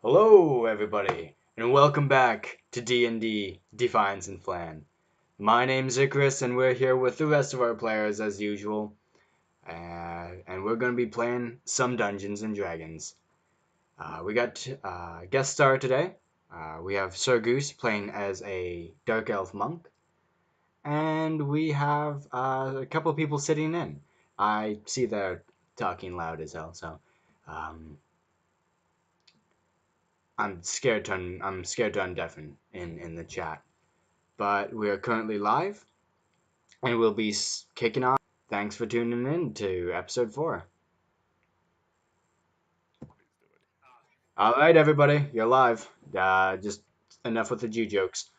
Hello, everybody, and welcome back to D&D Defiance and Phlan. My name's Icarus, and we're here with the rest of our players as usual, and we're going to be playing some Dungeons and Dragons. We got guest star today. We have Sir Goose playing as a Dark Elf monk, and we have a couple people sitting in. I see they're talking loud as hell, so um, I'm scared to undeafen in the chat. But we are currently live, and we'll be kicking off. Thanks for tuning in to episode 4. All right, everybody, you're live. Just enough with the G jokes.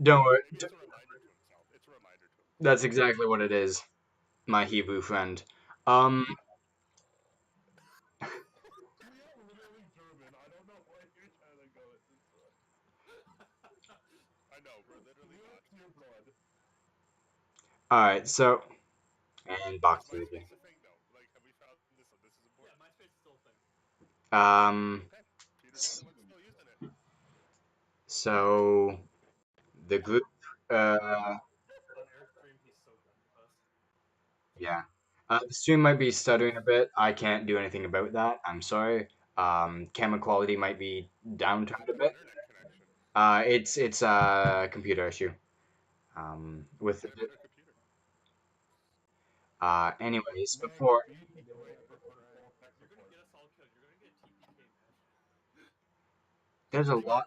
Don't worry. That's exactly what it is, my Hebrew friend. Um, all right. So, and box movie. Um, so the group. Uh, yeah. The stream might be stuttering a bit. I can't do anything about that. I'm sorry. Camera quality might be downtuned a bit. It's a computer issue. With anyways, before there's a lot.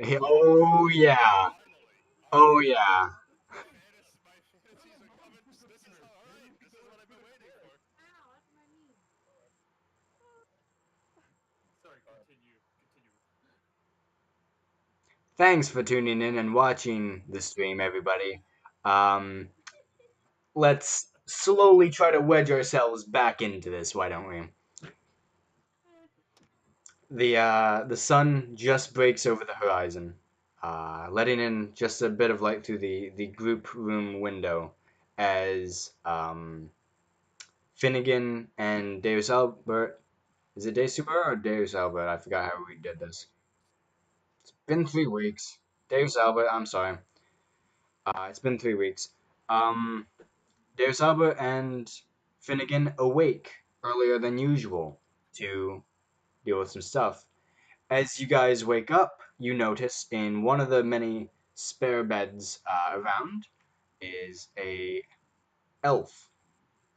Oh yeah. Oh yeah. Thanks for tuning in and watching the stream, everybody. Um, let's slowly try to wedge ourselves back into this. Why don't we? The sun just breaks over the horizon, letting in just a bit of light through the group room window as Finnegan and Deus Albert. Is it Deus Super or Deus Albert? I forgot how we did this. It's been 3 weeks. Deus Albert, I'm sorry. It's been 3 weeks. Um, Deus Albert and Finnegan awake earlier than usual to deal with some stuff. As you guys wake up, you notice in one of the many spare beds around is a elf.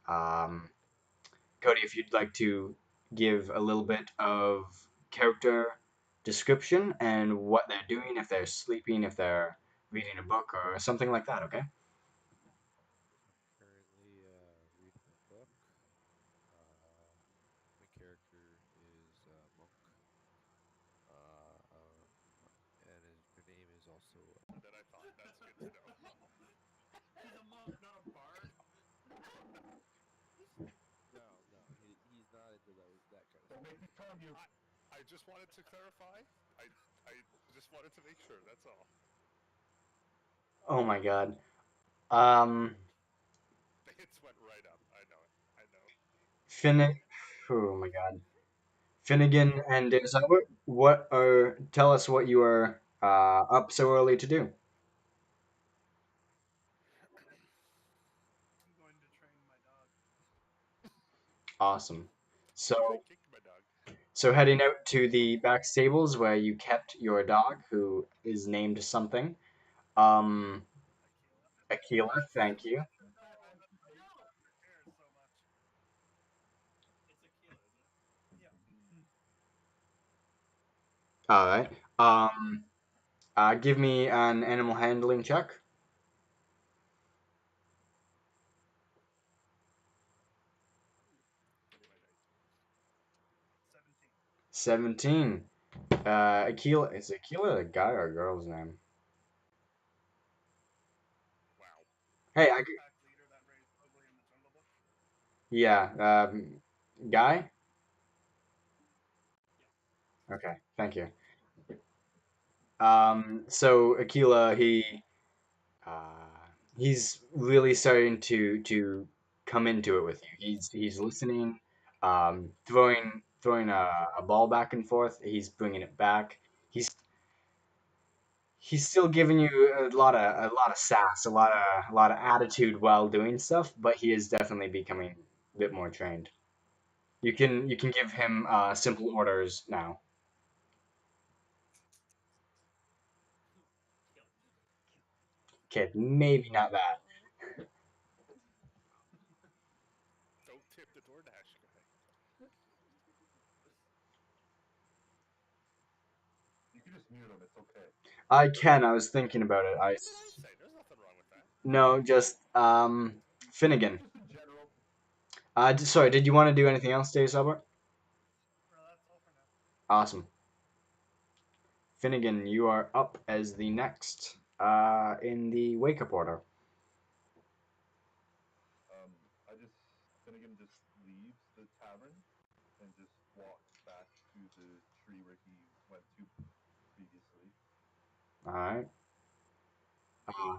Um, Cody, if you'd like to give a little bit of character description and what they're doing, if they're sleeping, if they're reading a book, or something like that, okay? Oh my god. Um, Finnick. Oh my god. Finnegan and Davis Albert, what are? Tell us what you are up so early to do. Awesome. So, so heading out to the back stables where you kept your dog, who is named something. Um, Aquila, thank you. All right. Um, Give me an animal handling check. 17. Aquila, is Aquila a guy or a girl's name? Hey, yeah, guy? Okay, thank you. So Aquila, he's really starting to come into it with you. He's listening, throwing a ball back and forth. He's bringing it back. He's he's still giving you a lot of sass, a lot of attitude while doing stuff, but he is definitely becoming a bit more trained. You can give him simple orders now. Okay, maybe not that. I can. I was thinking about it. No, just Finnegan. Sorry, did you want to do anything else, Dave Albert? Awesome. Finnegan, you are up as the next in the wake up order. All right. Uh,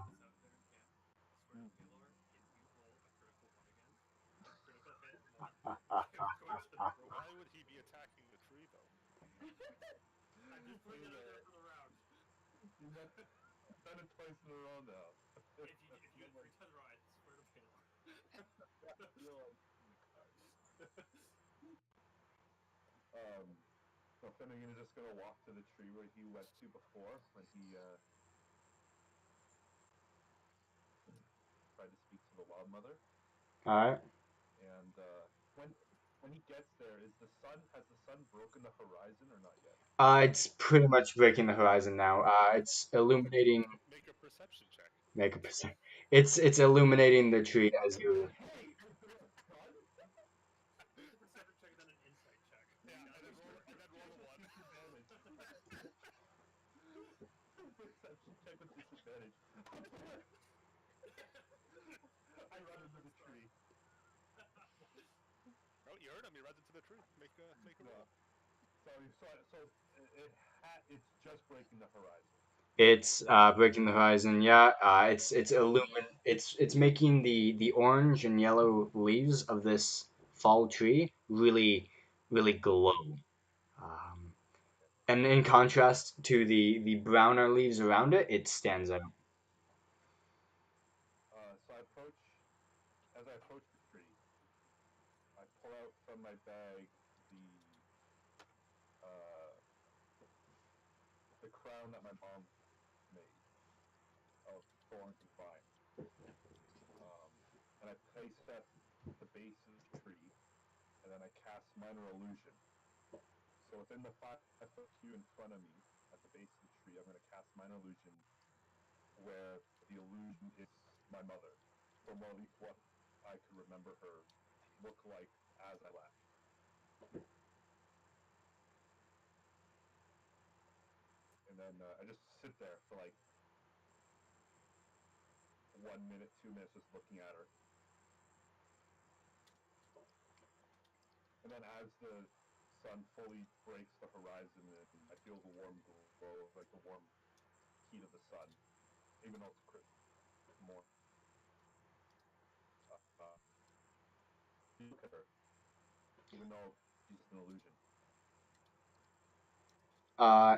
all right. It's pretty much breaking the horizon now. It's illuminating. Make a percent. It's illuminating the tree as you. It's breaking the horizon. Yeah. It's making the orange and yellow leaves of this fall tree really glow. Um, and in contrast to the browner leaves around it, it stands out.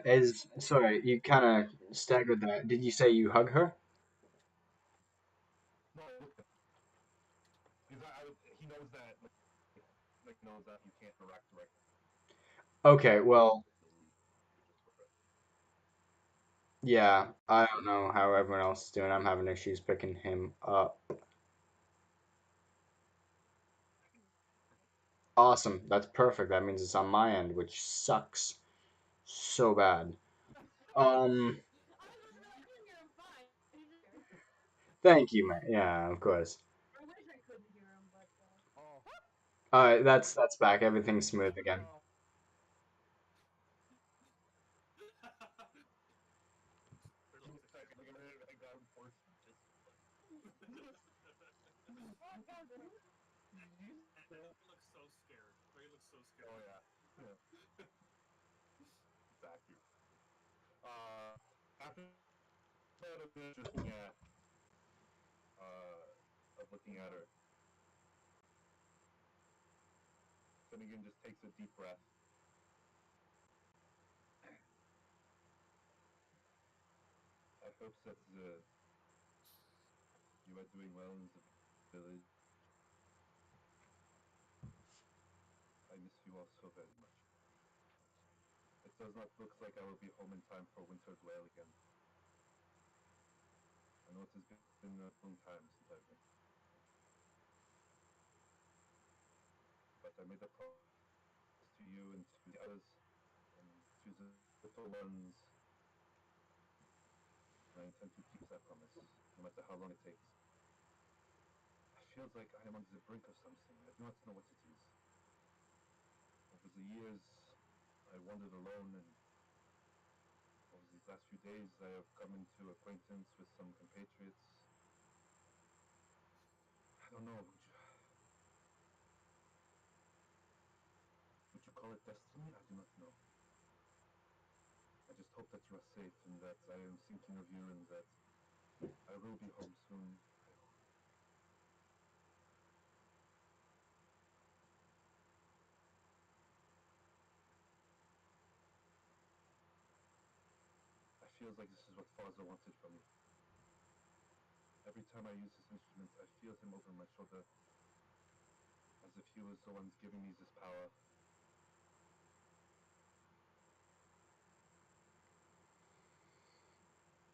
As sorry, you kind of staggered that. Did you say you hug her? Okay, well, yeah, I don't know how everyone else is doing. I'm having issues picking him up. Awesome, that's perfect. That means it's on my end, which sucks so bad. Um, Thank you, man. Yeah, of course. Oh, All right, that's back. Everything's smooth again. oh. For like a second, I got forced just. He looks so scared. He looks so scared. Oh yeah, yeah. Exactly. After about a bit, just of looking at her, Finnegan just takes a deep breath. I hope that you are doing well in the village. I miss you all so very much. It does not look like I will be home in time for winter's wail again. I know it has been a long time since I've been, but I made a promise to you and to the others and to the little ones, and I intend to keep that promise, no matter how long it takes. I feel like I am on the brink of something. I do not know what it is. Over the years, I wandered alone, and over these last few days, I have come into acquaintance with some compatriots. I don't know. Would you call it destiny? I do not know. I just hope that you are safe and that I am thinking of you and that I will be home soon. I feel like this is what Father wanted from me. Every time I use this instrument, I feel him over my shoulder, as if he was the one giving me this power.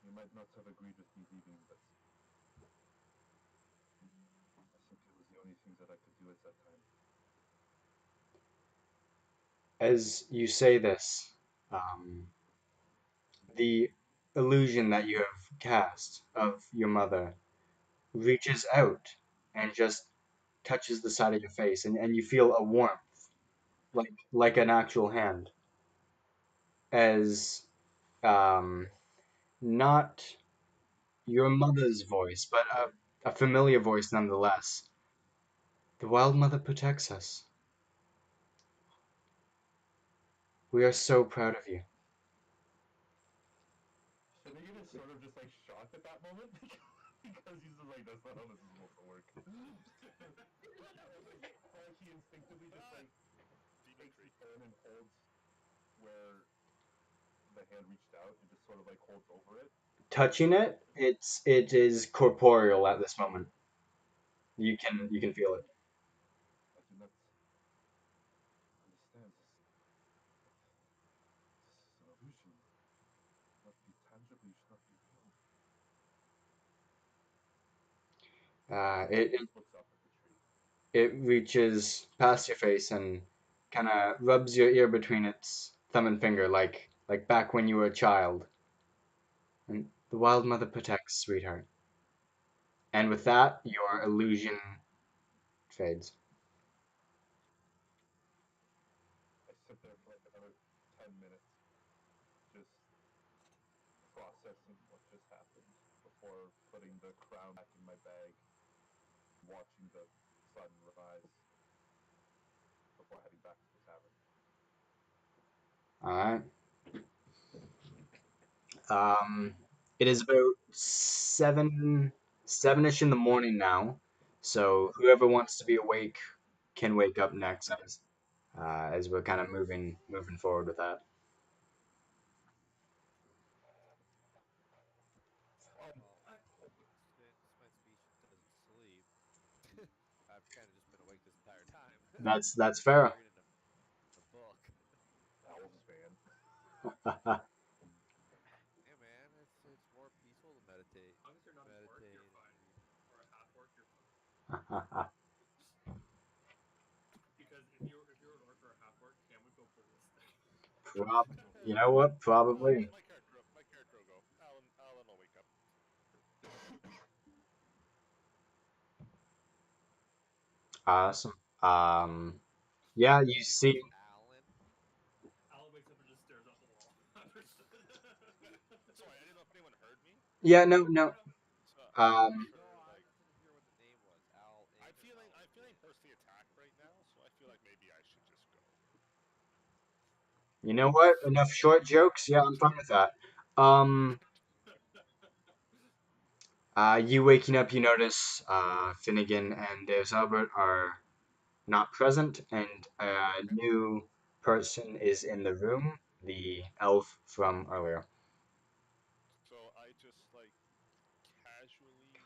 You might not have agreed with me leaving, but I think it was the only thing that I could do at that time. As you say this, um, the illusion that you have cast of your mother reaches out and just touches the side of your face, and you feel a warmth, like an actual hand, as not your mother's voice, but a familiar voice nonetheless. The Wild Mother protects us. We are so proud of you. Finnegan is sort of just like shocked at that moment because he's just like, that's not how this is supposed to work. Like he instinctively just like takes his hand and holds where the hand reached out and just sort of like holds over it. Touching it, it is corporeal at this moment. You can feel it. I do not understand this. This is an illusion. It should not be tangible. You should not be real. It He just looks up at the tree. it reaches past your face and kind of rubs your ear between its thumb and finger, like back when you were a child. And the Wild Mother protects, sweetheart. And with that, your illusion fades. I sit there for like another 10 minutes, just processing what just happened before putting the crown back in my bag, watching the sun rise before heading back to the tavern. All right. Um, it is about sevenish in the morning now. So whoever wants to be awake can wake up next as we're kind of moving forward with that. Well, since my species doesn't sleep, I've kind of just been awake this entire time, That's fair. reading a book. Elves fan. Yeah, man, it's more peaceful to meditate. As long as you're not an orc, you're fine. Read. Or a half orc, you're fine. Because if you're an orc or a half orc, Cam would go ballistic. You know what? Oh, Probably. my character will go. Alan will wake up. Awesome. Yeah, you see. Alan. Alan wakes up and just stares off the wall. Understood. Sorry, I didn't know if anyone heard me. Yeah, no, no. So I wasn't Um, sure. No, I Like, just didn't hear what the name was. Al in or Al I'm feeling in. personally attacked right now. So I feel like maybe I should just go. you know what? Enough short jokes. Yeah, I'm fine with that. Um, you waking up, you notice Finnegan and Deus Albert are not present, and a new person is in the room, the elf from earlier. So I just like casually.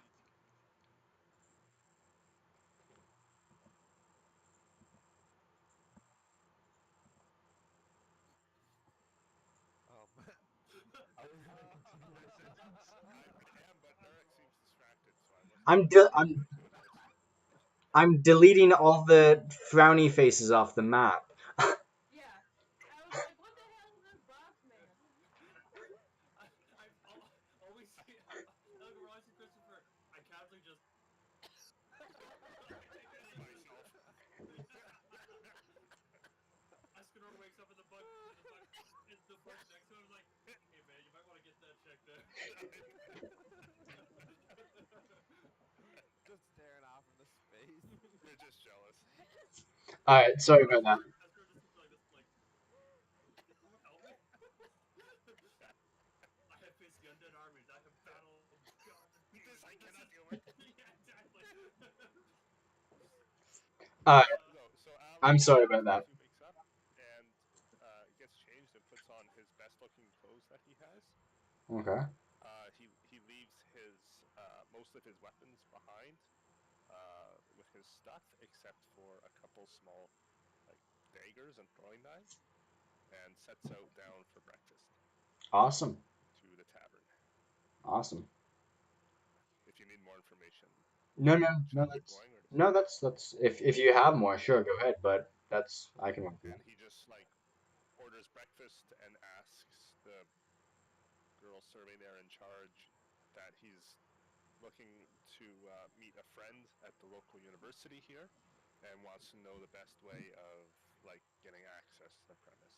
I was gonna continue my sentence. I am, but Eric seems distracted, so I wasn't I'm sure if de- he was I'm going to address it. I'm deleting all the frowny faces off the map. Yeah. I was like, what the hell is this box man? I've always seen. Like, when I see Christopher, I casually just. Pee myself. Escanor wakes up in the bug. In the bug next to him, like, hey man, you might want to get that checked out. Just staring off into space. You're just jealous. All right, sorry about that. Escanor just keeps like this, like, someone help me. I have faced the undead armies. I have battled gods and beasts. This I cannot deal with. Yeah, exactly. All right, So I'm Alan sorry about that. quickly wakes up and gets changed and puts on his best-looking clothes that he has. Okay. He leaves his most of his weapons behind with his stuff, except for a couple small like daggers and throwing knives, and sets out down for breakfast Awesome. to the tavern. Awesome. If you need more information, No, no, should no. I keep That's going or does no. That's if you have more, sure, go ahead. But that's I can work with and that. he just like orders breakfast and asks the girl serving there in charge that he's looking to meet a friend at the local university here and wants to know the best way of like getting access to the premise.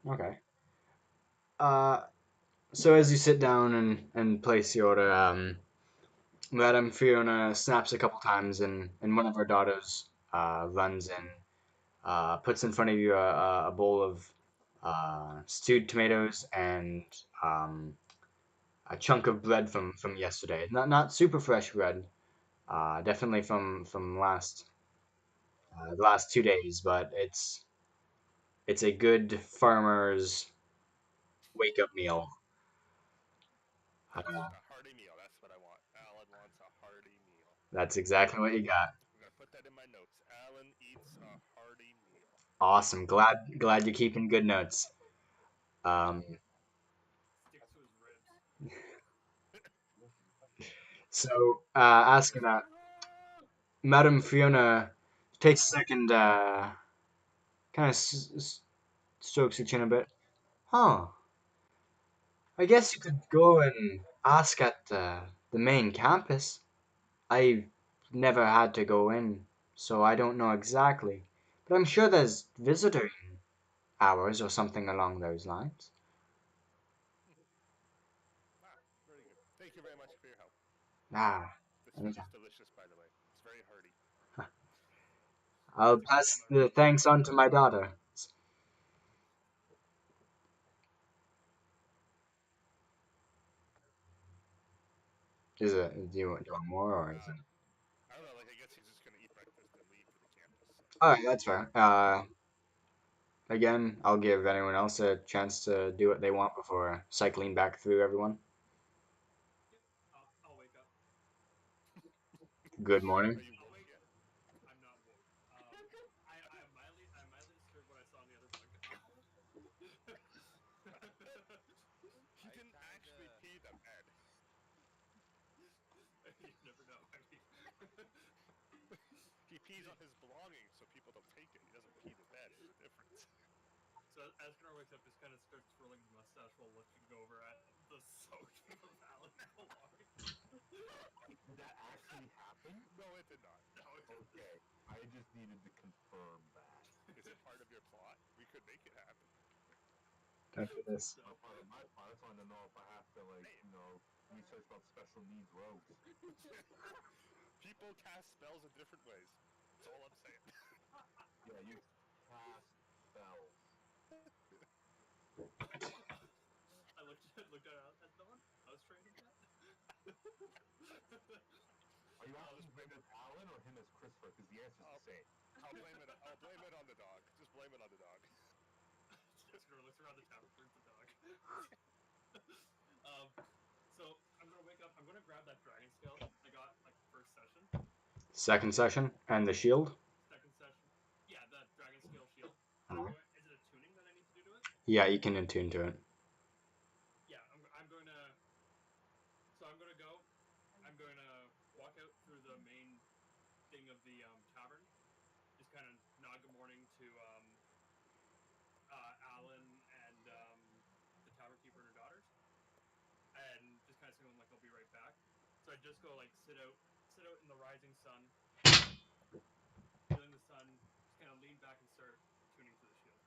Okay. Uh, so as you sit down and place the order, Madame Fiona snaps a couple times, and one of her daughters runs in, puts in front of you a bowl of stewed tomatoes and um, a chunk of bread from yesterday. Not super fresh bread, definitely from the last 2 days, but it's a good farmer's wake up meal. Yes, Uh, a hearty meal. That's what I want. Alan wants a hearty meal. that's exactly what you got. I'm gonna put that in my notes. Alan eats a hearty meal. Awesome. Glad you're keeping good notes. Um, Sticks to his ribs. so Sticks to asking his that, ribs. Madam Fiona takes a second, kind of strokes her chin a bit. Huh. I guess you could go and ask at the main campus. I never had to go in, so I don't know exactly. But I'm sure there's visitor hours or something along those lines. Ah, very good. Thank you very much for your help. Ah, This food anytime. is delicious, by the way. It's very hearty. I'll Stick to pass my the thanks on to my daughter. Do you want more or is it? I don't know. Like I guess he's just gonna eat breakfast and leave for the campus. So All right, that's fair. Again, I'll give anyone else a chance to do what they want before cycling back through everyone. Yep. I'll wake up. Good morning. are you I'll woke wake. yet? I'm not woke. I am mildly disturbed what I saw in the other bug. He I didn't actually kinda. pee the bed. You never know. I mean, He pees on his belongings so people don't take it. He doesn't pee the bed. There's a difference. so as Gunnar wakes up, just kind of starts twirling his mustache while looking over at the soaking of Alan along. Did that actually happen? No, it did not. just needed to confirm that. Is it part of your plot? We could make it happen. After this. It's not part of my plot. I just want to know if I have to, like, research about special needs rogues. People cast spells in different ways. That's all I'm saying. Yeah, you cast spells. I looked at has no one house trained him yet? Are you I'll asking just blame him it. as Alan or him as Christopher? Because the answer's the same. I'll blame it. I'll blame it on the dog. Just blame it on the dog. Jessica looks around the tavern, turns the dog. um, so I'm gonna wake up. I'm gonna grab that dragon scale I got like first session, Second session and the shield. second session. Yeah, that dragon scale shield. And I'm Alright. going. Is it a tuning that I need to do to it? Yeah, you can attune to it. Yeah, I'm going to. So I'm going to go. I'm going to walk out through the main thing of the tavern. Just kind of nod good morning to Alan and the tavern keeper and her daughters, and just kind of signal them like I'll be right back. So I just go like sit out in the rising sun, feeling the sun, just kind of lean back and start tuning to the shield.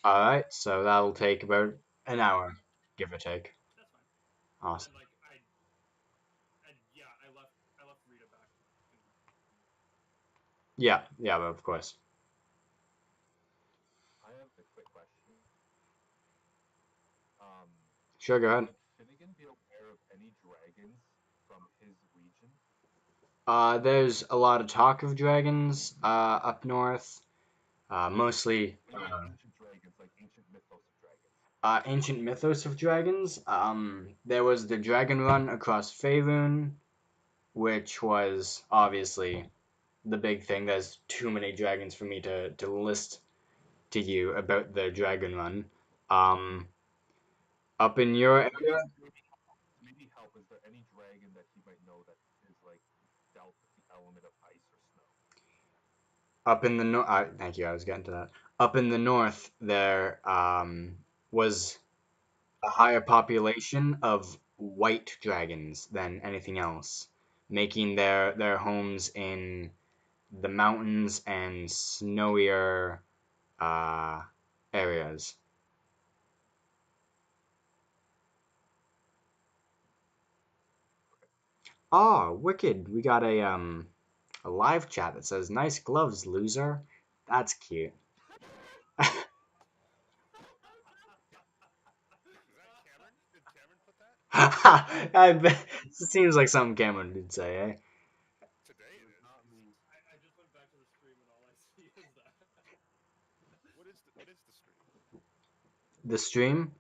Alright, so that'll take about an hour, give or take. That's fine. Awesome. And like and yeah, I left Rita back in. Yeah, yeah, of course. I have a quick question. Um, Sure, go ahead. would Finnegan be aware of any dragons from his region? There's a lot of talk of dragons up north. Mostly What do you mean ancient dragons, like ancient mythos of dragons? ancient mythos of dragons. There was the dragon run across Faerun, which was obviously the big thing. There's too many dragons for me to list to you about the dragon run. Um, Up in your Or area, maybe help. Is there any dragon that he might know that is like dealt with the element of ice or snow? up in the north. Thank you. I was getting to that. Up in the north, there was a higher population of white dragons than anything else, making their homes in the mountains and snowier uh, areas. Oh, wicked! We got a live chat that says "Nice gloves, loser." That's cute. Is that Cameron? Did Cameron put that? I bet it seems like something Cameron would say, eh? Today It it is is. not me. I just went back to the stream and all I see is that. What is the stream? The stream,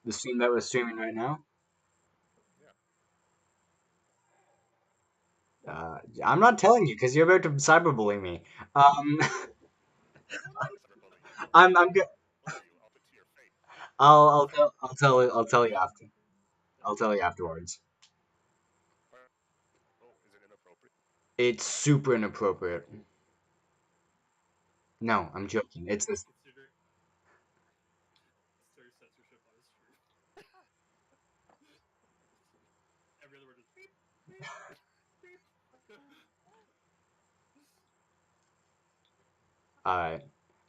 the stream that we're streaming right now. Yeah. I'm not telling you because you're about to cyberbully me. Um, I'm not cyberbullying you. I'm good. Bully you up into your face. I'll tell you after. I'll tell you afterwards. Oh, is it inappropriate? It's super inappropriate. No, I'm joking. It's this. Consider censorship on his stream. Every other word is beep beep beep. All right.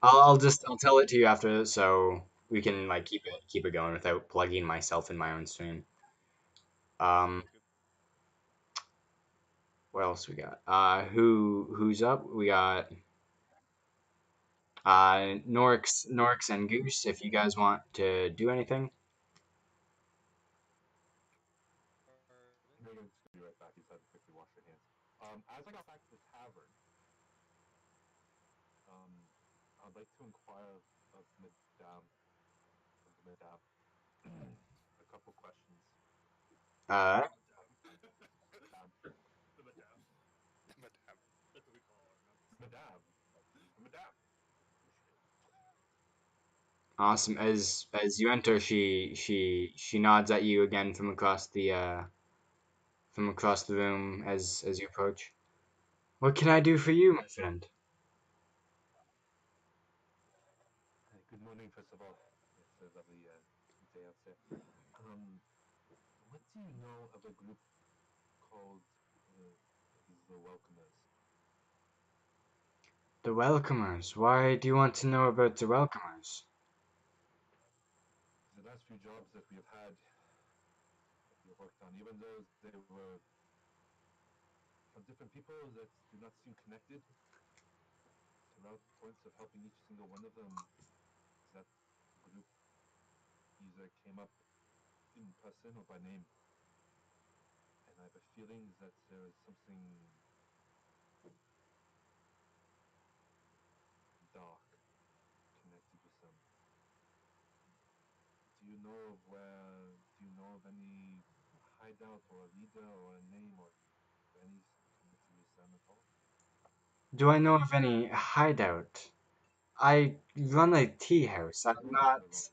I'll tell it to you after so we can like keep it going without plugging myself in my own stream. Um, Sounds good. what else we got? Who's up? We got Norix and Goose. If you guys want to do anything. Megan's gonna be right back. You just had to quickly wash your hands. As I got back to the tavern, um, I'd like to inquire of Madame, a couple questions. Uh, Madame, The madame. Madame. That's what we call our nuns. Madame. awesome. As you enter, she nods at you again from across the room as you approach. What can I do for you, my friend? Good morning, first of all. It's a lovely day out there. What do you know of a group called the Welcomers? The Welcomers. Why do you want to know about the Welcomers? The last few jobs that we have had, that we have worked on, even though they were from different people that do not seem connected, throughout points of helping each single one of them, that group either came up in person or by name. And I have a feeling that there is something dark connected with them. Do you know of any hideout or a leader or a name or anything connected with them at all? Do I know of any hideout? I run a tea house. I'm You're not not. alone.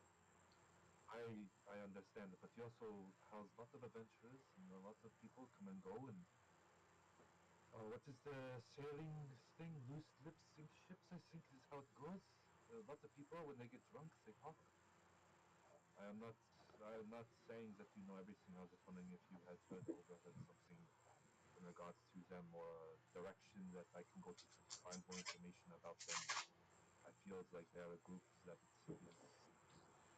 I understand it, but you also house lots of adventurers and lots of people come and go and what is the sailing thing? Loose lips sink ships, I think is how it goes. Lots of people when they get drunk they talk. I am not I am not saying that you know everything. I was just wondering if you had overheard something in regards to them or a direction that I can go to find more information about them. I feel like they are a group that is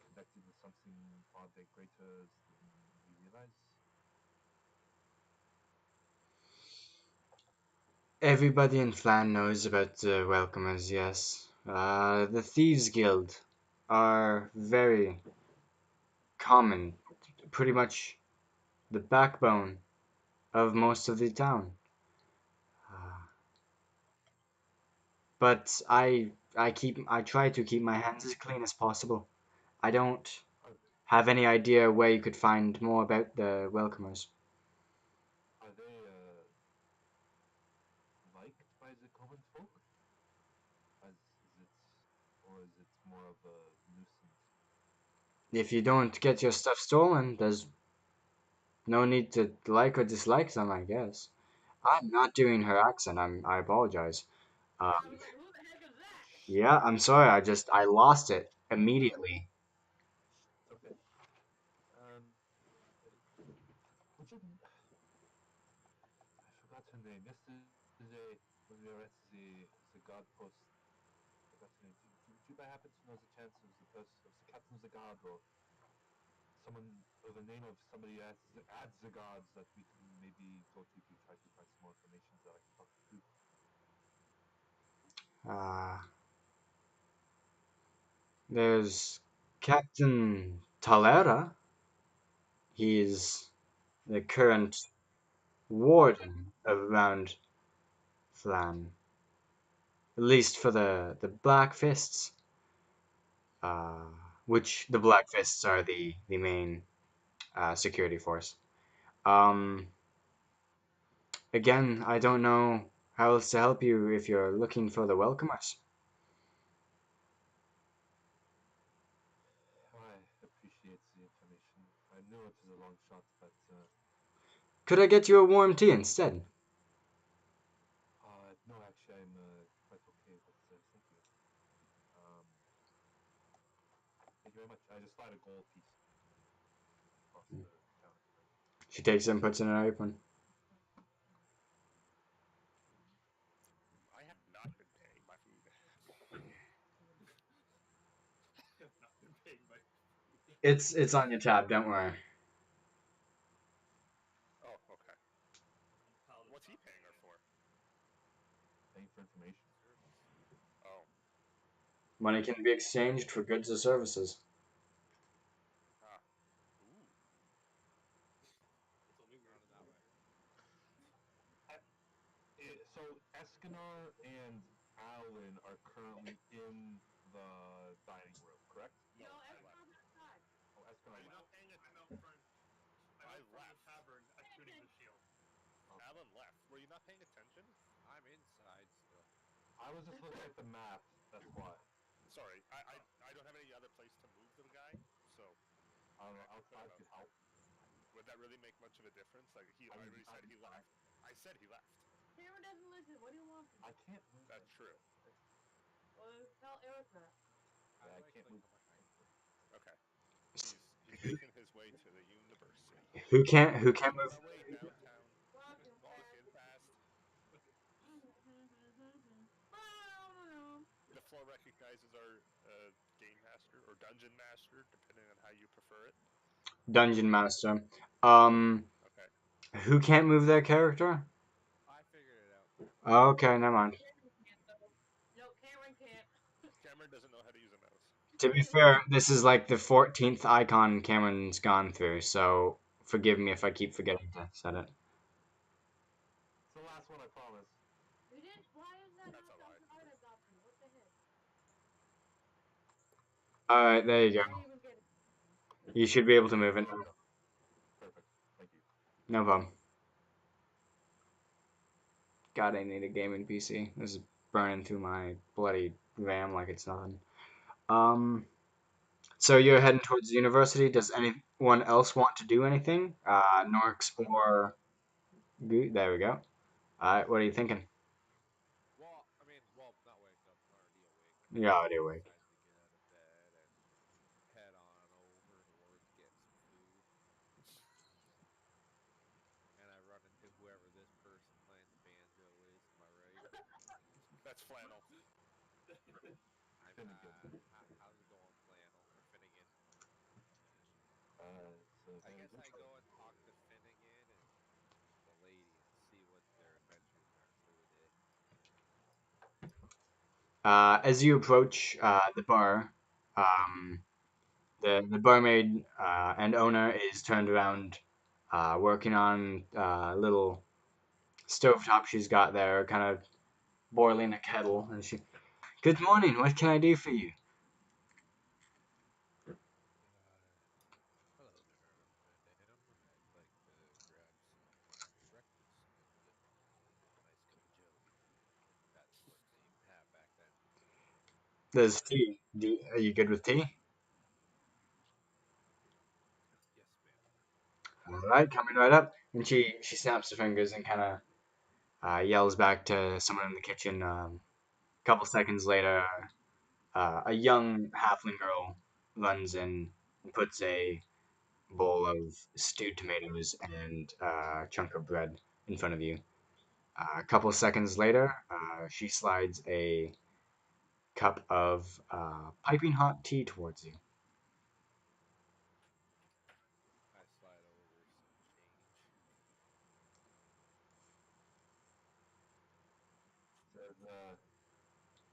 connected with something far greater than we realize. Everybody in Phlan knows about the Welcomers, yes. The Thieves Guild are very common, pretty much the backbone of most of the town. Uh, but I try to keep my hands as clean as possible. I don't Are, have any idea where you could find more about the Welcomers. are they liked by the common folk? As is it, or is it more of a nuisance? If you don't get your stuff stolen, there's no need to like or dislike them, I guess. I'm not doing her accent. I apologize. Um, I was like, who the heck is that? yeah, I'm sorry. I lost it immediately. It's okay. Um, would you? I forgot her name. Yesterday, when we were at the guard post, I forgot her name. Would you by happen to know the chance of the captain of the guard or someone or the name of somebody adds the guards that we can maybe go to try to find some more information that I can talk to? Uh, there's Captain Talera. He's the current warden around Phlan, at least for the Black Fists. Uh, which the Black Fists are the main security force. Um, Again, I don't know how else to help you if you're looking for the Welcomers. I appreciate the information. I knew it was a long shot, but Could I get you a warm tea instead? no, actually, I'm quite okay. But thank you. Um, thank you very much. I just slide a gold piece across the counter. She takes it and puts it in her apron. I have not been paying my food. I have not been paying my food. It's on your tab. Don't worry. Oh, okay. Paladin's What's he not paying her it. for? Paying for information. Service. Oh, Money can be exchanged for goods or services. ah, ooh. It's only weird Found it to that me. way. So Escanor and Alan are currently in the dining room, correct? Yo, No, I left. Esco's outside. Oh, Escanor Are you left. not paying I'm attention? out front. I'm I out front of the left. tavern tuning the shield. Okay. Alan left. Were you not paying attention? I'm inside still. I was just looking at the map. That's why. Sorry, Oh, I don't have any other place to move the guy, so I don't I know. have to put him Outside out. could help. Would that really make much of a difference? Like I I mean, already said he I, left. I said he left. Cameron doesn't listen. What do you want from I him? can't move That's him. true. Well, tell Eric that. How Yeah, do I I can't click move. on my thing? Okay. He's Who, making his way to the university. who can't Making move? my way downtown. Walking Walking fast. fast. Dungeon Master. Um, Okay. who can't move their character? I figured it out. Okay, never mind. Cameron can't though. No, Cameron can't. Cameron doesn't know how to use a mouse. To be fair, this is like the 14th icon Cameron's gone through, so forgive me if I keep forgetting to set it. It's the last one, I promise. You didn't. Why is that That's not a lie. the artist option? What the heck? Alright, there you go. I even get it. You should be able to move it There now. we go. Perfect. Thank you. No problem. God, I need a gaming PC. This is burning through my bloody RAM like it's nothing. Um, so you're heading towards the university. Does anyone else want to do anything? Norks or there we go. Alright, what are you thinking? Well, I mean, well, not wake up, I'm already awake. You're already I awake. decided to get out of bed and head on over towards getting some food. And I run into whoever this person playing the banjo is. Am I right? That's flannel. Finnegan. How's it going, Flannel or Finnegan? It's a I very guess good I show. go and talk to Finnegan and the lady and see what their adventures are for the day. As you approach the bar, um, the barmaid and owner is turned around, working on a little stovetop she's got there, kind of boiling a kettle. And she, good morning. What can I do for you? Hello there, madam. I'd like to grab some breakfast and a nice cup of joe. That's what they have back then. There's tea. Are you good with tea? Yes, ma'am. All right, coming right up. And she snaps her fingers and kind of yells back to someone in the kitchen. A couple seconds later, a young halfling girl runs in and puts a bowl of stewed tomatoes and a chunk of bread in front of you. A couple seconds later, she slides a cup of piping hot tea towards you. I slide over some change. There's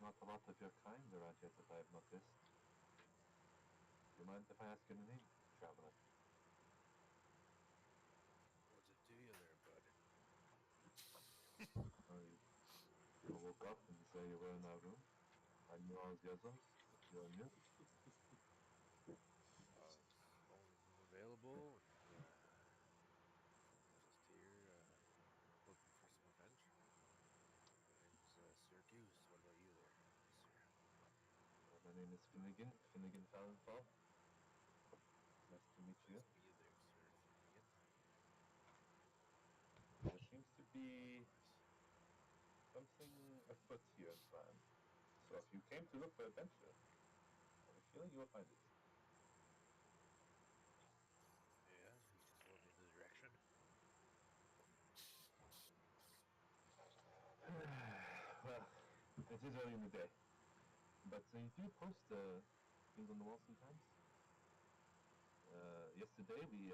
not a lot of your kind around here that I've noticed. Do you mind if I ask your name, traveler? What's it to you there, bud? I woke up and you were in our room. I knew I was yours. You're new. It's only room available, and just here looking for some adventure. My name's Syracuse. What about you there, mister? My name is Finnegan. Finnegan Fallenfall. Nice to meet you. Nice to meet you there, Sir Finnegan. There seems to be Likewise. something afoot here in Phlan. So if you came to look for adventure, I have a feeling you will find it. Yeah, you can point me in the direction. Well, it is early in the day. But you do post things on the wall sometimes. Yesterday we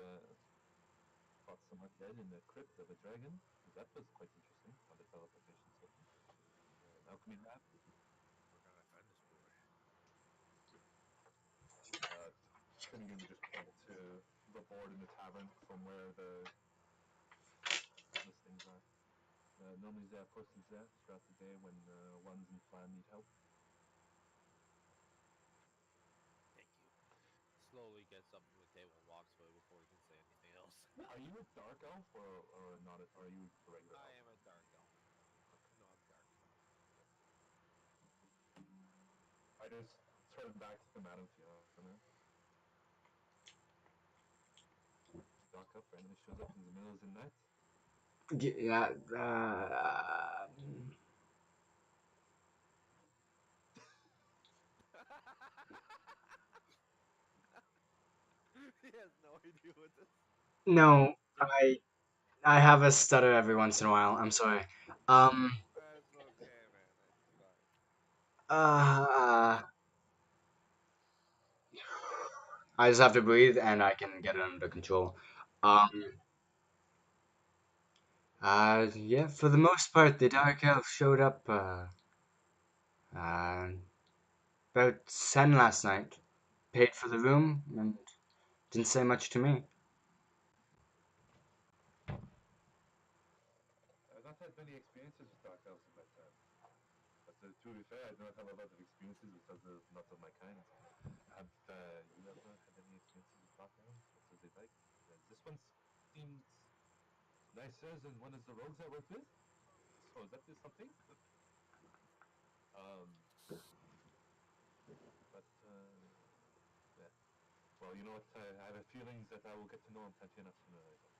fought someone dead in the crypt of a dragon. That was quite interesting on the teleportation circuit. An alchemy lab. Where can I find this boy? Uh, Finnegan would just point to the board in the tavern from where the listings are. Normally there are posted there throughout the day when ones in Phlan need help. Thank you. Slowly gets up from the table and walks away before he can say anything else. Are you a dark elf or not? Or are you a regular I elf? am a dark elf. Okay. No, I'm dark. I just turn back to Madame Fiona. Dark elf randomly shows up in the middle of the night. Yeah. He has no idea what this. No, I have a stutter every once in a while. I'm sorry. Um. That's okay, man. It's fine. Uh. I just have to breathe, and I can get it under control. Um, yeah, for the most part, the Dark Elf showed up uh, about 10 last night, paid for the room, and didn't say much to me. I've not had many experiences with dark elves in my time. But to be fair, I don't have a lot of experiences with other not of my kind. Have you ever had any experiences with dark elves? What are they like? This one seems nicer than one of the rogues I worked with. So that is something. um, but yeah. Well, you know what? I have a feeling that I will get to know him plenty enough sooner or later,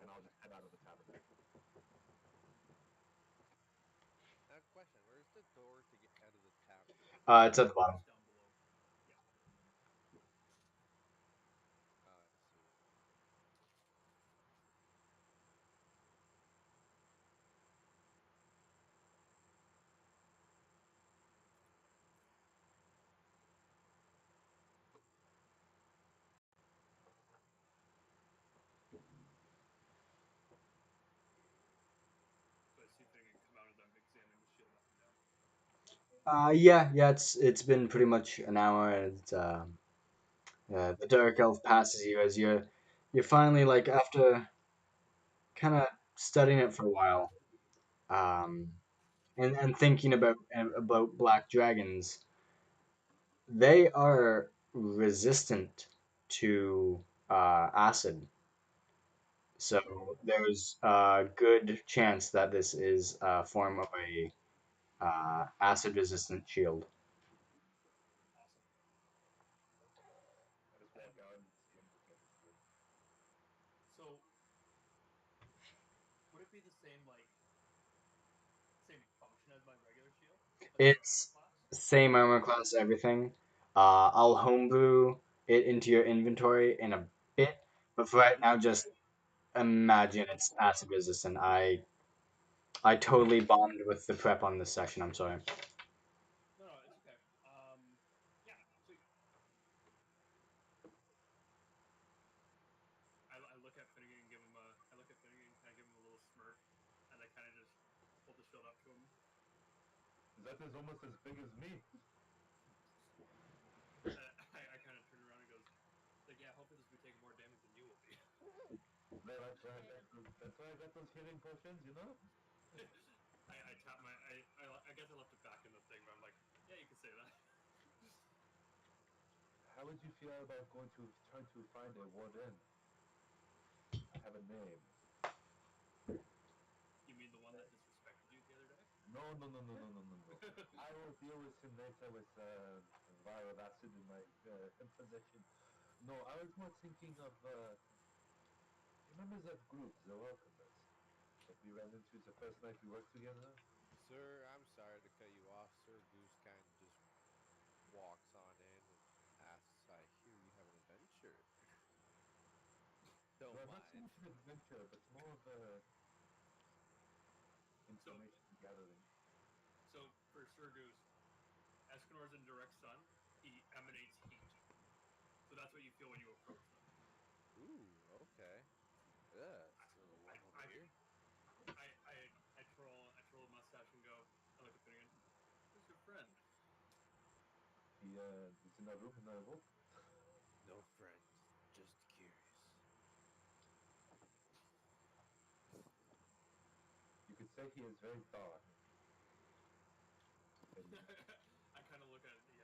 and I'll just head out of the tavern. Now, question: where's the door to get out of the tavern? It's at the bottom. It's down below. Yeah. Ah, I see. So I see Finnegan come out of them, examine the shield up and down. Yeah, it's been pretty much an hour, and the Dark Elf passes you as you're finally like after kind of studying it for a while, um, and thinking about black dragons. They are resistant to acid, so there's a good chance that this is a form of a acid resistant shield. Awesome. I just walk And out and see him looking at the shield. so, would it be the same function as my regular shield, like same armor It's class? same armor class, everything. I'll homebrew it into your inventory in a bit, but for right now, just imagine it's acid resistant. I totally bombed with the prep on this session. I'm sorry. No, no, it's okay. Yeah, sweet. I look at Finnegan and give him a. I look at Finnegan and kind of give him a little smirk, and I kind of just hold the shield up to him. That is almost as big as me. I kind of turn around and goes, like, yeah, hopefully this will be taking more damage than you will be. That's why I got those healing potions, you know? I tap my. I guess I left it back in the thing, but I'm like, yeah, you can say that. How would you feel about going to trying to find a warden? I have a name. You mean the one that disrespected you the other day? No, no, no, no, no, no, no, no. I will deal with him later with a vial of acid in my possession. No, I was more thinking of. Do you remember that group, the Welcomers, that we ran into the first night we worked together? Sir, I'm sorry to cut you off. Sir Goose kind of just walks on in and asks, "I hear you have an adventure." Don't Well, not so mind. much an adventure, but more of a So, information gathering. so for Sir Goose, Escanor's in direct sun. He emanates heat, so that's what you feel when you approach them. Ooh, okay. Yeah, it's I, wonderful to I, hear. I twirl a mustache and go. I look at Finnegan. Who's your friend? He is in a room in a book. No friends, just curious. You could say he is very dark. And I kind of look at the.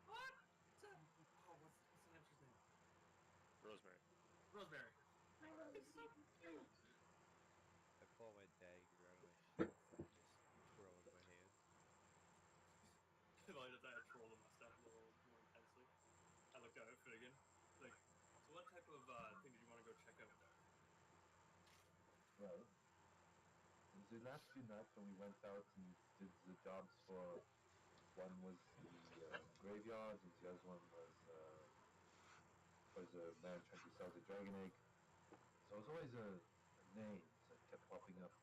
What? What's that? Oh, what's the Nemesis name? Rosemary. Rosemary. It's so cute. I pull my dagger out of my sheath and I just twirl it in my hand. Like I twirl the mustache a little more intensely. I look down at Finnegan. Like, so what type of thing did you want to go check out there? well, the last few nights when we went out and did the jobs for one was the graveyard and the other one was a man trying to sell the dragon egg. There was always a name that kept popping up.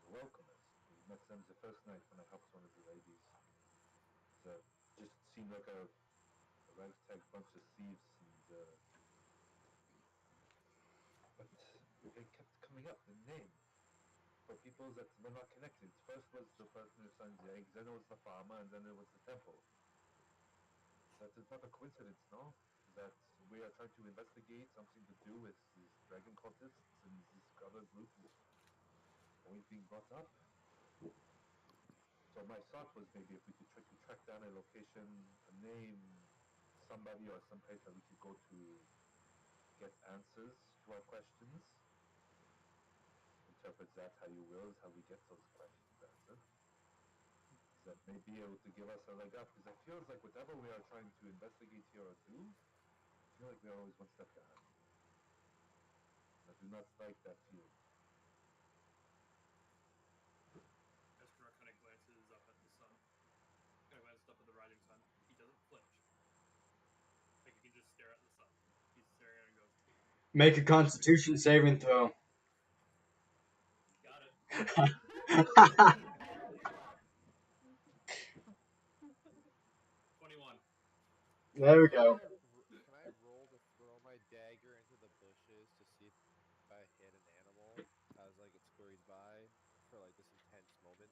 The Welcomers. We met them the first night when I helped one of the ladies. That just seemed like a ragtag bunch of thieves, and but they kept coming up the name for people that were not connected. First was the person who signs the eggs, then it was the farmer, and then it was the temple. That is not a coincidence, no? That we are trying to investigate something to do with these dragon cultists, and this other group is always being brought up. So my thought was maybe if we could try to track down a location, a name, somebody or some place that we could go to get answers to our questions. Interpret that how you will, is how we get those questions answered. That may be able to give us a leg up, because it feels like whatever we are trying to investigate here or do, I feel like we are always one step behind. I do not like that feeling. Escrow kind of glances up at the sun. Kind of glances up at the rising sun. He doesn't flinch. Like you can just stare at the sun. He's staring at it and goes, Make a Constitution saving throw. "Got it." There 21. we Can go. can I roll to throw my dagger into the bushes to see if I hit an animal as like it scurries by for like this intense moment,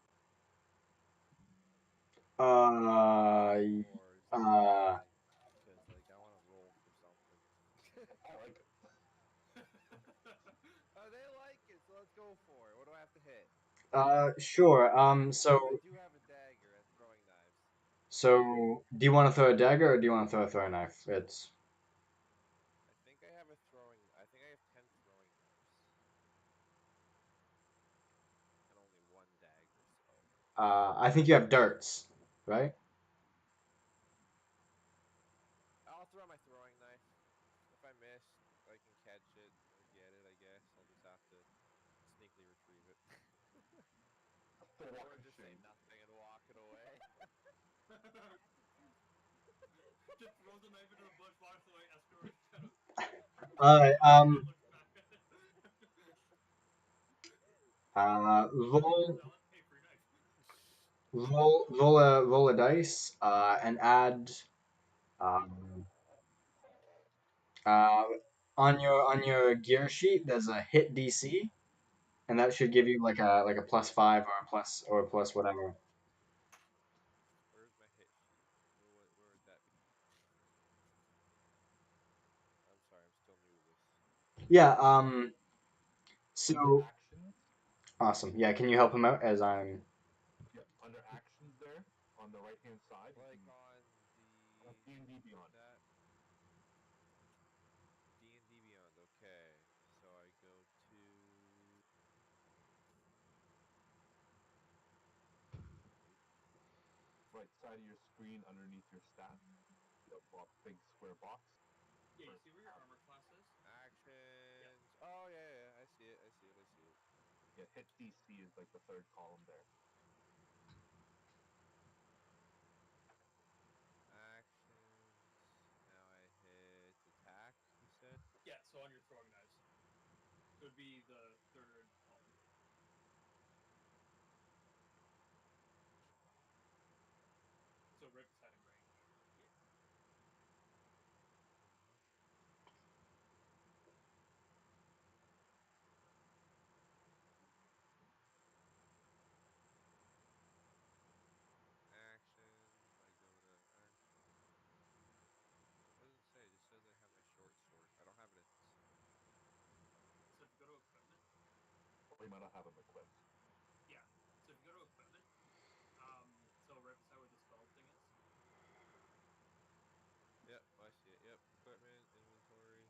Uh, or is that not a uh, thing? Because like I want to roll for something. I like it. Oh, they like it, so let's go for it. What do I have to hit? sure. Because I So, do have a dagger and throwing knives. do you want to throw a dagger or do you want to throw a throwing knife? I think I have a throwing. I think I have 10 throwing knives and only one dagger. So I think you have darts, right? I'll throw my throwing knife. If I miss, I can catch it or get it. I guess I'll just have to sneakily retrieve it, The walk or of just say shame. nothing and walk it away. Just throws a knife into the bush, walks away. Escrow just kind of All right. looks back at it. Hey, didn't Roll, sell it. Hey, free knife. roll a dice. And add, um, uh, on your gear sheet. There's a hit DC, and that should give you like a +5 or a plus whatever. Where's my hit sheet? Where would that be? I'm sorry, I'm still new to this. Yeah. Under So actions, awesome. Yeah. Can you help him out as I'm? yeah, under actions there on the right hand side, you Like can on the D&D where's Beyond. that? D&D Beyond. Okay, so I go to wait. Right side of your screen underneath your stats, the big square box. Yeah, you First see where your tab. armor class is? Yep. Actions. Oh yeah, yeah, I see it. I see it. I see it. Yeah, hit DC is like the third column there. Actions. Now I hit attack. You said. Yeah, so on your throwing knives. So it'd be the third column. So right beside him, range. Yeah. Actions. I go to actions. It doesn't say. It just says I have my short sword. I don't have it. So if you go to equipment, Or you might not have them equipped. yeah. So if you go to equipment, so right beside where the spells thing is, Yep, I see it. Yep, equipment, inventory.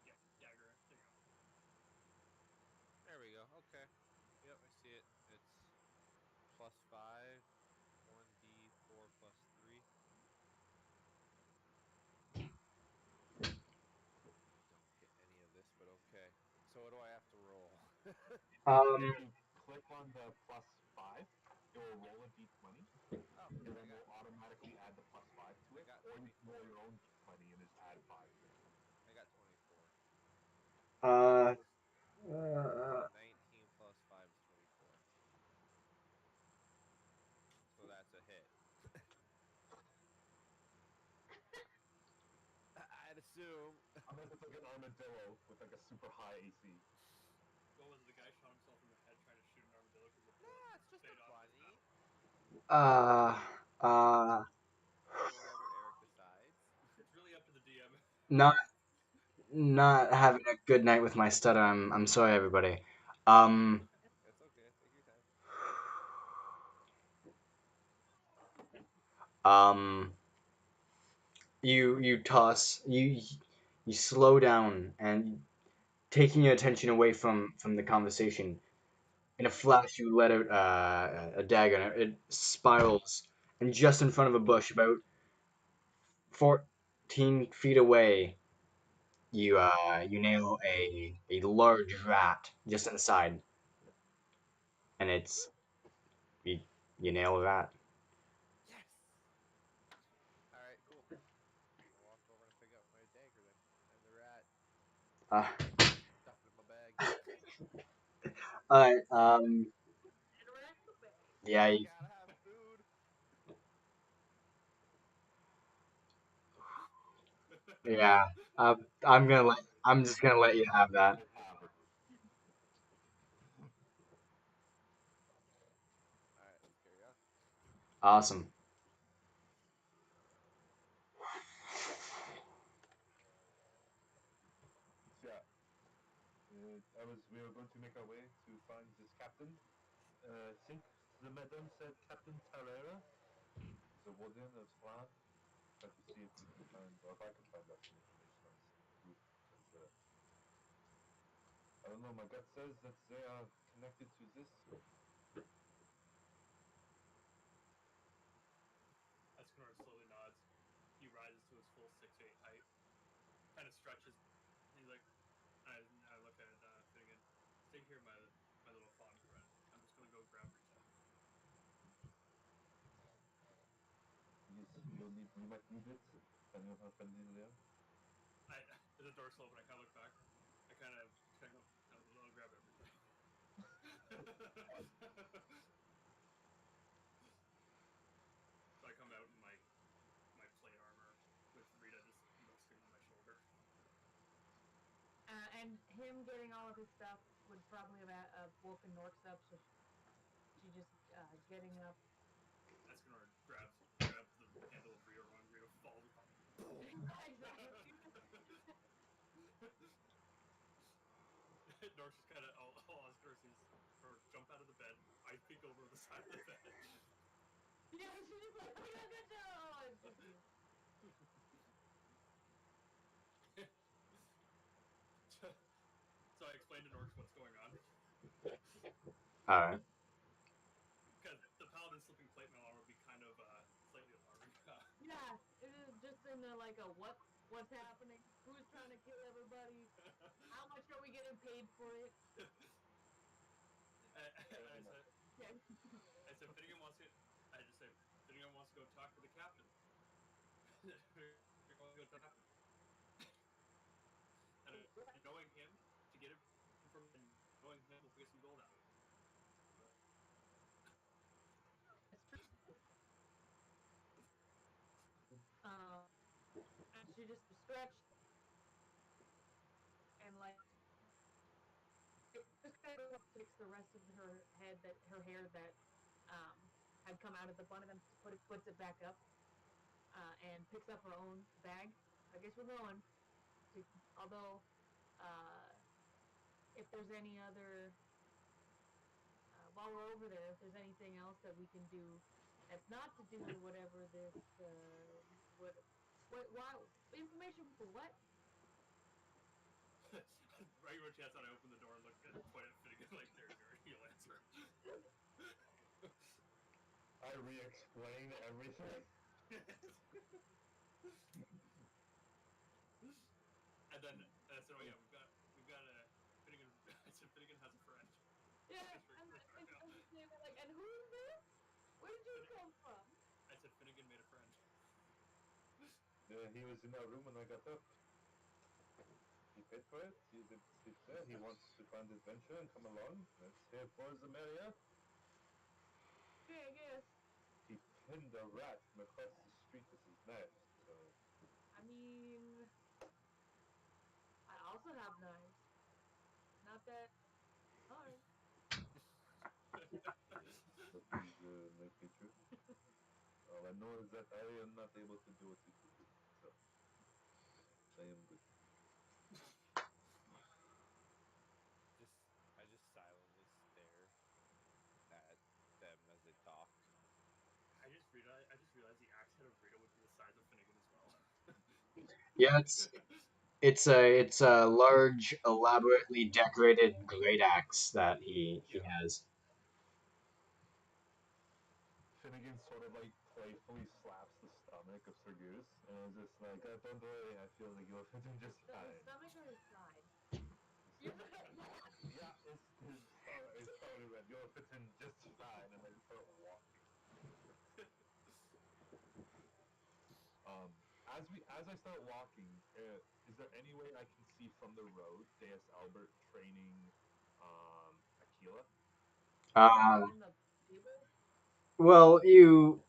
yeah, dagger. There you go. There we go. Okay. Yep, I see it. It's +5, 1d4 +3. I don't get any of this, but okay. So what do I have to roll? If Um. you click on the +5, it will roll a d20, Oh, and I then got we'll automatically add the +5 to I it, got or you can 24. roll your own d20 and just add 5 to it. I got 24. Uh. So 19 plus 5 is 24. So that's assume. Unless it's like an armadillo with like a super high AC. What was it? The guy shot himself in the head trying to shoot an armadillo because the bullet Nah, it's just a stayed off his bunny. mouth. Uh, uh, Or whatever Eric decides. It's really up to the DM. not not having a good night with my stutter. I'm sorry, everybody. Um, It's okay. Take your time. um, you toss you slow down and taking your attention away from the conversation. In a flash, you let out a dagger, and it spirals, and just in front of a bush, about 14 feet away, you nail a large rat just inside, and it's you, you nail a rat. Yes! Alright, cool. I'll walk over and pick up my dagger then. And the rat. Uh, Stuff it in my bag. all right. Interact the bag. Yeah. Gotta have food. Yeah. I'm just gonna let you have that. Alright, let's carry on. Awesome. So yeah, we were going to make our way to find this captain. I think the madam said Captain Tarera, the warden of Phlan. Try to see if we can find, or if I can find out some information on this group, because I don't know. My gut says that they are connected to this. Escanor slowly nods. He rises to his full 6'8" height, kind of stretches, and he's like, I look at Finnegan. Stay here, my little fawn friend. I'm just gonna go grab Rita. Yes, you might need it, depending on how friendly they are. I There's a door slope, and I kind of look back. I kind of go, I'll grab everything. So I come out in my plate armor with Rita just sitting on my shoulder. And him getting all of his stuff would probably have woken Norks up, so she just getting up. Escanor grabs the handle of Rita wrong. Rita falls. Exactly. Norse just kind of all Escanor sees her jump out of the bed. I peek over the side of the bed. Yeah, she's just like, oh, no, it's just you. So I explained to Norks what's going on All right. because the paladin slipping plate mail armor would be kind of slightly alarming. Yeah, it is just in the like a what's happening? Who's trying to kill everybody? How much are we getting paid for it? I said, Yeah. Finnegan wants to. I just said Finnegan wants to go talk to the captain. Finnegan wants to go talk to the captain. And knowing him to get information from, and knowing him will get some gold out of it. That's true. And she just stretched and like just kind of fix the rest of her hair that um, had come out at the bun, and then puts it back up, and picks up her own bag. I guess we're going to, although uh, if there's any other while we're over there, if there's anything else that we can do that's not to do with whatever this what why information for what. Right when she has that, I open the door and look at point at Finnegan like, "There, you'll answer." I re-explain everything. And then I said, "Oh yeah, we've got a Finnegan." I said, "Finnegan has a friend." Yeah, Straight back now. I'm just saying, like, and who's this? Where did you come from? I said, "Finnegan made a friend." He was in our room when I got up. He paid for it. He didn't sleep there. He wants to find adventure and come along. Let's hear for the merrier. Yeah, I guess. He pinned a rat from across the street with his knife. So I mean, that hard. Nothing may be true. All I know is that I am not able to do what you two do, so I am good. Just I just silently stare at them as they talk. I just realized the axe head of Rita would be the size of Finnegan as well. Yeah, it's a large, elaborately decorated great axe that he Yeah. has. Finnegan sort of like playfully slaps the stomach of Sir Goose, and is just like, "Don't worry, I feel like you'll fit in just The fine." stomach or his side? So, yeah, his stomach is like, "You'll fit in just fine," and then start walking. Um, as I start walking, is there any way I can see from the road Deus Albert training Aquila? Uh, In the stable? well, you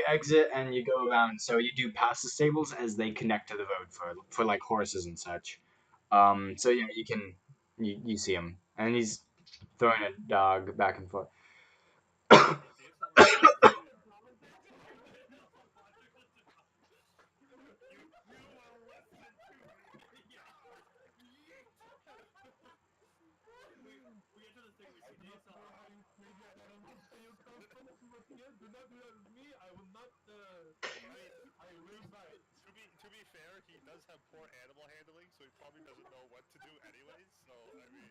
exit and you go around, so you do pass the stables as they connect to the road for like horses and such. So yeah, you see him, and he's throwing a dog back and forth. Dave Silver goes up to Throwing Sir. a dog back and forth. I'm watching the dog. You will listen to me. Yeah. Yeet. we get to this thing. We I see do Dave not know Silver. how you treat me. I don't know where you come from, Smokia. Do not do that with me. I will not. I mean, I will not. to be fair, he does have poor animal handling, so he probably doesn't know what to do anyways. So I mean,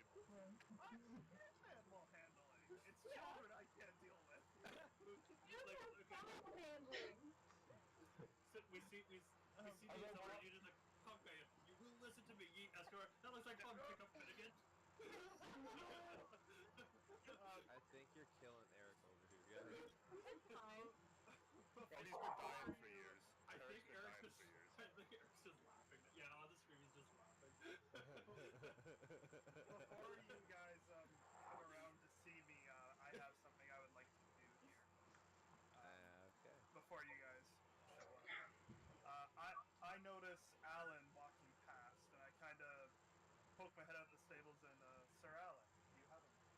I understand animal handling. It's children I can't deal with. Like, Use okay, stomach handling. so we see As I Dave Silver, and walk, you're just like, calm guy. You will listen to me. Yeet, Escobar. That looks like fun. Pick up Finnegan. I think you're killing Eric over here, guys. It's fine. well, he's been dying for years. I Eric's think been Eric's dying just. for years. I think Eric's just laughing. Yeah, on the screen he's just laughing. Before you guys come around to see me, I have something I would like to do here. Okay. Before you guys show up, I notice Alan walking past, and I kind of poke my head out the stables and Sir Alan, do you have a minute?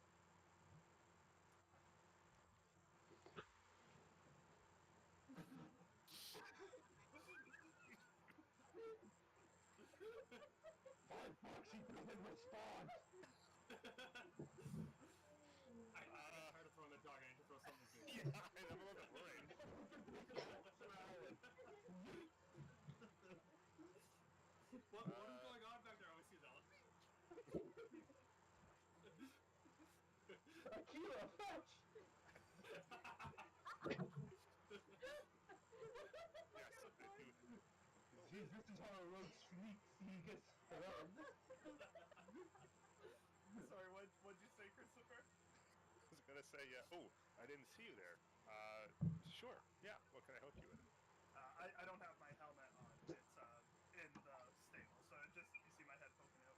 Foxy doesn't respond. I'm getting tired of throwing the dog. I need to throw something big. Yeah, I'm a little bit worried. What is going on back there? I always see Alan. Aquila, fetch! Yes, I do. Oh, See, this is how a rogue sneaks. He gets fed. Sorry, what'd you say, Christopher? I was gonna say, oh, I didn't see you there. Sure. Yeah. What can I help you with? I don't have my helmet on. It's in the stable, so it just you see my head poking out.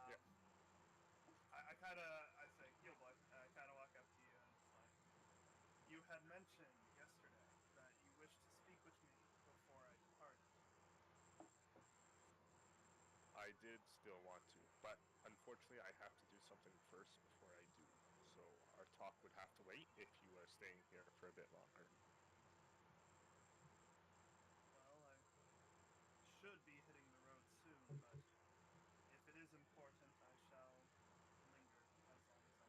Yeah. Um, I kind of I say, heel boy. I kind of walk up to you and it's like, you had mentioned yesterday that you wished to speak with me before I departed. I did still want to, but unfortunately, I have to do something first before I do. So our talk would have to wait if you are staying here for a bit longer. Well, I should be hitting the road soon, but if it is important, I shall linger as long as I can.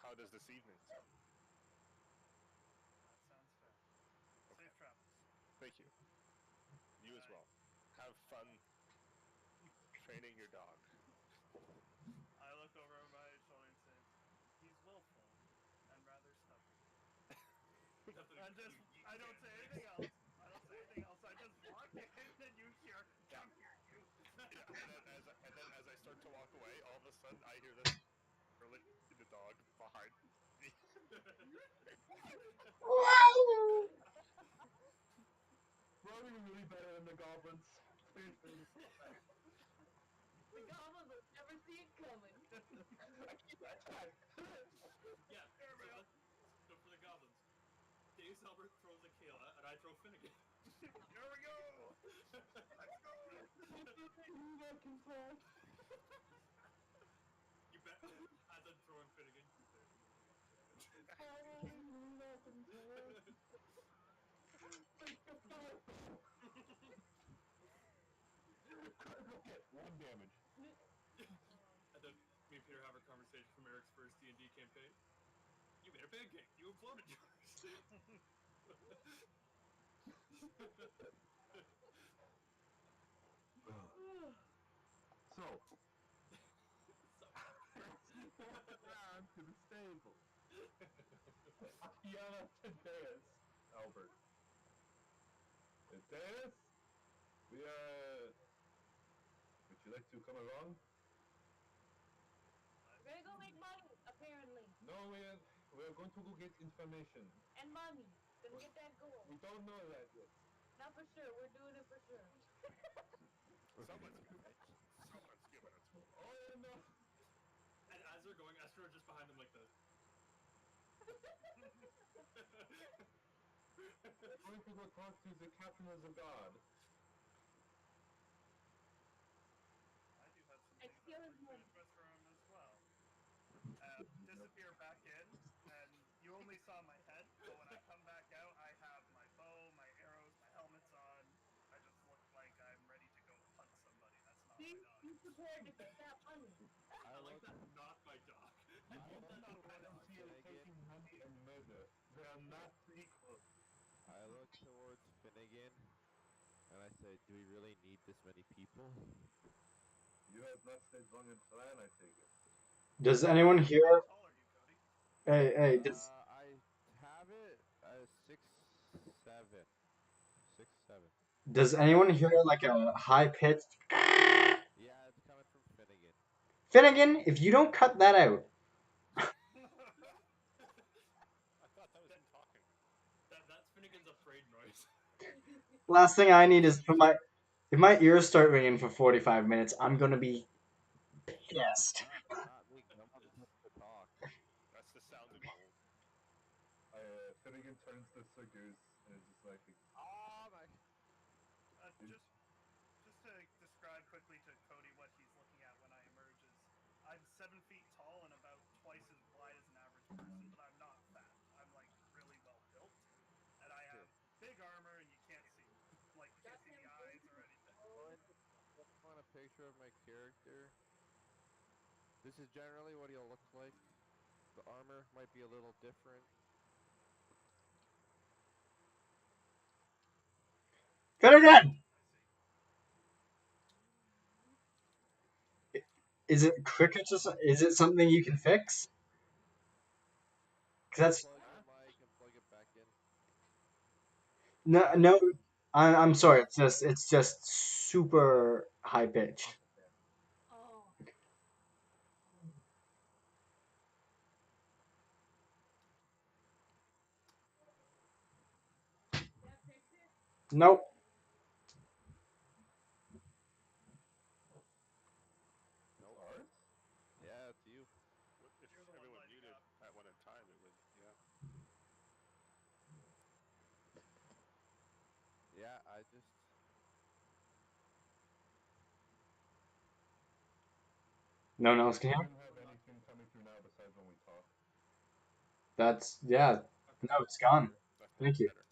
How does this evening sound? That sounds fair. Okay. Safe travels. Thank you. You as I well. Have fun training your dog. I look over my shoulder and say, he's willful and rather stubborn. Definitely. And just You I don't can't say mix. anything else. I don't say anything else. I just walk in and you hear, come here, you. Yeah, and then as I start to walk away, all of a sudden I hear this really the dog behind me. We're doing really better than the goblins. Please, please. The goblins will never see it coming. Aquila, attack! Yeah. So for the goblins, Dave Silver throws a Kayla, and I throw Finnegan. Here we go. Let's go. You bet. As I'm throwing Finnegan, you better do enough damage. One damage. And then me and Peter have a conversation from Eric's first D&D campaign. You made a pancake. You imploded yours. So, So. down to the stable. Yell out to Deus, Albert. Deus, we would you like to come along? We're gonna go make money, apparently. No, we're going to go get information. And money. Gonna get that gold. We don't know that yet. Not for sure. We're doing it for sure. Someone's getting rich. Someone's giving it to him. Oh no! And as they're going, Esther just behind them like this. We're going to go talk to the captain of the guard. I do have some It's things still I'd his like to money. address for him as well. Disappear back in, and you only saw my head, but when I come back out, I have my bow, my arrows, my helmet's on. I just look like I'm ready to go hunt somebody. That's not my dog. Be prepared to get that money. I like that. Not my dog. I That's don't not my dog. see you Finnegan. taking money and murder. They are not equal. I look towards Finnegan and I say, do we really need this many people? You have not stayed long in Phlan, I take it. Does anyone How here? tall are you, Cody? Hey, I have it 6'7". 6'7". does anyone hear like a high pitched Yeah, it's coming from Finnegan. Finnegan? If you don't cut that out, I thought that was him talking. That's Finnegan's afraid noise. last thing I need is for my if my ears start ringing for 45 minutes, I'm gonna be pissed. Not me, 'cause I'm about to talk. That's the sound of gold. Finnegan turns to Sir Goose and is just like, Oh my! Just to describe quickly to Cody what he's looking at when I emerge is I'm 7 feet tall and about twice as wide as an average person, but I'm not fat. I'm like really well built, and I have big armor, and you can't see me. Like you can't see the eyes or anything. Want a picture of my character? This is generally what he'll look like. The armor might be a little different. Finnegan, I see. is it crickets or is it something you can fix? 'Cause that's Unplug your mic and plug it back in. no. I'm sorry. It's just super high pitched. Oh. That fix it? Nope. Nope. ours? Yeah, it's you. If You're the one everyone lighting muted up. at one time, it would, yeah. Yeah, I just. No one else can We hear. don't have anything coming through now besides when we talk. That's yeah. Okay. No, it's gone. That's much Thank you. better.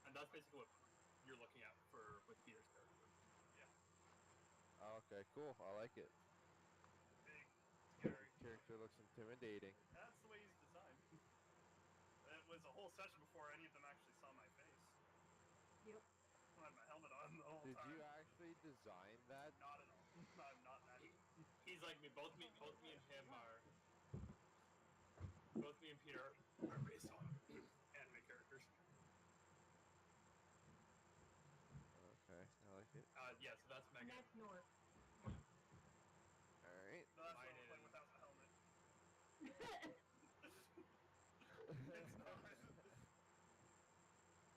And that's basically what you're looking at for with Peter's character. Yeah. Okay, cool. I like it. Big, scary. Character looks intimidating. That's the way he's designed. It was a whole session before any of them actually saw my face. Yep. I had my helmet on the whole Did time. you actually design that? Not at all. I'm not that deep. He's like me. Both me and him are. Both me and Peter are based on anime characters. Okay, I like it. Yeah. So that's And Megan. that's North. All right. But that's what Mine I look like is. without the helmet. It's not.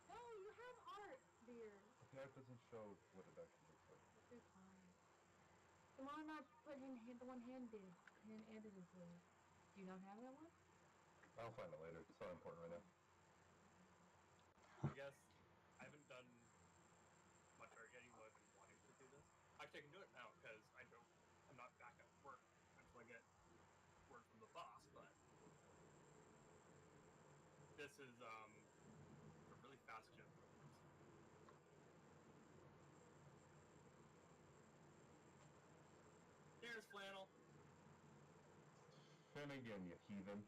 No, you have art, dear. The art doesn't show what it actually looks like. Okay, fine. The one I put in the one hand did. Hand edited for you. Do you not have that one? I'll find it later. It's not important right now. I guess I haven't done much art yet. You taken to it now because I'm not back at work until I get word from the boss. But this is a really fast gym for once. There's Flannel. Finnegan, you heathen.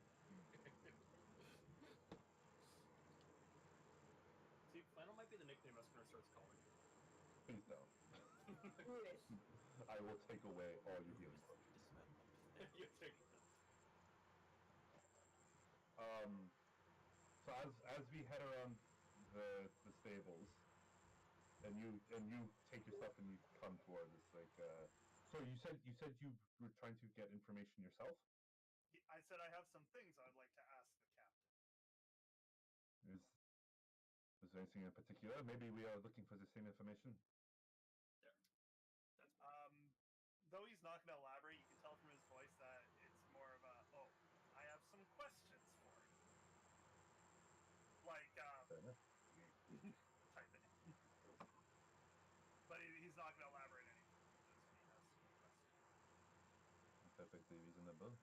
See, Flannel might be the nickname Eskimmer starts calling you. Please don't. Foolish. I will take away all your healing potions. You take So as we head around the stables, and you take your stuff and you come towards us, like, so you said you were trying to get information yourself. I said I have some things I would like to ask the captain. Is there anything in particular? Maybe we are looking for the same information. there. That's Though he's not going to elaborate, you can tell from his voice that it's more of a, oh, I have some questions for you. Like, Fair enough. type it. But he's not going to elaborate anything. Just he has some questions. Perfectly reasonable.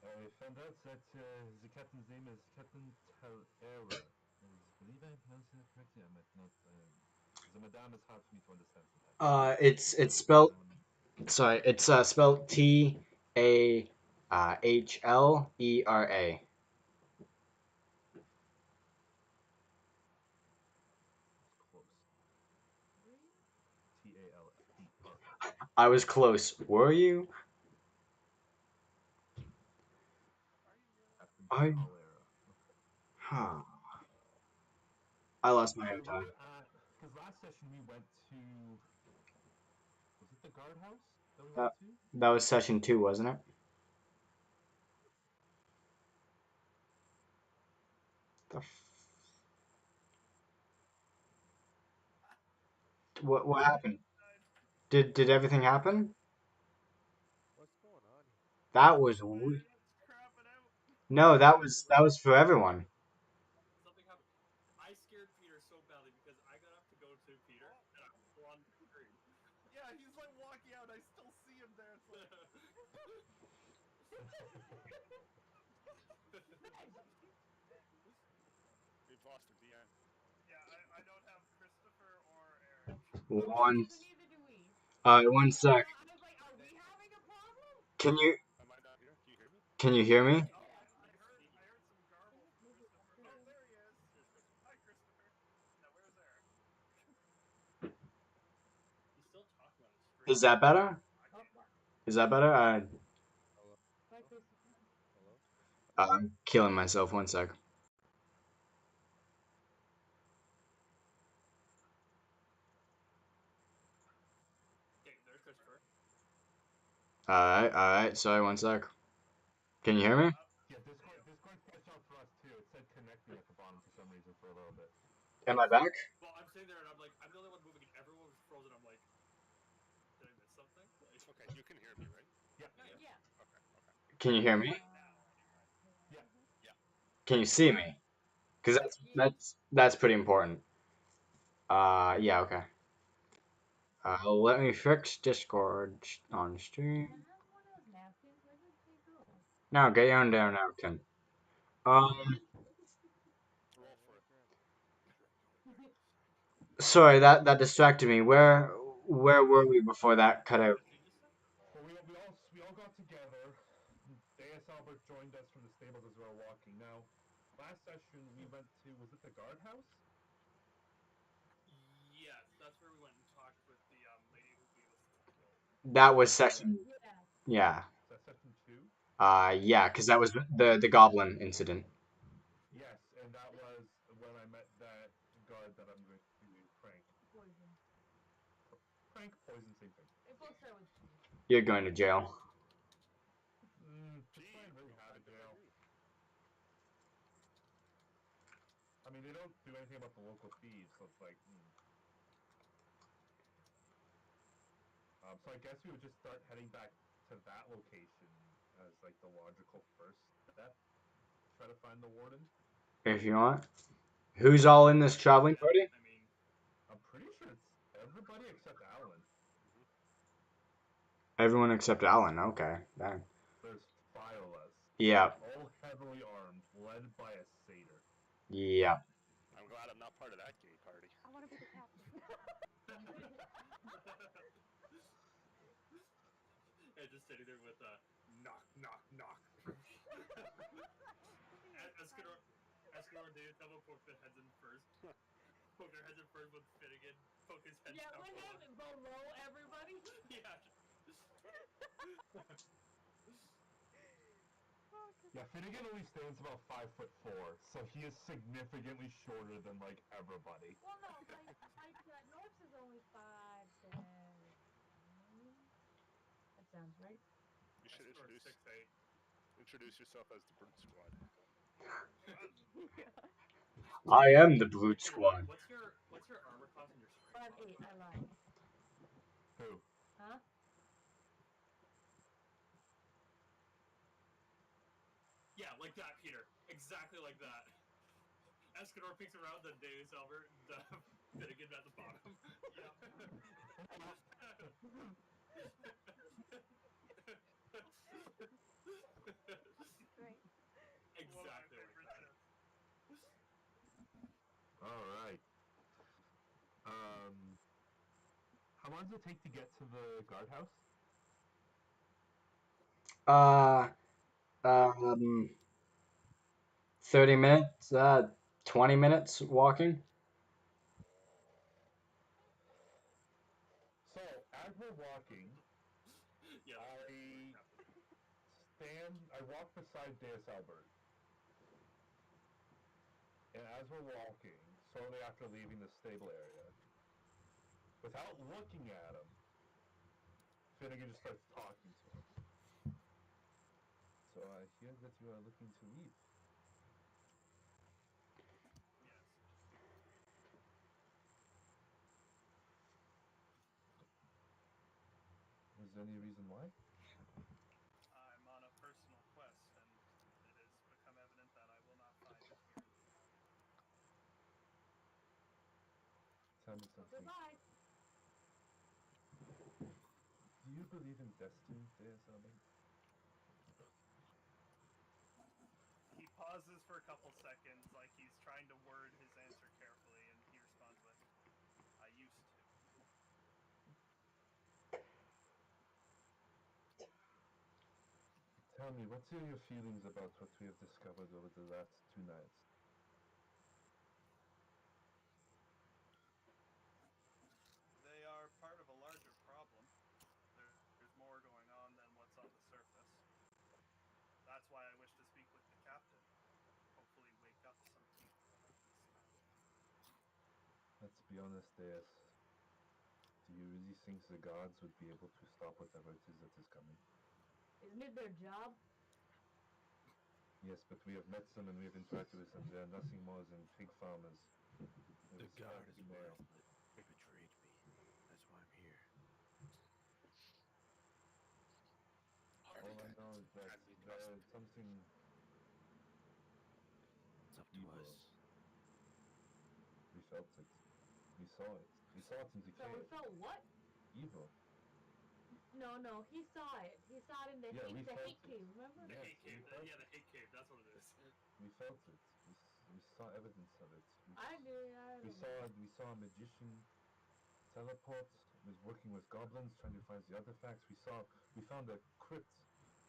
I found out that the captain's name is Captain Talera. I believe I'm pronouncing it correctly. I might not. The madame is hard for me to understand sometimes. It's spelled. Sorry, it's spelled Thalera. It's close. Talera. I was close. Were you? Are you really? Captain I. Talera. Okay. Huh. I lost my So own we time. were at, because last session we went to, was it the guardhouse that we That went to? that was session 2, wasn't it? The what happened? Did everything happen? What's going on here? That was Everyone's crapping out. no, that was for everyone. something happened. I scared Peter so badly because I got up to go to Peter Oh, and I was still on the screen. yeah, he's like walking out. I still see him there. It's like, We've lost our DM. yeah, I don't have Christopher or Eric. One Neither do we. 1 I sec. was like, are we having a problem? Can you Am I not here? Can you hear me? can you hear me? Oh, Yeah. I heard some garble from Christopher. Oh, there he is. There's Christopher. Hi, Christopher. Now, where's Eric? He's still talking on the Is screen. that better? I Oh, can't hear him. Is that better? Hello? bye, Christopher. Hello? I'm killing myself. 1 sec. Okay, there's Christopher. All right. Sorry, 1 sec. Can you hear me? Yeah, There you go. Discord glitched out for us too. It said connecting at the bottom for some reason for a little bit. Am I back? Well, I'm sitting there and I'm like, I'm the only one moving and everyone was frozen. I'm like, did I miss something? Like, Okay, you can hear me, right? Yeah. Yeah. Okay, okay. Can you hear me? Now, anyway. Yeah. Can you see me? Because Yeah. that's pretty important. Yeah, okay. Let me fix Discord on stream. Can I have one of those napkins? Where did they go? Now get your own damn napkin. Um, Roll for it. Grab it. sorry, that distracted me. Where were we before that cut what out? did you just say? Well, we all got together. Deus Albert joined us from the stables as we were walking. Now, last session we went to, was it the guardhouse? Yes, that's where we went and talked with the lady who gave us the roll. That was Yeah. session. Yeah. Yeah. Is that session 2? Yeah, because that was the goblin incident. Yes, and that was when I met that guard that I'm going to prank. Poison. Prank, poison, same thing. They both start with P. You're going to jail. The plan really No have a time to jail. agree. I mean, they don't do anything about the local thieves, so it's like, so I guess we would just start heading back to that location as like the logical first step to try to find the warden. If you want. Who's all in this traveling party? I mean, I'm pretty sure it's everybody except Alan. Everyone except Alan. Okay. Dang. There's 5 of us. Yeah. All heavily armed, led by a satyr. Yeah. I'm glad I'm not part of that gay party. I want to be the captain. and just sitting there with a knock, knock, knock. Escanor, they double poke their heads in first. Poke their heads in first with Finnegan. Poke his head Yeah, down we're below. having below everybody. Yeah. Yeah, Finnegan only stands about 5'4", so he is significantly shorter than like everybody. Well, no, Norps is only 5'10". That sounds right. You should Escanor introduce 6'8". yourself as the Brute Squad. I am the Brute Hey, Squad. what's your armor class and your strength? 5'8". I lied. Who? Huh? Yeah, like that, Peter. Exactly like that. Escanor peeks around, then Deus Albert, Finnegan at the bottom. Yep. Great. One of my exactly like favorite that. shits. All right. How long does it take to get to the guardhouse? Uh, 30 minutes, 20 minutes walking. So as we're walking, Yeah, I walk beside Deus Albert, and as we're walking, shortly after leaving the stable area, without looking at him, Finnegan just starts talking to him. So I hear that you are looking to leave. Yes. Is there any reason why? I'm on a personal quest, and it has become evident that I will not find it here. Tell me So something. goodbye. Do you believe in destiny, Deus Albert? He pauses for a couple seconds, like he's trying to word his answer carefully, and he responds with, I used to. Tell me, what are your feelings about what we have discovered over the last 2 nights? They are part of a larger problem. There's more going on than what's on the surface. That's why I wish to speak with the captain. Hopefully wake up some people this time. Let's be honest, Deus. Do you really think the gods would be able to stop whatever it is that is coming? Isn't it their job? Yes, but we have met them and we have interacted with them. They are nothing more than pig farmers. The guard is worthless. They betrayed me. That's why I'm here. All I know is that Can we there trust is something It's up to evil. us. We felt it. We saw it. We saw it in the So we cave. felt what? Evil. No, he saw it. He saw it in the Yeah, we hate felt it. cave, remember? The Yes, hate cave. we felt Yeah, it. the hate cave. That's what it is. We felt it. We saw evidence of it. I don't know. We saw a magician teleport, was working with goblins, trying to find the artifacts. We found a crypt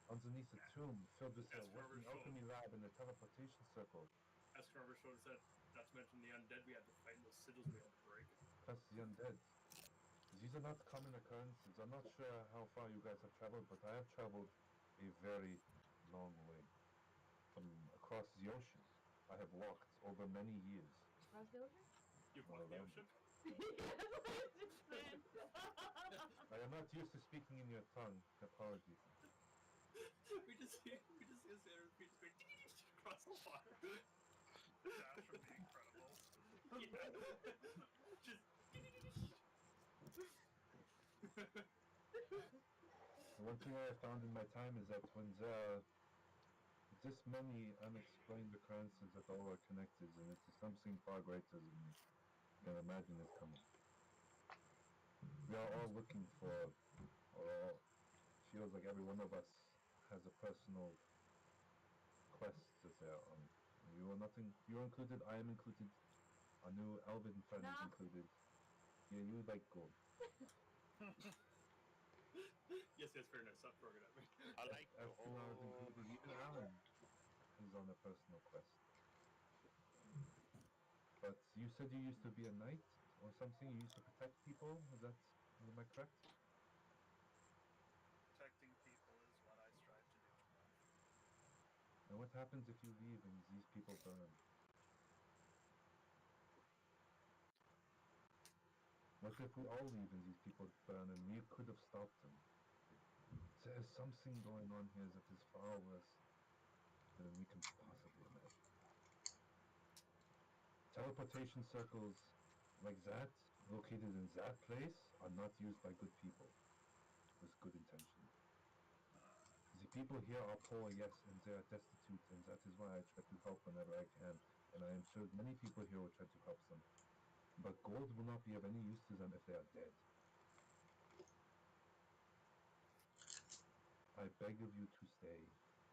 underneath a tomb filled with a Escanor working showed. alchemy lab and a teleportation circle. Escanor showed said, not to mention the undead we had to fight and those sigils we had to break. Plus the undead. These are not common occurrences. I'm not sure how far you guys have traveled, but I have traveled a very long way. From across the ocean. I have walked over many years. Across the ocean? You all walked the around ocean? it. That's what I just said. I am not used to speaking in your tongue. Apologies. we just see a sailor's feet just going across the water. Dash from the Incredibles. Just. One thing I have found in my time is that when there this many unexplained occurrences that all are connected, and it is something far greater than we can imagine is coming. We are all looking for, or all feels like every one of us has a personal quest that they are on. You are nothing. You're included. I am included. Our new elven friend is Nah. included. Yeah, you like gold. Yes, fair enough. Stop throwing it at me. I like Escanor is gold. included. Even Alan is on a personal quest. But you said you used to be a knight or something. You used to protect people. Am I correct? Protecting people is what I strive to do in life. And what happens if you leave and these people burn? What if we all leave and these people burn and we could have stopped them? There is something going on here that is far worse than we can possibly imagine. Teleportation circles like that, located in that place, are not used by good people with good intentions. The people here are poor, yes, and they are destitute, and that is why I try to help whenever I can, and I am sure many people here will try to help them. But gold will not be of any use to them if they are dead. I beg of you to stay,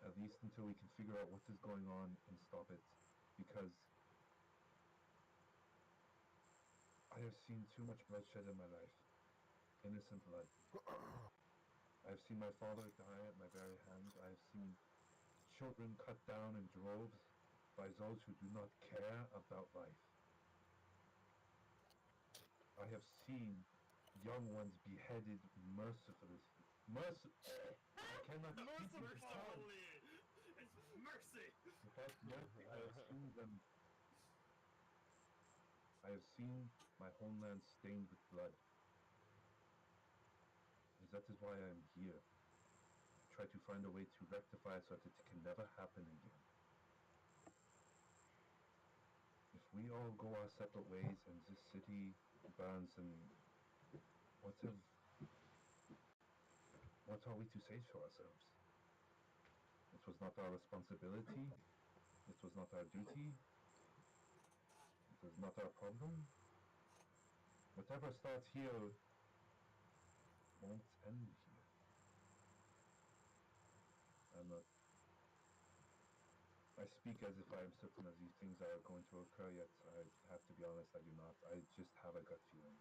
at least until we can figure out what is going on and stop it, because I have seen too much bloodshed in my life. Innocent blood. I have seen my father die at my very hands. I have seen children cut down in droves by those who do not care about life. I have seen young ones beheaded mercifully. I cannot speak in this time. Mercifully, it's mercy. Without mercy, I have seen them. I have seen my homeland stained with blood. And that is why I am here. To try to find a way to rectify it so that it can never happen again. If we all go our separate ways and this city burns, then what have what are we to say for ourselves? It was not our responsibility. It was not our duty. It is not our problem. Whatever starts here won't end here. I'm not. I speak as if I am certain that these things are going to occur, yet I have to be honest, I do not. I just have a gut feeling.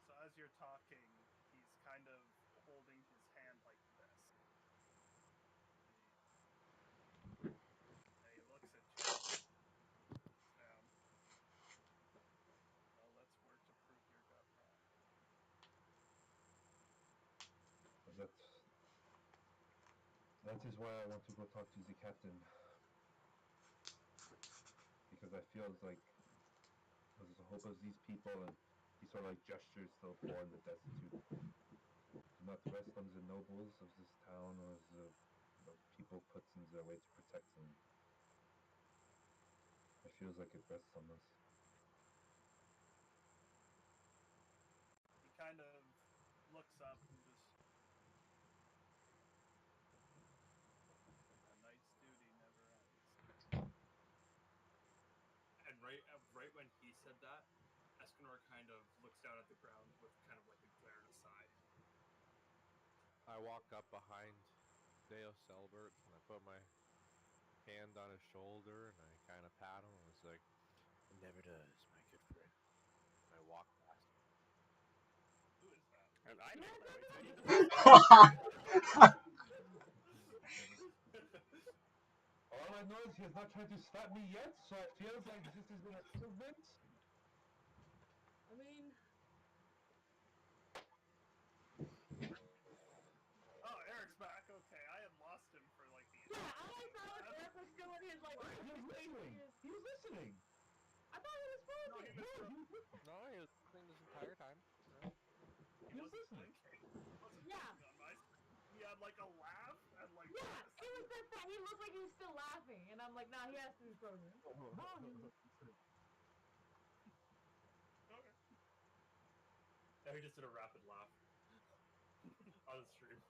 So as you're talking, he's kind of holding his hand like this. And he looks at you. Well, let's work to prove your gut wrong. That that is why I want to go talk to the captain. Because I feel like there's the hope of these people, and he sort of like gestures to the poor and the destitute. Do not rest on the nobles of this town or the people put in their way to protect them. It feels like it rests on us. He kind of looks up and just. A knight's duty never ends. And right when he said that, Escanor kind of looks down at the ground with kind of like a glare and a sigh. I walk up behind Deus Albert and I put my hand on his shoulder and I kind of pat him and was like, "It never does, my good friend." And I walk past him. Who is that? And I make my way to the All I know is he has not tried to slap me yet, so it feels like this is an improvement. I mean, Oh, Eric's back. Okay, I had lost him for like the. yeah, I thought Eric was still in his like. He was listening. He was listening. I thought he was frozen. No, he was No, he was listening this entire time. Yeah. He was listening. blinking. He wasn't Yeah. blinking on my side. He had like a laugh and like. Yeah, this. it was just that he looked like he was still laughing, and I'm like, nah, he has to be frozen. No, he was listening. Okay. Now he just did a rapid laugh on the stream.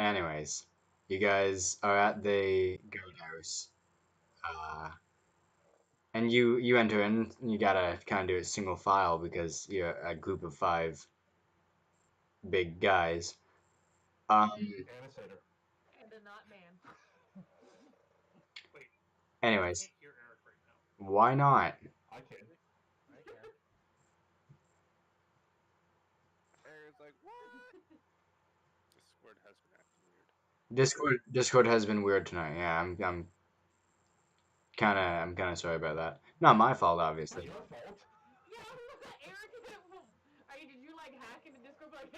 Anyways, you guys are at the goat house. Uh, and you enter in. And you gotta kind of do it single file because you're a group of five big guys. Um. And a satyr. And a not man. Wait, I Anyways, can't hear Eric right now. why not? I can. I can. Aaron's like, what? Discord has been acting weird. Discord has been weird tonight. Yeah, I'm kind of sorry about that. Not my fault, Not obviously. your fault. Yeah, Eric, did you like hack into Discord like,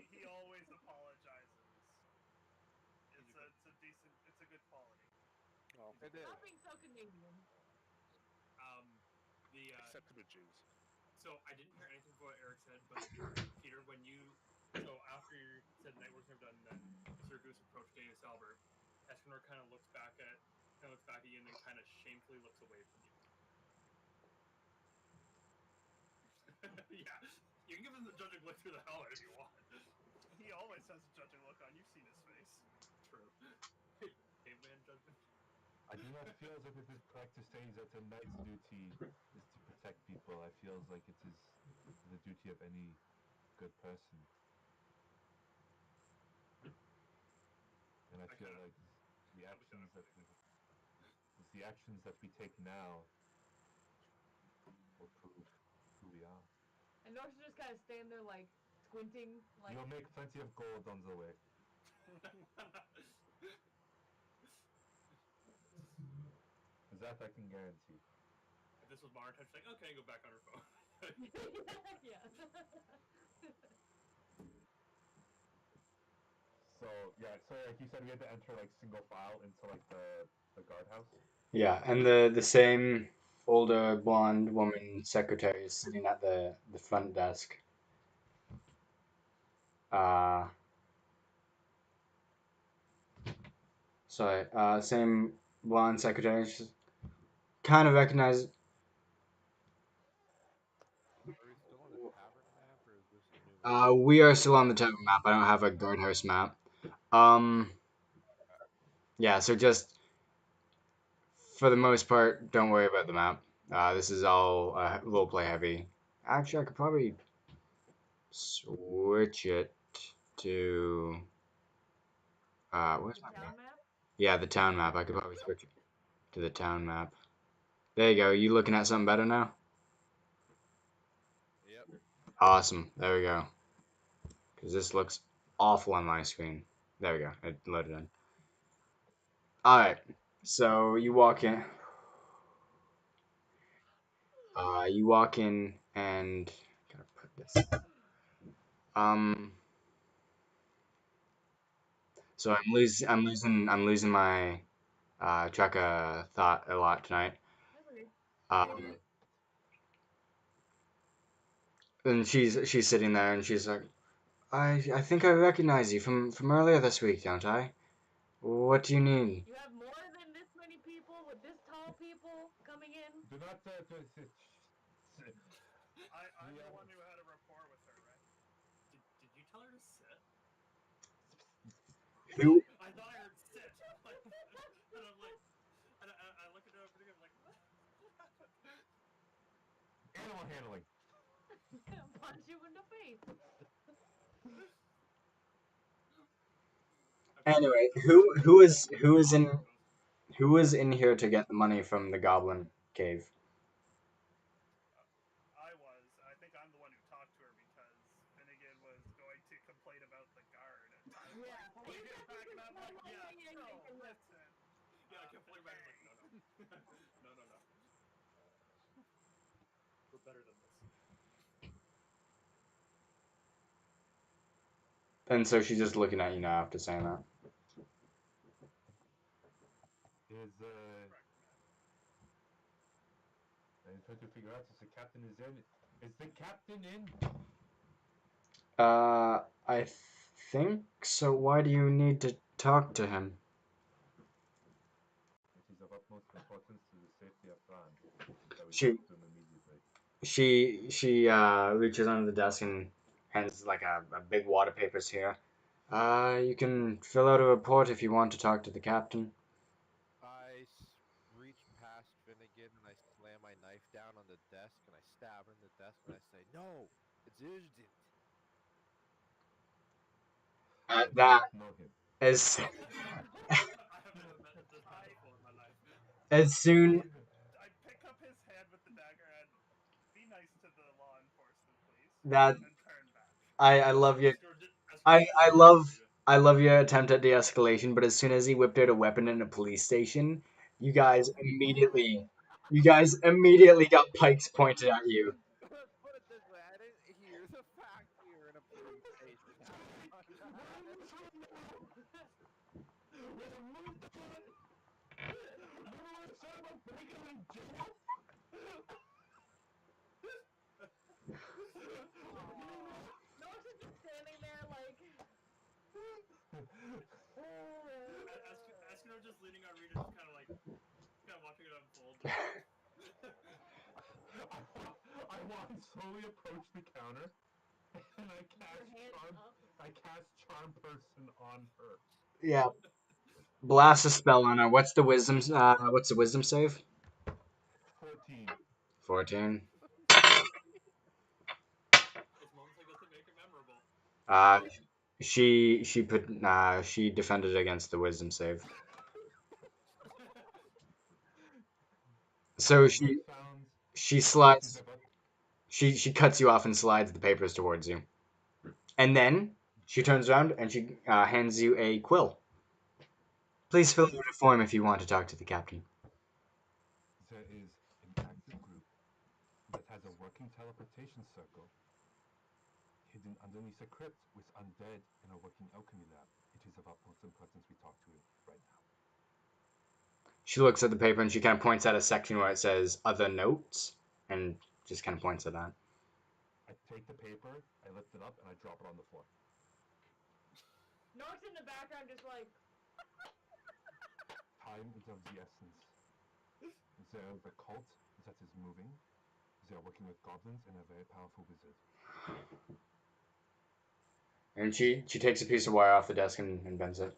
He always apologizes. It's a good quality. Well, It is. Stop being so Canadian. The except for the Jews. So I didn't hear anything from what Eric said, but Peter, when you after you said night works never done, then Sir Goose approached Daniel Albert. Escanor kind of looks back at you and then kind of shamefully looks away from you. Yeah, you can give him the judging look through the helmet if you want. He always has a judging look on. You've seen his face. True. Caveman judgment. I do not feel as if it is correct to say that a knight's duty is to protect people. I feel like it is the duty of any good person. And I feel like the actions that we take now will prove who we are. And Norse just kind of stand there like squinting, like You'll make plenty of gold on the way. That I can guarantee. If this was Martin, she's like, okay, go back on her phone. yeah. So like you said, we had to enter like single file into like the guardhouse. Yeah, and the same older blonde woman secretary is sitting at the front desk. Uh, sorry, same blonde secretary. She's kind of recognized. Are we still on the tavern map, or is this a new map? We are still on the tavern map. I don't have a guardhouse map. Um, yeah, so just for the most part, don't worry about the map. This is all roleplay heavy. Actually, I could probably switch it to where's my map? Town map? Yeah, the town map. I could probably switch it to the town map. There you go. You looking at something better now? Yep. Awesome. There we go. Because this looks awful on my screen. There we go. It loaded in. All right. So you walk in. You walk in and gotta put this. Um. So I'm losing my track of thought a lot tonight. That's okay. Um. And she's sitting there and she's like, I think I recognize you from earlier this week, don't I? What do you need? You have more than this many people with this tall people coming in? Do not I'm the one who had a rapport with her, right? Did you tell her to sit? Who? I thought I heard sit. And I'm like, and I look at her pretty good. I'm like, what? animal handling. Punch you in the face. Anyway, who is in here to get the money from the goblin cave? I think I'm the one who talked to her because Finnegan was going to complain about the guard. And I was Yeah. like, pulling it back, and I'm like, yeah, no, listen. Yeah, I kept pulling back. I'm like, no, no, no, no, no. We're better than this. And so she's just looking at you now after saying that. Is I'm trying to figure out if the captain is in. Is the captain in? I think so. Why do you need to talk to him? It is of utmost importance to the safety of Phlan that we She talk to him immediately. she reaches under the desk and Hands like a big wad of papers here. You can fill out a report if you want to talk to the captain. Reach past Finnegan and I slam my knife down on the desk and I stab her in the desk and I say, "No, it's urgent." At Do you that, know him? as I have never met this man before in my life. as soon I pick up his hand with the dagger and be nice to the law enforcement, please, that and turn back. I love you. Escrow just I looking at love Rita. I love your attempt at de-escalation, but as soon as he whipped out a weapon in a police station, you guys immediately you guys immediately got pikes pointed at you. Let's put it this way: I didn't hear the fact we were in a police station. Norse is just standing there like. Escrow just leaning on Rita, just kind of watching it unfold. Just like, I walk slowly approach the counter, and I cast charm person on her. Yeah, blast a spell on her. What's the wisdom save? 14. 14. it's moments like this that make it memorable. Uh, she defended against the wisdom save. So I found she pieces slides of a she cuts you off and slides the papers towards you, and then she turns around and she hands you a quill. Please fill out a form if you want to talk to the captain. there is an active group that has a working teleportation circle hidden underneath a crypt with undead in a working alchemy lab. It is of utmost importance we talk to it right now. She looks at the paper and she kind of points at a section where it says other notes and just kind of points at that. I take the paper, I lift it up, and I drop it on the floor. Norse in the background just like. Time is of the essence. There is a cult that is moving. They are working with goblins and a very powerful wizard. And she takes a piece of wire off the desk and bends it.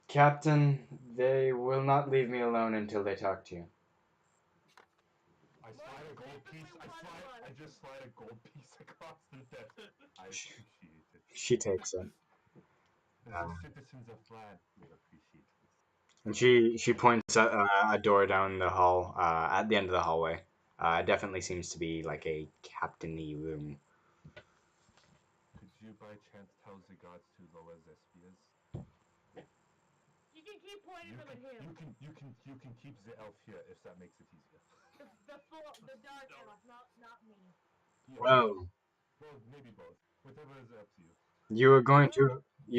Captain, they will not leave me alone until they talk to you. I slide a gold piece. I just slide a gold piece across the desk. I appreciate it. She takes it. As the citizens of Phlan will appreciate this. And she points at a door down the hall, at the end of the hallway. It definitely seems to be like a captainy room. Could you by chance tell the gods to lower their spears? You can keep pointing them at him. You can keep the elf here if that makes it easier. The dark No. elf, not me. Yeah, Well, well, maybe both. Whatever is up to you. you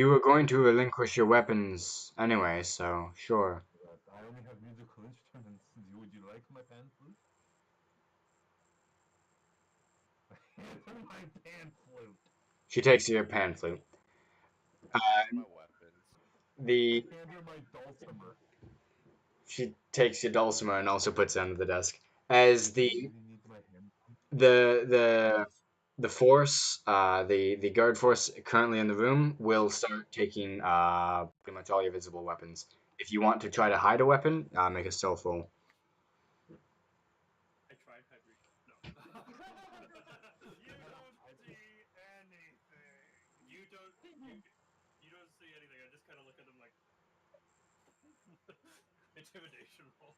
were going to relinquish your weapons anyway, so sure. But I only have musical instruments. Would you like my pan flute? My pan flute. She takes your pan flute. Uh, My weapons. the I hand her my dulcimer. She takes your dulcimer and also puts it under the desk. As Do you really need my hand? the the the force, the guard force currently in the room will start taking pretty much all your visible weapons. If you want to try to hide a weapon, make a stealth roll. I tried hide Rita. No. You don't see anything. you don't you don't see anything. I just kind of look at them like intimidation roll.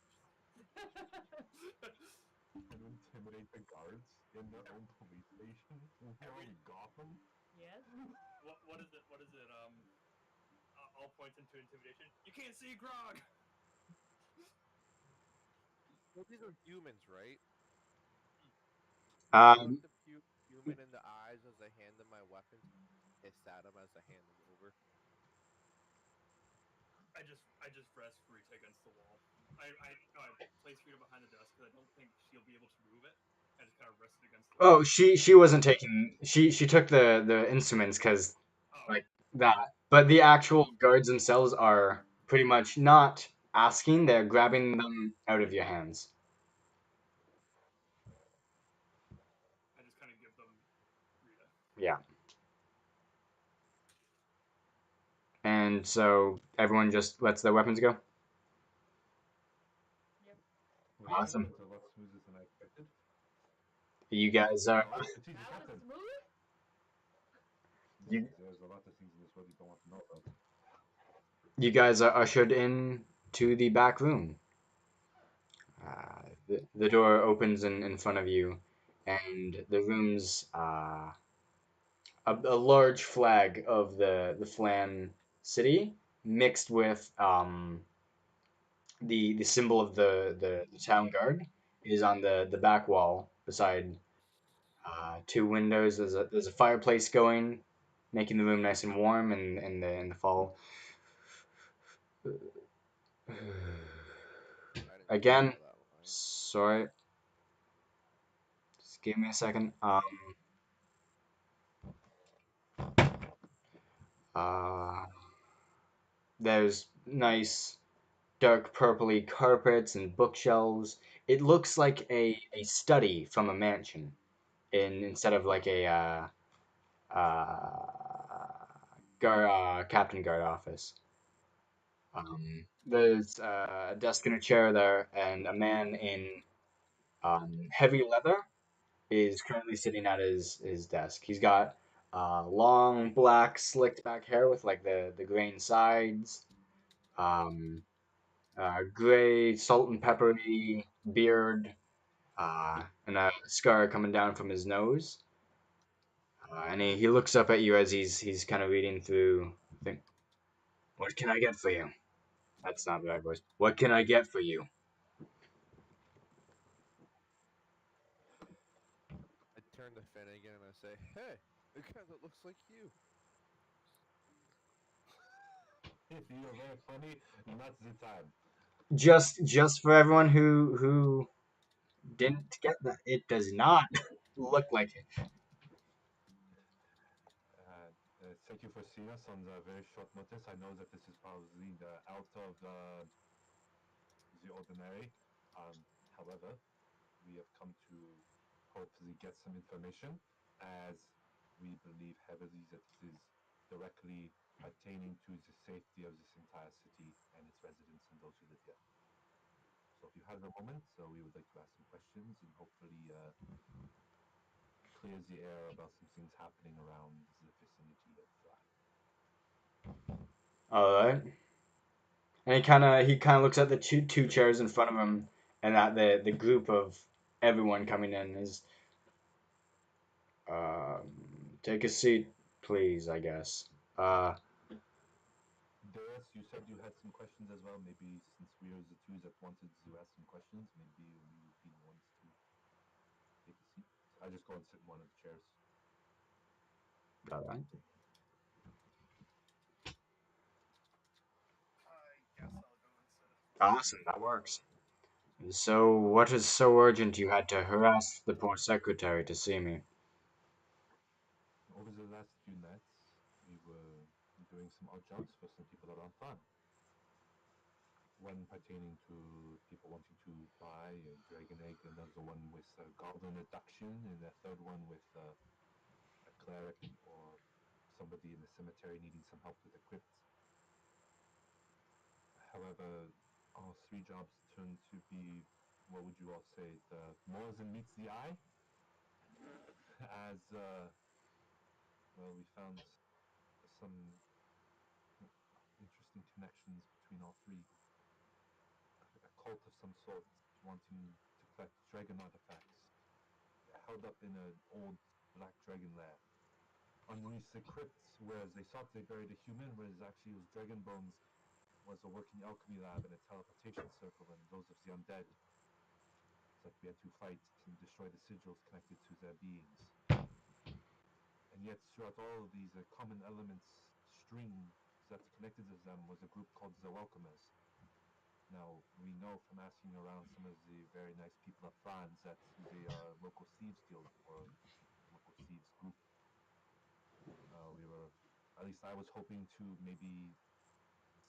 And intimidate the guards in their own police station? Every- in Gotham? Yes. What is it? What is it? All points into intimidation. You can't see Grog. Well, these are humans, right? I look Um, the human in the eyes as I hand them my weapons, hiss at them as I hand them over. I just rest Rita against the wall. I place Rita behind the desk because I don't think she'll be able to move it. I just kind of rested against the oh, wall. she wasn't taking. She took the instruments because Oh, like that, but the actual guards themselves are pretty much not asking; they're grabbing them out of your hands. I just kind of give them Rita. Yeah. And so everyone just lets their weapons go. Yep. Well, that Awesome. went a lot smoother than I expected. You guys are Oh, strategic That was captain. smooth. you There's a lot of things in this world you don't want to know about. you guys are ushered in to the back room. The door opens in front of you, and the room's a large flag of the Phlan city mixed with the symbol of the town guard is on the back wall beside two windows. There's a fireplace going, making the room nice and warm in the fall. I didn't catch Again, all that line. sorry, just give me a second. Uh, there's nice dark purpley carpets and bookshelves. It looks like a study from a mansion, instead of like a captain guard office. There's a desk and a chair there, and a man in heavy leather is currently sitting at his desk. He's got long black slicked back hair with like the grain sides, um, gray salt and peppery beard, and a scar coming down from his nose. And he looks up at you as he's kind of reading through. Think, what can I get for you? That's not the right voice. What can I get for you? I turn to Finnegan and I say, "Hey, a guy that looks like you." You're very funny, not Zhentarim. Just for everyone who didn't get that, it does not look like it. Thank you for seeing us on the very short notice. I know that this is probably out of the ordinary. However, we have come to hopefully get some information, as we believe heavily that it is directly pertaining to the safety of this entire city and its residents and those who live here. So if you have a moment, we would like to ask some questions and hopefully clears the air about some things happening around the vicinity of Phlan. All right. And he kind of looks at the two chairs in front of him, and at the group of everyone coming in is um, take a seat, please. I guess. Uh, Deus, you said you had some questions as well. Maybe since we are the two that wanted to ask some questions, maybe we would be the ones to take a seat. I just go and sit in one of the chairs. all right. I guess I'll go and sit as well. Awesome. That works. So, what is so urgent you had to harass the poor secretary to see me? Over the last few nights, we were doing some odd jobs for some people around Phlan. One pertaining to people wanting to buy a dragon egg, another one with goblin abduction, and a third one with a cleric or somebody in the cemetery needing some help with a crypt. However, all three jobs turned to be, what would you all say, the more than meets the eye, as well, we found some interesting connections between all three. A cult of some sort wanting to collect dragon artifacts held up in an old black dragon lair. Underneath the crypt, whereas they thought they buried a human, whereas actually it was dragon bones, was a working alchemy lab and a teleportation circle, and those of the undead that we had to fight and destroy the sigils connected to their beings. And yet, throughout all of these common elements string that connected to them was a group called the Welcomers. Now, we know from asking around some of the very nice people of France that they are a local thieves guild or local thieves group. We were, at least I was hoping to maybe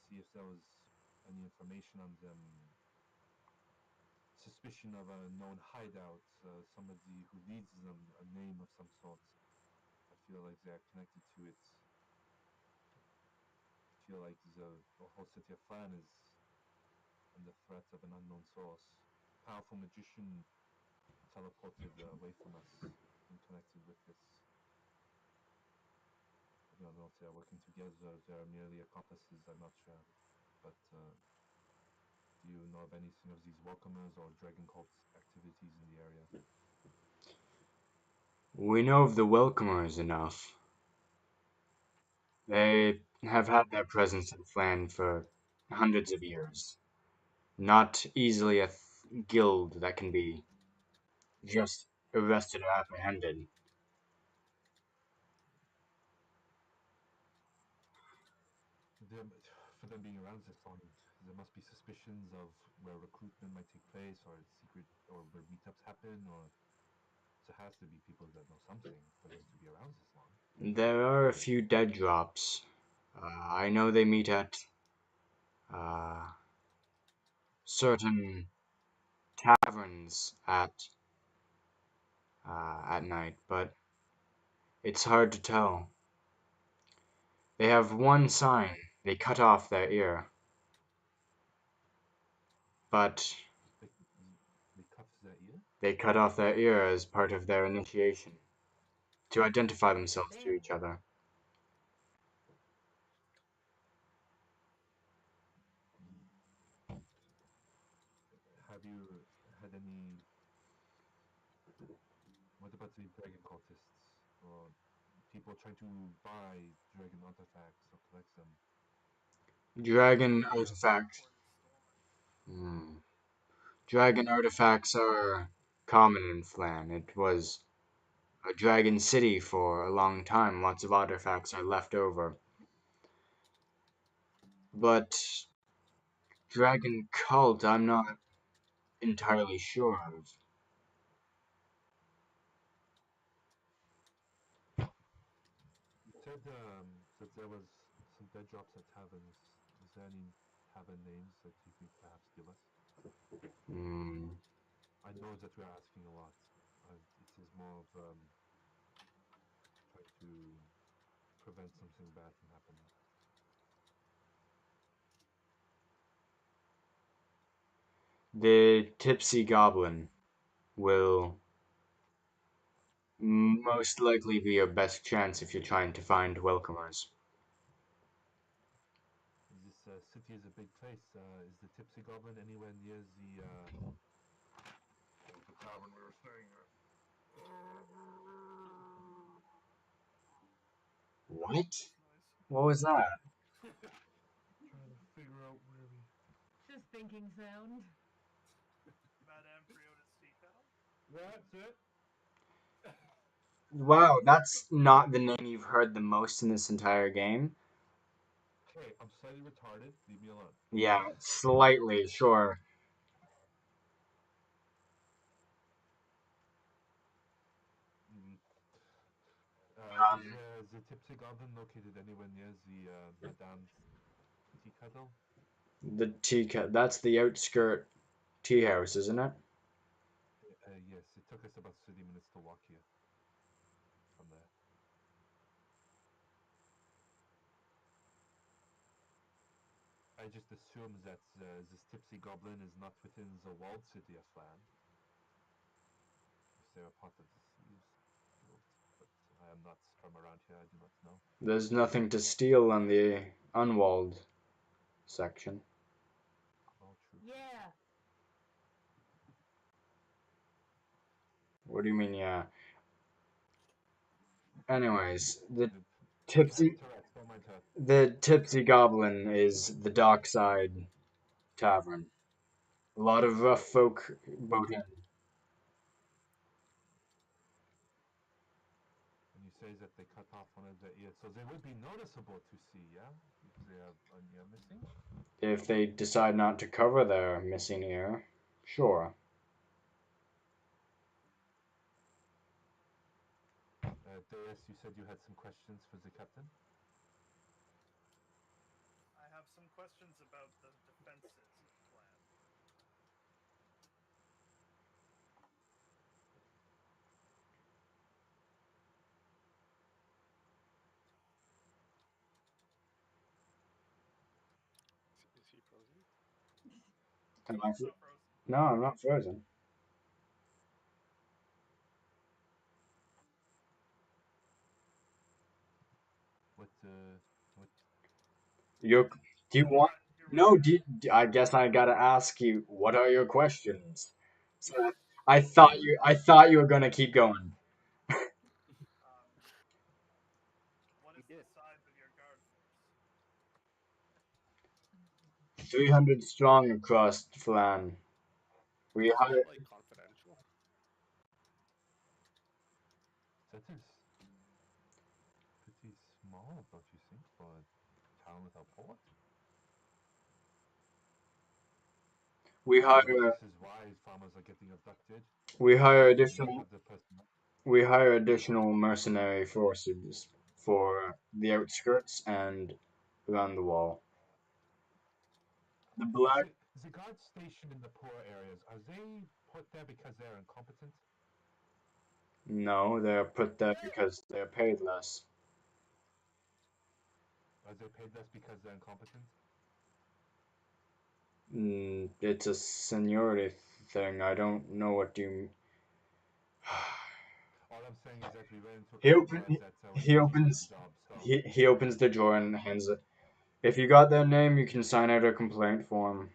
see if there was any information on them, suspicion of a known hideout, somebody who leads them, a name of some sort. I feel like they are connected to it. I feel like the whole city of Phlan is under threat of an unknown source. A powerful magician teleported away from us and connected with this. I don't know if they are working together, they are merely accomplices, I'm not sure. But do you know of anything of these welcomers or dragon cult activities in the area? We know of the Welcomers enough. They have had their presence in Phlan for hundreds of years. Not easily a guild that can be just arrested or apprehended. For them being around this long, there must be suspicions of where recruitment might take place, or secret, or where meetups happen, or there has to be people that know something for them to be around this long. There are a few dead drops. I know they meet at uh, certain taverns at night, but it's hard to tell. They have one sign. They cut off their ear, but They, they cut their ear? they cut off their ear as part of their initiation to identify themselves to Damn. each other. Have you had any? What about the dragon cultists or people trying to buy dragon artifacts or collect them? Dragon They have artifact. reported stolen. Hmm. Dragon artifacts are common in Phlan. It was a dragon city for a long time. Lots of artifacts are left over. But dragon cult, I'm not entirely sure of. You said that there was some dead drops at taverns. Is there any tavern names that you could perhaps give us? Hmm. I know that we are asking a lot. It is more of trying to prevent something bad from happening. The tipsy goblin will most likely be your best chance if you're trying to find welcomers. This city is a big place. Is the Tipsy Goblin anywhere near the tavern we were staying at? What? This noise. What was that? Trying to figure out where we. Just thinking sound. Madame Frioda's tea kettle. That's it. Wow, that's not the name you've heard the most in this entire game. Hey, I'm slightly retarded. Leave me alone. Yeah, slightly, sure. Mm. Is Um, the Tipsy Goblin located anywhere near the Madame's tea kettle? the tea cat, that's the outskirt tea house, isn't it? Yes, it took us about 30 minutes to walk here from there. I just assume that this Tipsy Goblin is not within the walled city of Phlan. If they are part of the Thieves Guild. But I am not from around here, I do not know. There's nothing to steal on the unwalled section. All true. Yeah. What do you mean, yeah? Anyways, We can't tipsy interact, don't mind her. the tipsy goblin is the dockside tavern. A lot of rough folk boat in. And you say that they cut off one of their ears, so they would be noticeable to see, yeah? If they have an ear missing? If they decide not to cover their missing ear, sure. Deus, you said you had some questions for the captain? I have some questions about the defenses of Phlan. Am I Not frozen. no, I'm not frozen. What? You do you want? You're No, ready, right? I guess I gotta ask you. What are your questions? So I thought you were gonna keep going. Um, what He is the did. size of your guard force? 300 strong across Phlan. We Isn't hire that like confidential? That is pretty small, don't you think, for a town without port? we Maybe hire this is why farmers are getting abducted. we hire They do not additional have the person. we hire additional mercenary forces for the outskirts and around the wall. The black The guards stationed in the poor areas, are they put there because they're incompetent? no, they're put there because they're paid less. Are they paid less because they're incompetent? It's a seniority thing. I don't know what you. All I'm saying is that we ran into a He couple open guards that were he drinking on the opens job, so he opens the drawer and hands it. If you got their name, you can sign out a complaint form.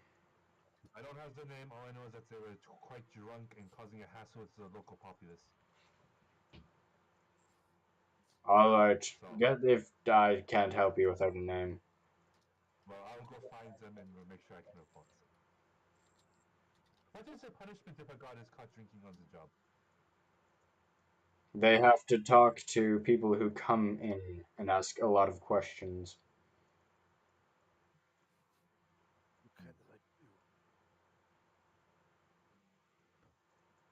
I don't have the name. All I know is that they were quite drunk and causing a hassle with the local populace. All right, So, get if I can't help you without a name. well, I'll go find them and we'll make sure I can report. What is the punishment if a guard is caught drinking on the job? They have to talk to people who come in and ask a lot of questions. Kind of like you.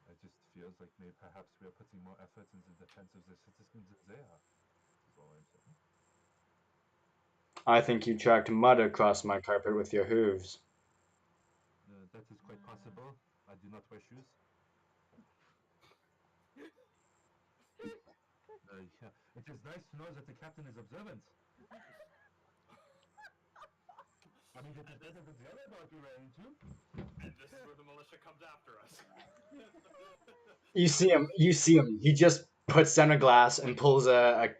It just feels like maybe perhaps we are putting more effort into the defense of the citizens than they are. Is all I'm saying. I think you tracked mud across my carpet with your hooves. That is quite possible. I do not wear shoes. Yeah. It is nice to know that the captain is observant. I mean, it is And this, better than the other guard we ran into. and this is where the militia comes after us. You see him. You see him. He just puts down a glass and pulls a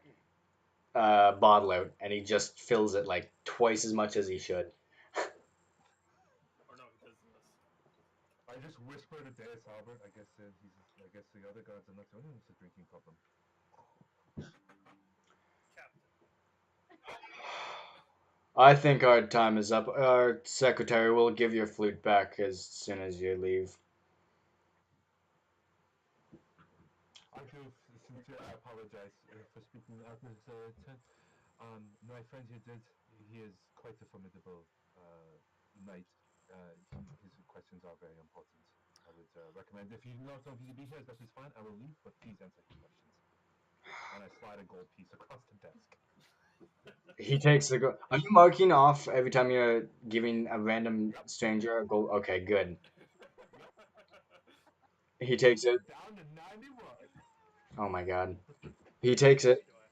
bottle out, and he just fills it like twice as much as he should. Or no, he does this. I just whispered to Deus Albert. I guess the other guards are not the only ones with a drinking problem. Captain, I think our time is up. Our secretary will give your flute back as soon as you leave. I do sincerely apologize for speaking out of turn. My friend here did. He is quite a formidable knight. His questions are very important. I would recommend if you don't need to be here, that is fine. I will leave, but please answer his questions. And I slide a gold piece across the desk. He takes the gold. Are you marking off every time you're giving a random Yep. stranger a gold? Okay, good. Yep. He takes it. Down to 91. Oh my god. He takes it. do I?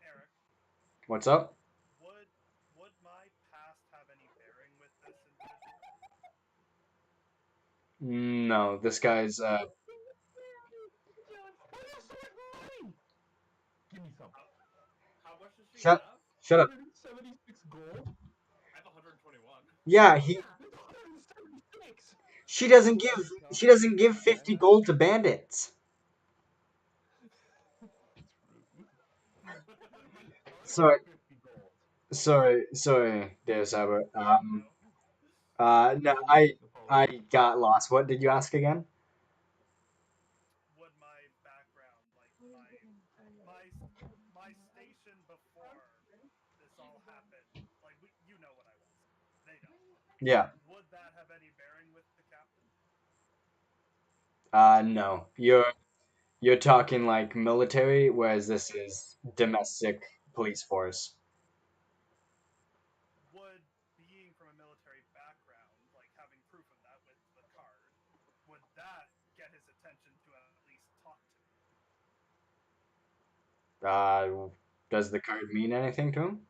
Eric, What's up? would would my past have any bearing with this individual? No, this guy's Give me some. How, how much does she shut have? shut up. 176 gold? I have 121. Yeah, he Yeah. That's 176! she doesn't give 50 Bandit? gold to bandits. It's rude. I'll give Sorry, you 50 gold. sorry, dear Saber. No. No, I Apologies. got lost. What did you ask again? Would my background, like my my station before this all happened, like you know what I was. They know. Yeah. Would that have any bearing with the captain? No. You're talking like military, whereas this is domestic police force. Would being from a military background, like having proof of that with the card, would that get his attention to at least talk to me? Uh, does the card mean anything to him?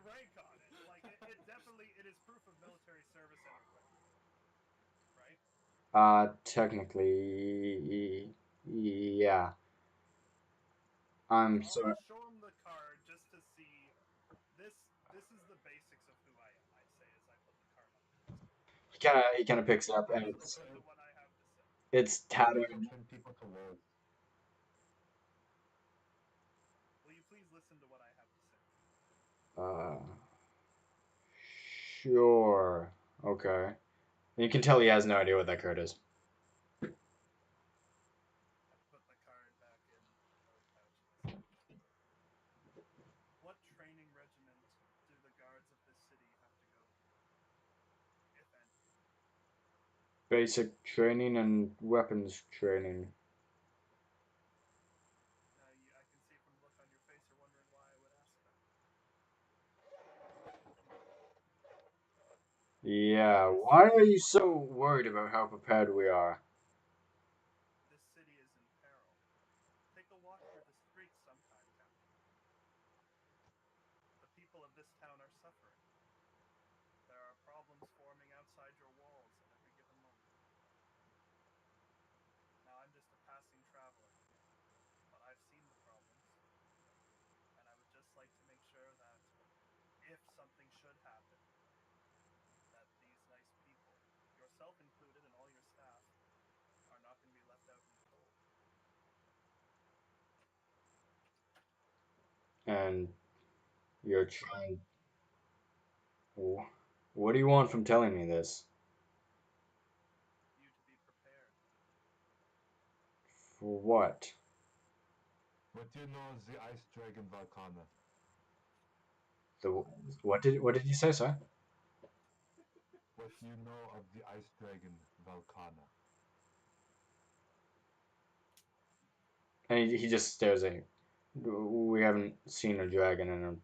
rank on it. Like it definitely it is proof of military service anyway, right? Technically, yeah. I'm So sorry. I'll show him the card just to see. This is the basics of who I am. I say as I put the card on the desk. He kind of picks it Will you up, and please it's listen to what I have to say? it's tattered. People turn people to wolves. Will you please listen to what I have to say? Uh, sure. Okay. You can tell he has no idea what that card is. I put the card back in the nose pouch and say, "What training regiment do the guards of this city have to go through, if any?" Basic training and weapons training. Now, I can see from the look on your face you're wondering why I would ask that. Yeah. This Why are you so worried about how prepared we are? this city is in peril. Take a walk through the streets sometime, Captain. The people of this town are suffering. There are problems forming outside your walls at every given moment. Now, I'm just a passing traveler, but I've seen the problems, and I would just like to make sure that if something should happen, that these nice people, yourself included and all your staff, are not going to be left out in the cold. And you're trying. What do you want from telling me this? You to be prepared. For what? What do you know is the ice dragon Valkana? The what did you say, sir? What do you know of the ice dragon Valkana? And he just stares at you. We haven't seen a dragon in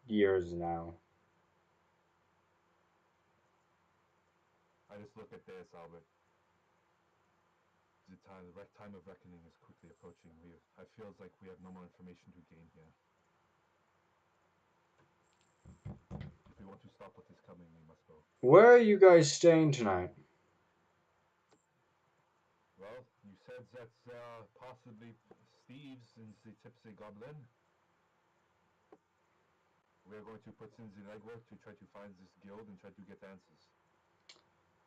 years now. I just look at Deus Albert. The time of reckoning is quickly approaching. I feels like we have no more information to gain here. If we want to stop what is coming, we must go. Where are you guys staying tonight? Well, you said that possibly thieves in the Tipsy Goblin. We are going to put in the legwork to try to find this guild and try to get answers.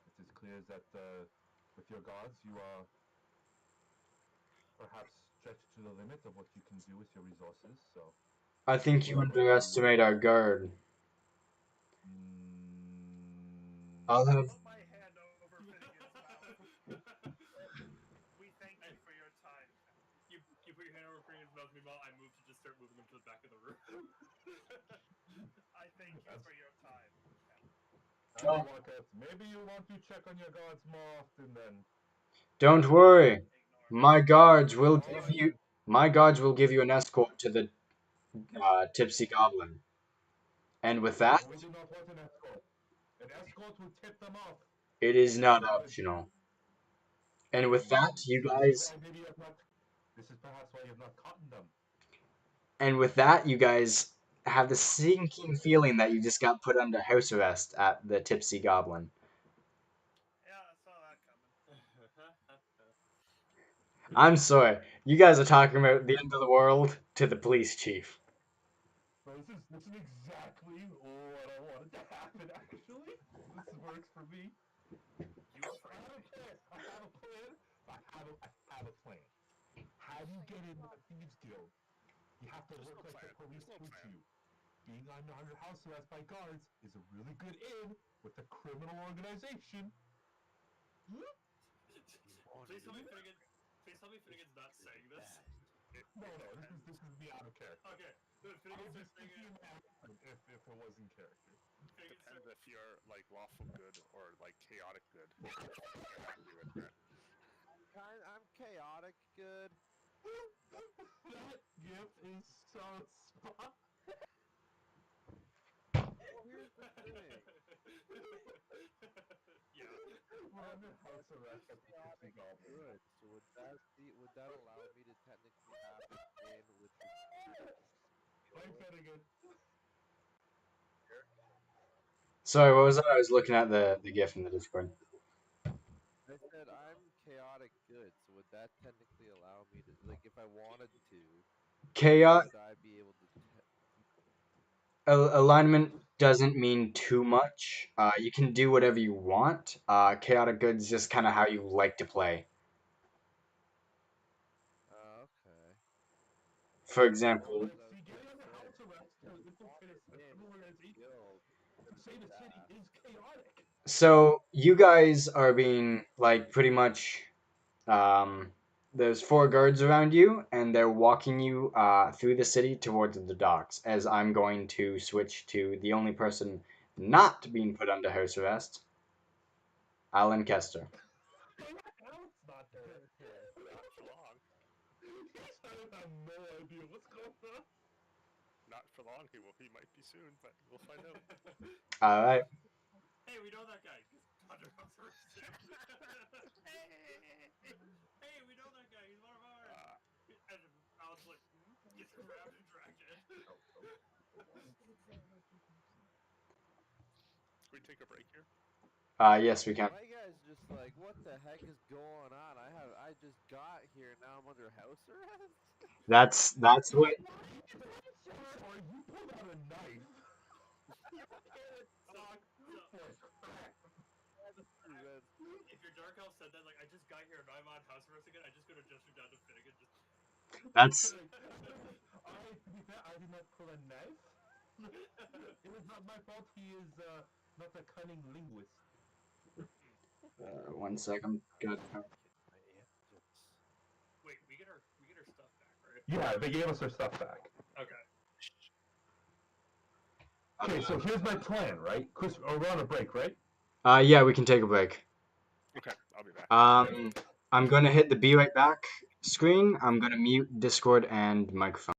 It is clear that with your gods, you are perhaps stretched to the limit of what you can do with your resources. So I think we you are going to. underestimate our guard. I'll have. Put my hand over Finnegan's mouth. We thank you for your time, Captain. You put your hand over Finnegan's mouth. Meanwhile, I move to just start moving him to the back of the room. I thank you for your time, Captain. I will walk out. Maybe you want to check on your gods more often then. Don't worry. Ignore. My guards will All give right. you. My guards will give you an escort to the Tipsy Goblin. And with that, We do not want an escort. An escort will tip them off. it is not optional. And with that, you So guys. maybe you have not. This is perhaps why you have not caught them. And with that, you guys have the sinking feeling that you just got put under house arrest at the Tipsy Goblin. Yeah, I saw that coming. I'm sorry. You guys are talking about the end of the world to the police chief. So this is exactly what I wanted to happen. Actually, this works for me. You I frighten have a me. plan. I have a plan. I have a plan. How do you get into the thieves guild? You have to There's look no like the plan. police There's no treat plan. you. Being under house arrest by guards is a really good in with a criminal organization. Please tell me Finnegan. Please tell me Finnegan's not saying this. No, this is me out of character. Okay, I Finnegan would starts just saying give you an accent if it was in character. Finnegan Depends starts. if you're like lawful good or like chaotic good. I agree with that. I'm chaotic good. That gif is so spot. Well, here's the thing. Yeah. We're under house arrest at the Tipsy Chaotic Goblin. good. So would that allow me to technically have an in, which would Play skill? Finnegan. Sorry, what was that? I was looking at the GIF in the Discord. I said I'm chaotic good, so would that technically allow me to, like, if I wanted to, Chaos would I be able to? alignment doesn't mean too much. You can do whatever you want. Chaotic good is just kind of how you like to play. Okay. For No, example, because I So was you get gonna on the say house arrest to if you want infiltrate the a game, criminal you need organization skill to to save be a city fast. is chaotic. so you guys are being like pretty much um, there's four guards around you, and they're walking you through the city towards the docks. As I'm going to switch to the only person not being put under house arrest, Alan Kester. Alex not there. Not for long. He's have no idea what's going on. Not for long. He might be soon, but we'll find out. All right. Hey, we know that guy. Just under house arrest him. Hey, we know that guy. He's one of ours. And I was like, gets grabbed and dragged in. Can we take a break here? Yes, we can. My guy's just like, what the heck is going on? I just got here, now I'm under house arrest. That's what. Or you pulled out a knife. You can't talk So- for crap. If your dark elf said that, like, I just got here and I'm on house arrest again, I just go to gesture down to Finnegan. Just. That's I did not pull a knife. It was not my fault. He is not a cunning linguist. 1 second. Good. My engines. Wait, we get our stuff back, right? Yeah, they gave us our stuff back. Okay. Okay, so here's my plan, right? Chris, we're on a break, right? Yeah, we can take a break. Okay, I'll be back. I'm gonna hit the be right back screen. I'm gonna mute Discord and microphone.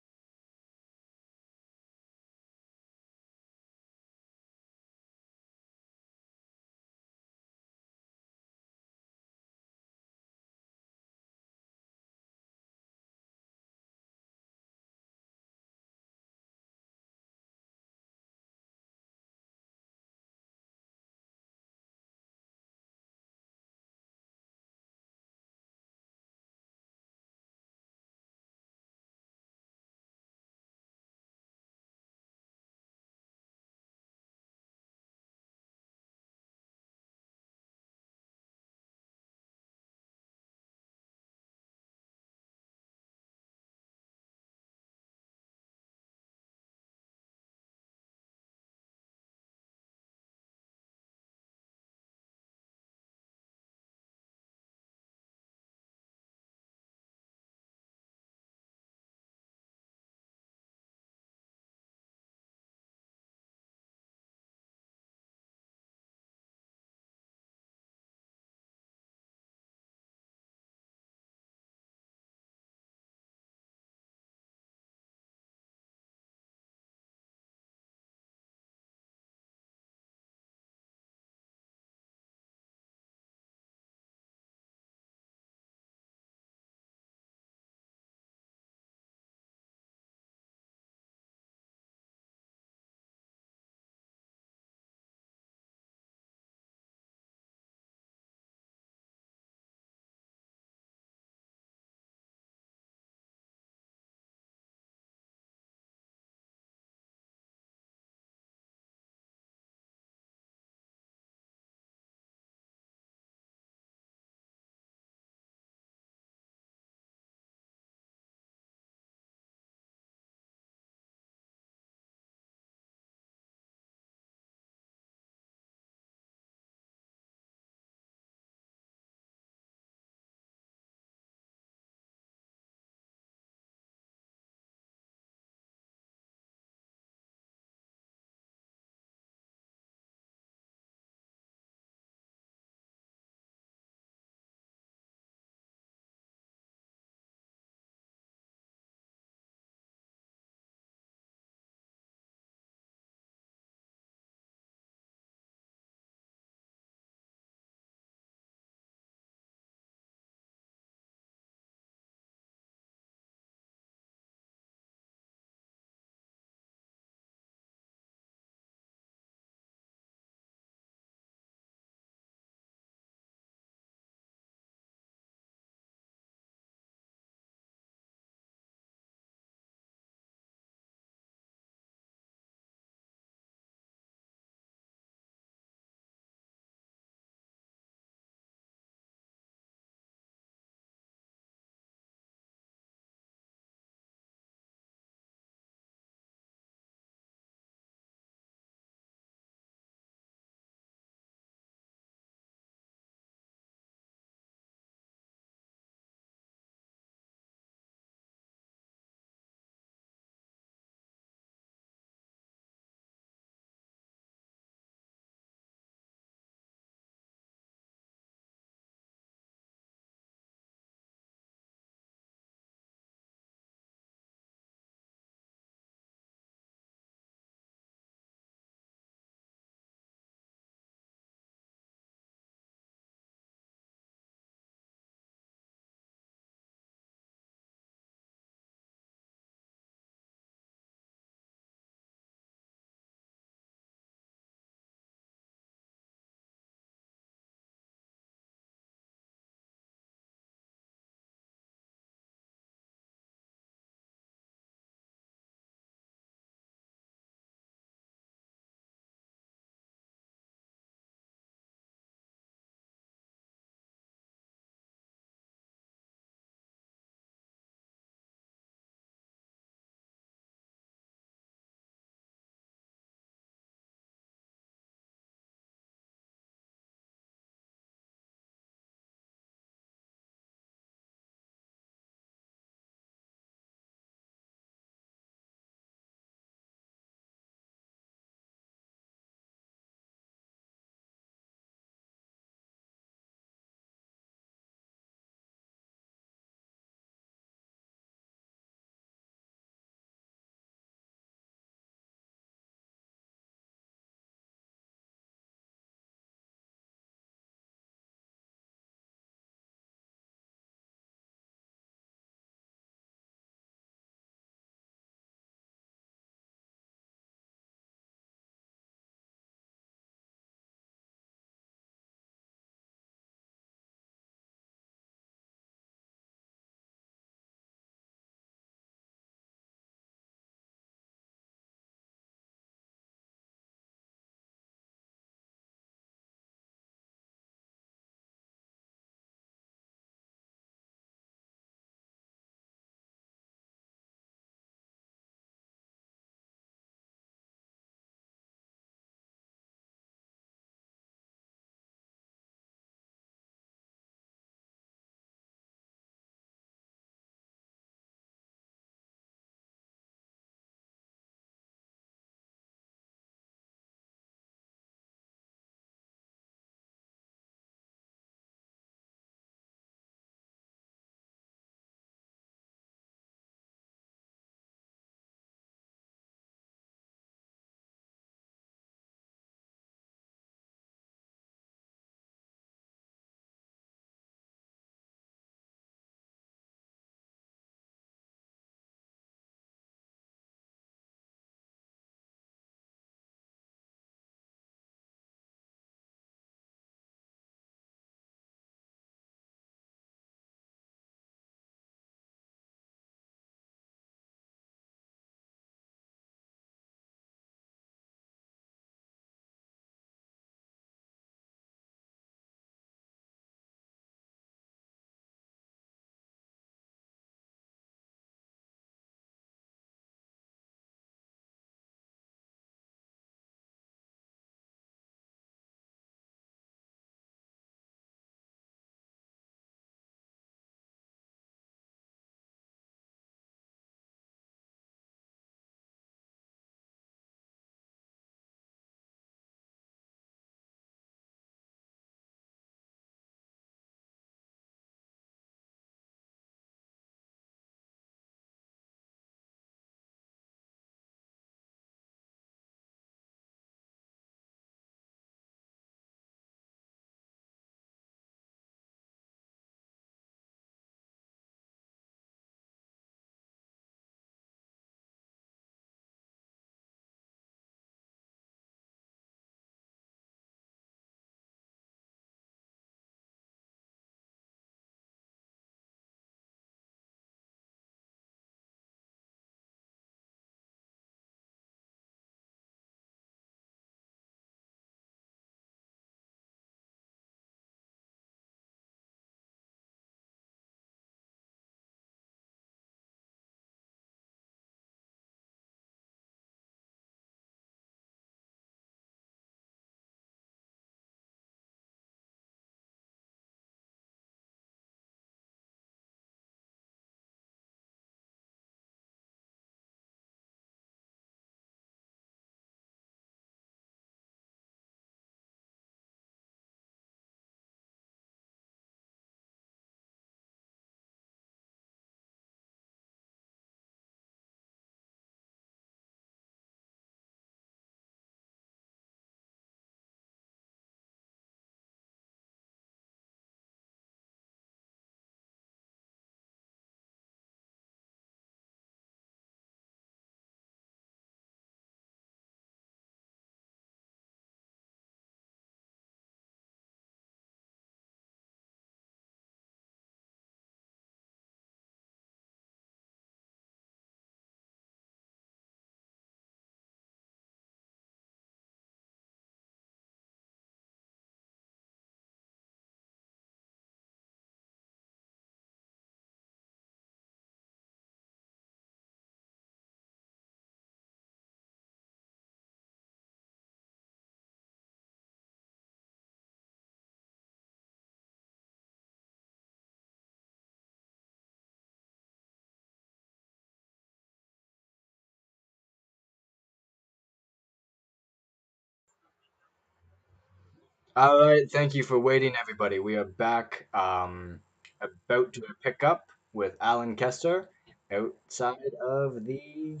All right, thank you for waiting, everybody. We are back, about to pick up with Alan Kester outside of the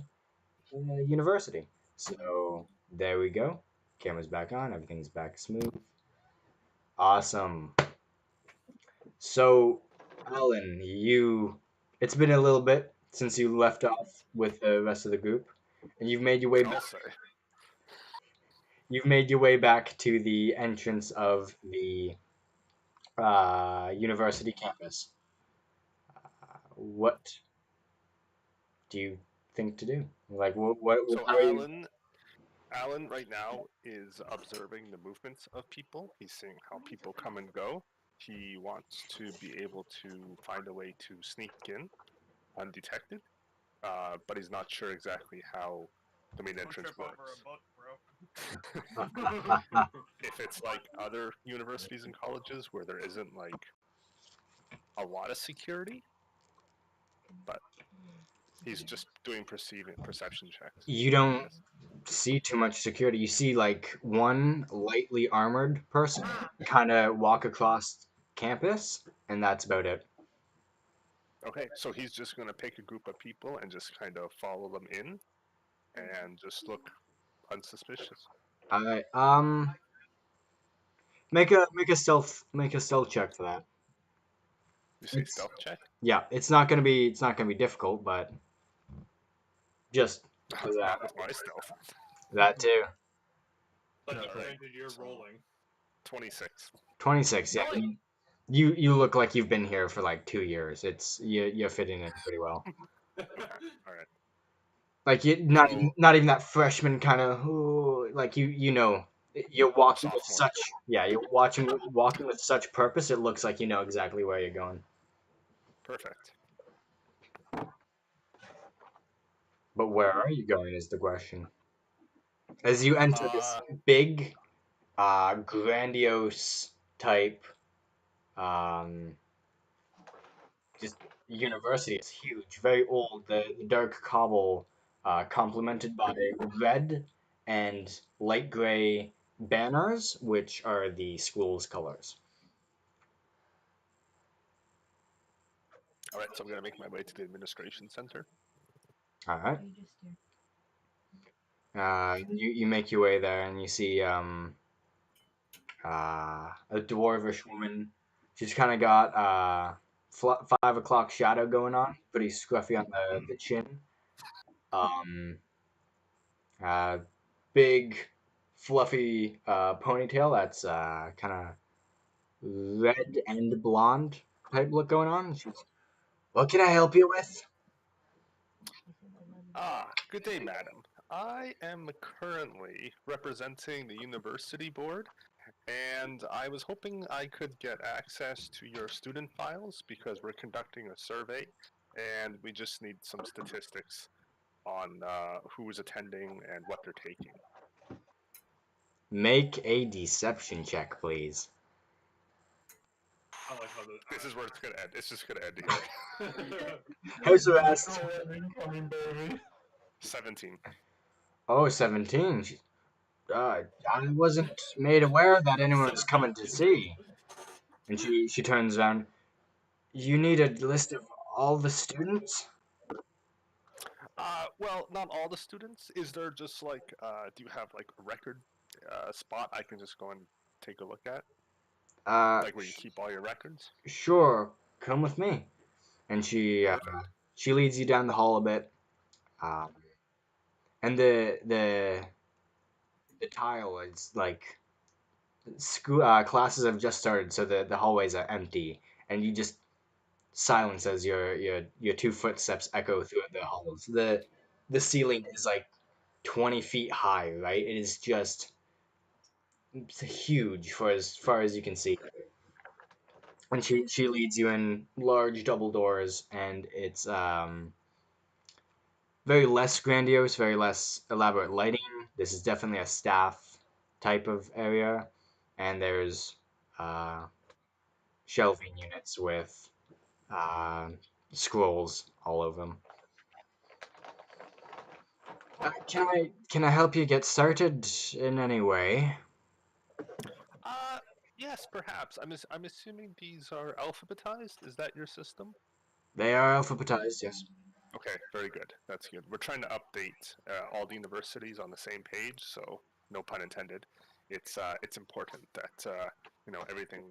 university. So there we go. Camera's back on. Everything's back smooth. Awesome. So, Alan, it's been a little bit since you left off with the rest of the group, and I'll say. you've made your way back to the entrance of the university campus. What do you think to do? Like, So how are you? Alan right now is observing the movements of people. He's seeing how people come and go. He wants to be able to find a way to sneak in undetected, but he's not sure exactly how the main Don't entrance trip over a works. book, bro. If it's like other universities and colleges where there isn't like a lot of security, but he's just doing perception checks. You don't see too much security. You see like one lightly armored person kind of walk across campus, and that's about it. Okay, so he's just going to pick a group of people and just kind of follow them in and just look unsuspicious. All right. Make a stealth check for that. You say It's stealth check? yeah. It's not gonna be difficult, but just for that. Not with my stealth. That too. But All right. granted, you're So rolling. 26. 26. Yeah. You look like you've been here for like 2 years. You're fitting in pretty well. Okay. All right. Like you So not even that freshman kind of like you're walking with sophomore. such you're watching walking with such purpose. It looks like you know exactly where you're going. Perfect. But where are you going is the question. As you enter this Uh, big, grandiose type, um, just university. It's huge, very old. The dark cobble, complemented by red and light gray banners, which are the school's colors. all right. So I'm going to make my way to the administration center. All right. You make your way there and you see a dwarvish woman. She's kind of got 5 o'clock shadow going on, pretty scruffy on the chin. Um, uh, Big, fluffy ponytail that's kind of red and blonde type look going on. What can I help you with? Good day, madam. I am currently representing the university board, and I was hoping I could get access to your student files because we're conducting a survey, and we just need some statistics on who's attending and what they're taking. Make a deception check, please. I like how This is where it's gonna end. It's just gonna end here. House arrest. 17. Oh, 17. I wasn't made aware that anyone was coming to see. And she turns around. You need a list of all the students? Well, not all the students. Is there just like, do you have like a record spot I can just go and take a look at? Uh, Like where you keep all your records? sure. Come with me. And Perfect. she leads you down the hall a bit. Um, and the tile is like school classes have just started, so the hallways are empty, and you just silence as your two footsteps echo through the halls. The ceiling is like 20 feet high, right? It is just it's huge for as far as you can see. And she leads you in large double doors, and it's very less grandiose, very less elaborate lighting. This is definitely a staff type of area, and there's uh, shelving units with uh, scrolls all over them. Can I help you get started in any way? Yes, perhaps. I'm assuming these are alphabetized. Is that your system? They are alphabetized, yes. Okay, very good. That's good. We're trying to update all the universities on the same page, so no pun intended. It's important that everything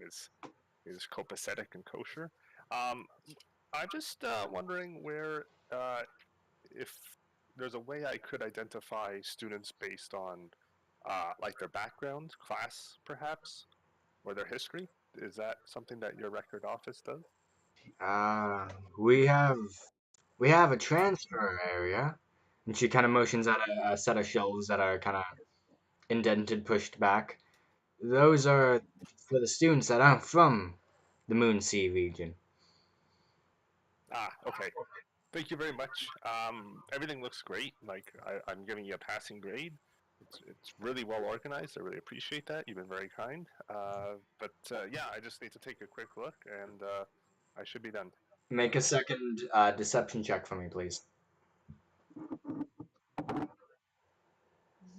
is copacetic and kosher. Um, I'm just wondering where if there's a way I could identify students based on like their background, class, perhaps, or their history. Is that something that your record office does? Uh, we have we have a transfer area, and she kind of motions at a set of shelves that are kind of indented, pushed back. Those are for the students that aren't from the Moonsea region. Ah, okay. Thank you very much. Everything looks great. Like I'm giving you a passing grade. It's really well organized. I really appreciate that. You've been very kind. But yeah, I just need to take a quick look, and I should be done. Make a second deception check for me, please. This is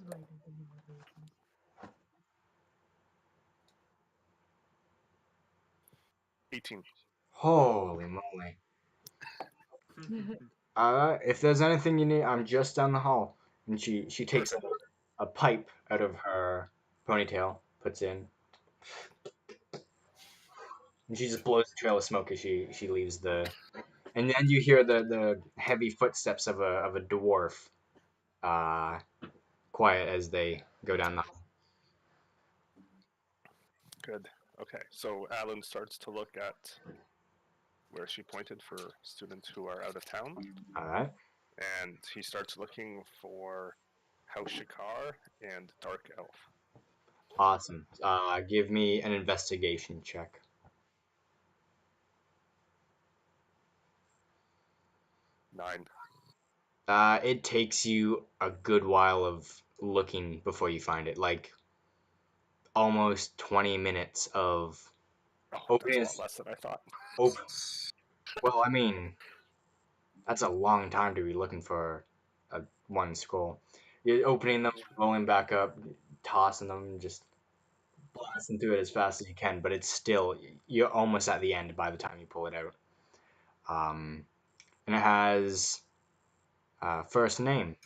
where you can think about those things. 18. Holy moly! If there's anything you need, I'm just down the hall. And she takes a pipe out of her ponytail, puts in, and she just blows a trail of smoke as she leaves the. And then you hear the heavy footsteps of a dwarf, uh, quiet as they go down the hall. Good. Okay. So Alan starts to look at where she pointed for students who are out of town, All right, and he starts looking for House Shikar and Dark Elf. awesome. Give me an investigation check. 9. It takes you a good while of looking before you find it, like almost 20 minutes of Oh, that's a opening. lot less than I thought. Op- well, I mean, that's a long time to be looking for one scroll. You're opening them, rolling back up, tossing them, just blasting through it as fast as you can, but it's still, you're almost at the end by the time you pull it out. And it has first name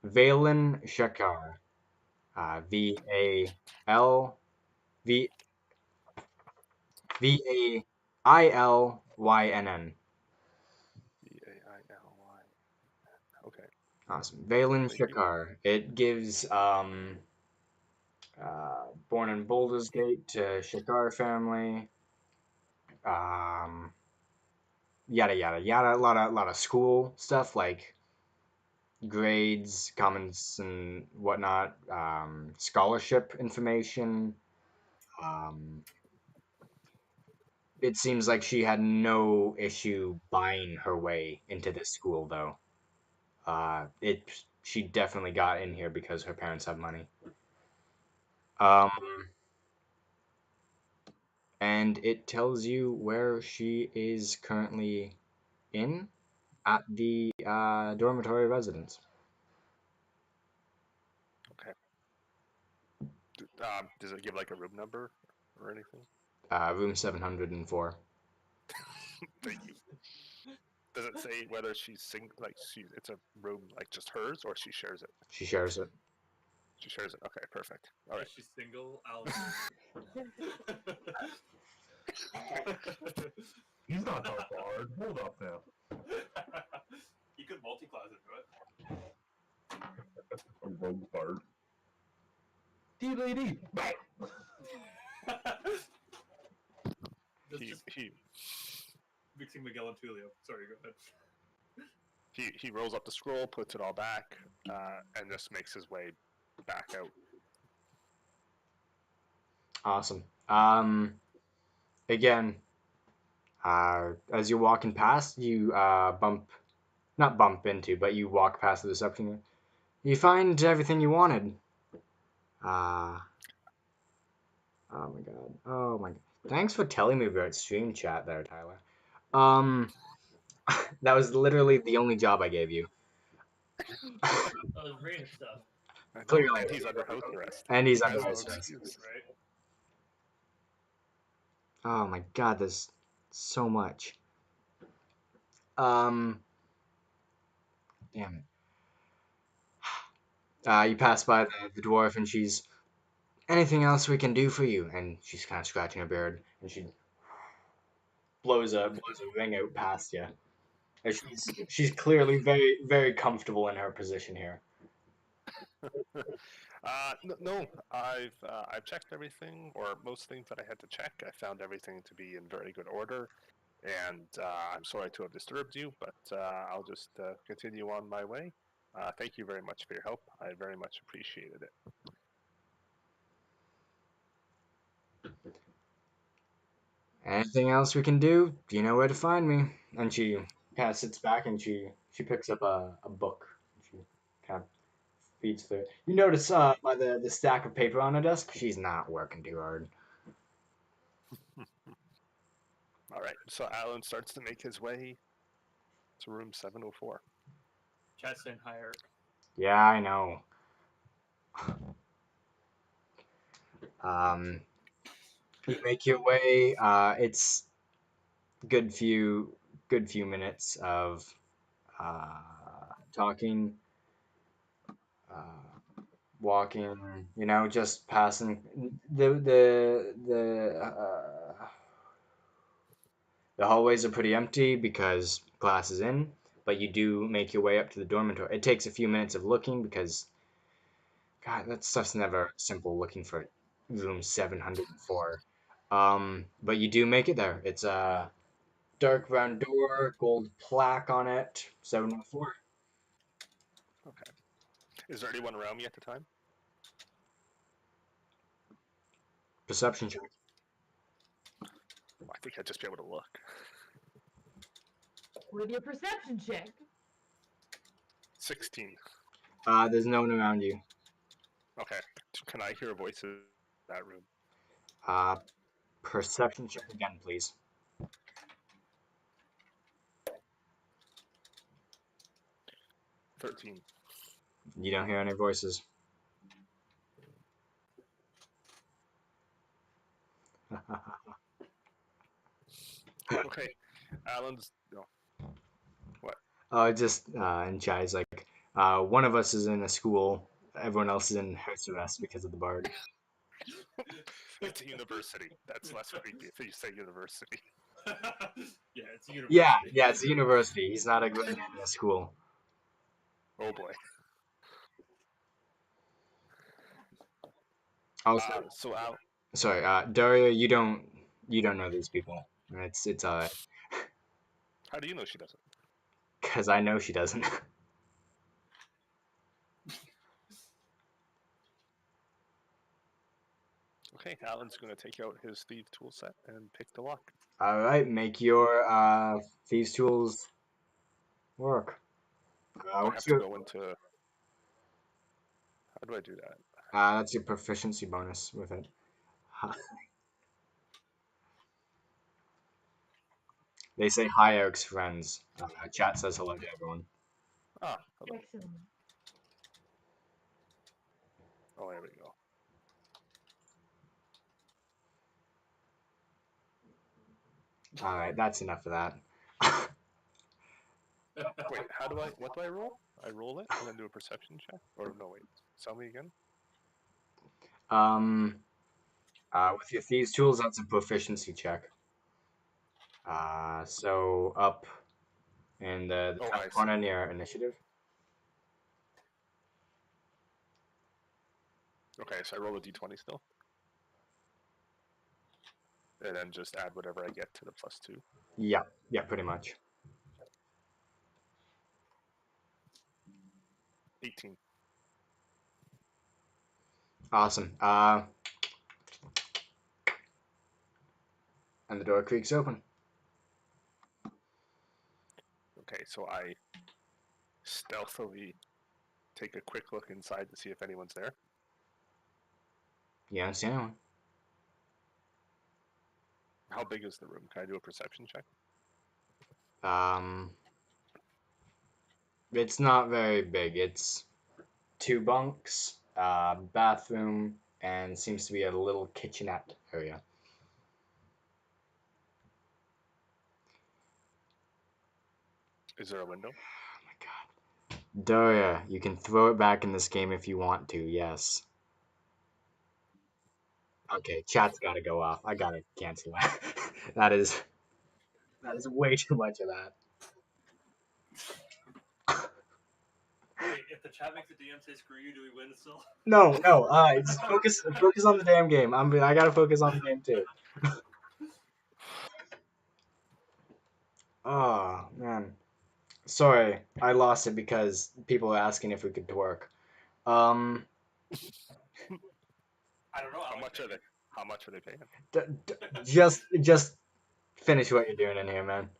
Valen Shekar. V V Vailynn. Baily. Okay. Awesome. Valen Thank you. Shekar. It gives born in Baldur's Gate to Shekar family. Um, yada yada yada. A lot of school stuff like grades, comments, and whatnot. Scholarship information. Um, it seems like she had no issue buying her way into this school, though. It she definitely got in here because her parents have money. Um, and it tells you where she is currently in at the dormitory residence. Okay. Does it give like a room number or anything? Room 704. Thank you. Does it say whether she's it's a room like just hers or she shares it? She shares it. She shares it. Okay, perfect. All right. Is she single? Alan. He's not that hard. Hold up now. You could multi-class into it. A rogue bard. DVD. That's He just he mixing Miguel and Tulio. Sorry, go ahead. he rolls up the scroll, puts it all back, and just makes his way back out. Awesome. Again, as you're walking past, you not bump into, but you walk past the reception. You find everything you wanted. Uh, oh my god. Oh my god. Thanks for telling me about stream chat there, Tyler. Um, that was literally the only job I gave you. Oh, there's rain and stuff, I know, Clearly. and he's under house arrest. And he's He under has no house arrest. excuse. right? Oh my god, there's so much. Um, damn it. You pass by the dwarf, and she's, anything else we can do for you? And she's kind of scratching her beard, and she blows a ring out past you. And she's clearly very comfortable in her position here. No, I've checked everything, or most things that I had to check. I found everything to be in very good order, and I'm sorry to have disturbed you, but I'll just continue on my way. Thank you very much for your help. I very much appreciated it. Anything else we can do? You know where to find me. And she kind of sits back and she picks up a book. She kind of feeds through it. You notice by the stack of paper on her desk, she's not working too hard. All right, so Alan starts to make his way to room 704. Chest and higher. Yeah, I know. Um, you make your way. It's good few minutes of uh, talking, walking. Just passing. The hallways are pretty empty because class is in, but you do make your way up to the dormitory. It takes a few minutes of looking because, God, that stuff's never simple looking for room 704. But you do make it there. It's a dark brown door, gold plaque on it, 704. Okay. Is there anyone around me at the time? Perception check. I think I'd just be able to look. With your perception check. 16. There's no one around you. Okay. Can I hear voices in that room? Uh, Perception check again, please. 13. You don't hear any voices. Okay. Alan's. No. What? Just in chat, he's like, one of us is in a school, everyone else is in house arrest because of the bard. It's a university. That's less creepy if you say university. Yeah, it's a university. Yeah, it's a university. He's not going in a school. Oh boy. So Al. Sorry, Daria, you don't know these people. It's How do you know she doesn't? because I know she doesn't. Okay, Alan's going to take out his thief tool set and pick the lock. All right, make your thieves tools work. I have What's to your go into. How do I do that? that's your proficiency bonus with it. They say hi, Eric's friends. Chat says hello to everyone. Ah, hello. Excellent. Oh, there we go. All right, that's enough of that. Wait, what do I roll? I roll it and then do a perception check? Or no, wait. Tell me again? um, with your thieves tools, that's a proficiency check. So up in the Oh, top I see. corner near initiative. Okay, so I roll a d20 still. And then just add whatever I get to the +2. Yeah, pretty much. 18. Awesome. And the door creaks open. Okay, so I stealthily take a quick look inside to see if anyone's there. You don't see anyone. How big is the room? Can I do a perception check? Um, it's not very big. It's 2 bunks, bathroom, and seems to be a little kitchenette area. Is there a window? Oh my god. Daria, you can throw it back in this game if you want to, yes. Okay, chat's gotta go off. I gotta cancel that. that is way too much of that. Wait, if the chat makes the DM say screw you, do we win still? No, no. Just focus on the damn game. I gotta focus on the game too. Oh man, sorry, I lost it because people were asking if we could twerk. Um, I don't know, How Alex, much are they? maybe. How much are they paying? just finish what you're doing in here, man.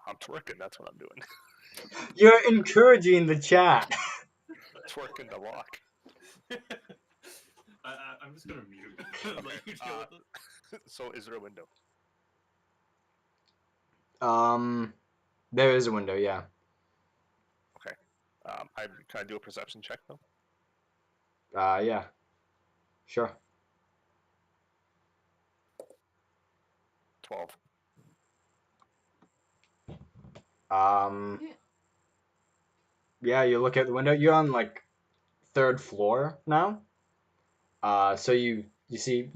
I'm twerking. That's what I'm doing. You're encouraging the chat. Twerking the lock. I'm just gonna mute. Okay. Let you deal with it. So, is there a window? There is a window, yeah. Okay. Can I do a perception check though? Yeah, sure. 12. Um, Yeah. yeah, you look at the window. You're on like third floor now. So you see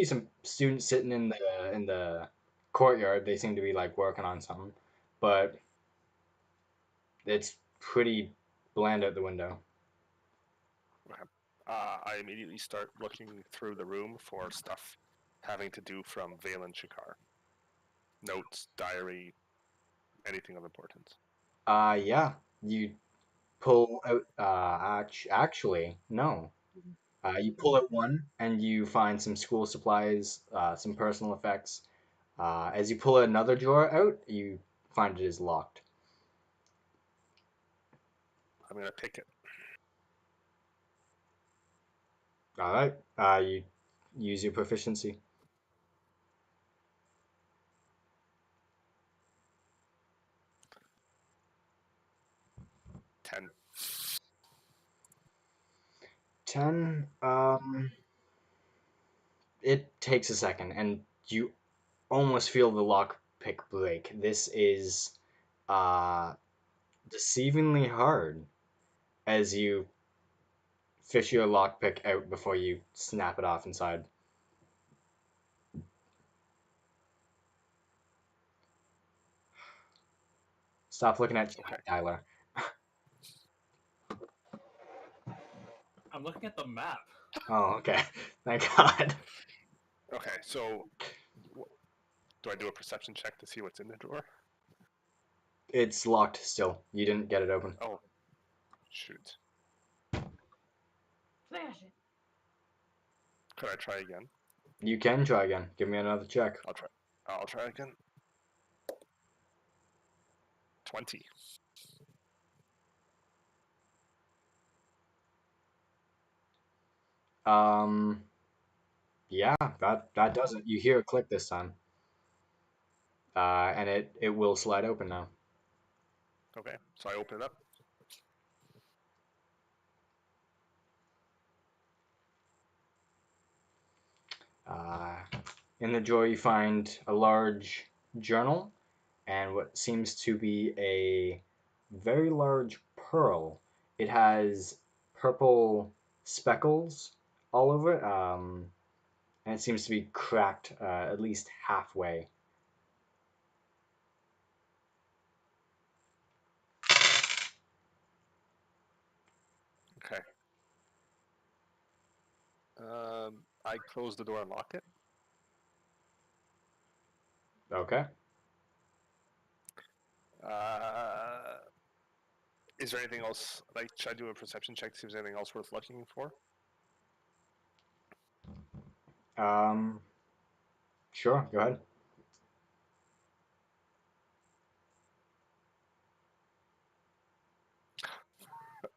some students sitting in the courtyard. They seem to be like working on something, but it's pretty bland out the window. Okay. I immediately start looking through the room for stuff having to do from Valen Shikar. Notes, diary, anything of importance. Yeah, you pull out. Actually, no. You pull out one, and you find some school supplies, some personal effects. As you pull another drawer out, you find it is locked. I'm gonna pick it. All right. You use your proficiency. 10. 10. It takes a second, and you almost feel the lock pick break. This is uh, deceivingly hard as you fish your lockpick out before you snap it off inside. Stop looking at Okay. chat, Tyler. I'm looking at the map. Oh, okay. Thank God. Okay. So, do I do a perception check to see what's in the drawer? It's locked still. You didn't get it open. Oh, shoot. Smash it. Could I try again? You can try again. Give me another check. I'll try. I'll try again. 20. Um, yeah, that does it. You hear a click this time. And it will slide open now. Okay. So I open it up. Uh, in the drawer, you find a large journal and what seems to be a very large pearl. It has purple speckles all over it, and it seems to be cracked at least halfway. Okay. I close the door and lock it. Okay. Uh, is there anything else? Like, should I do a perception check to see if there's anything else worth looking for? Um, sure, go ahead.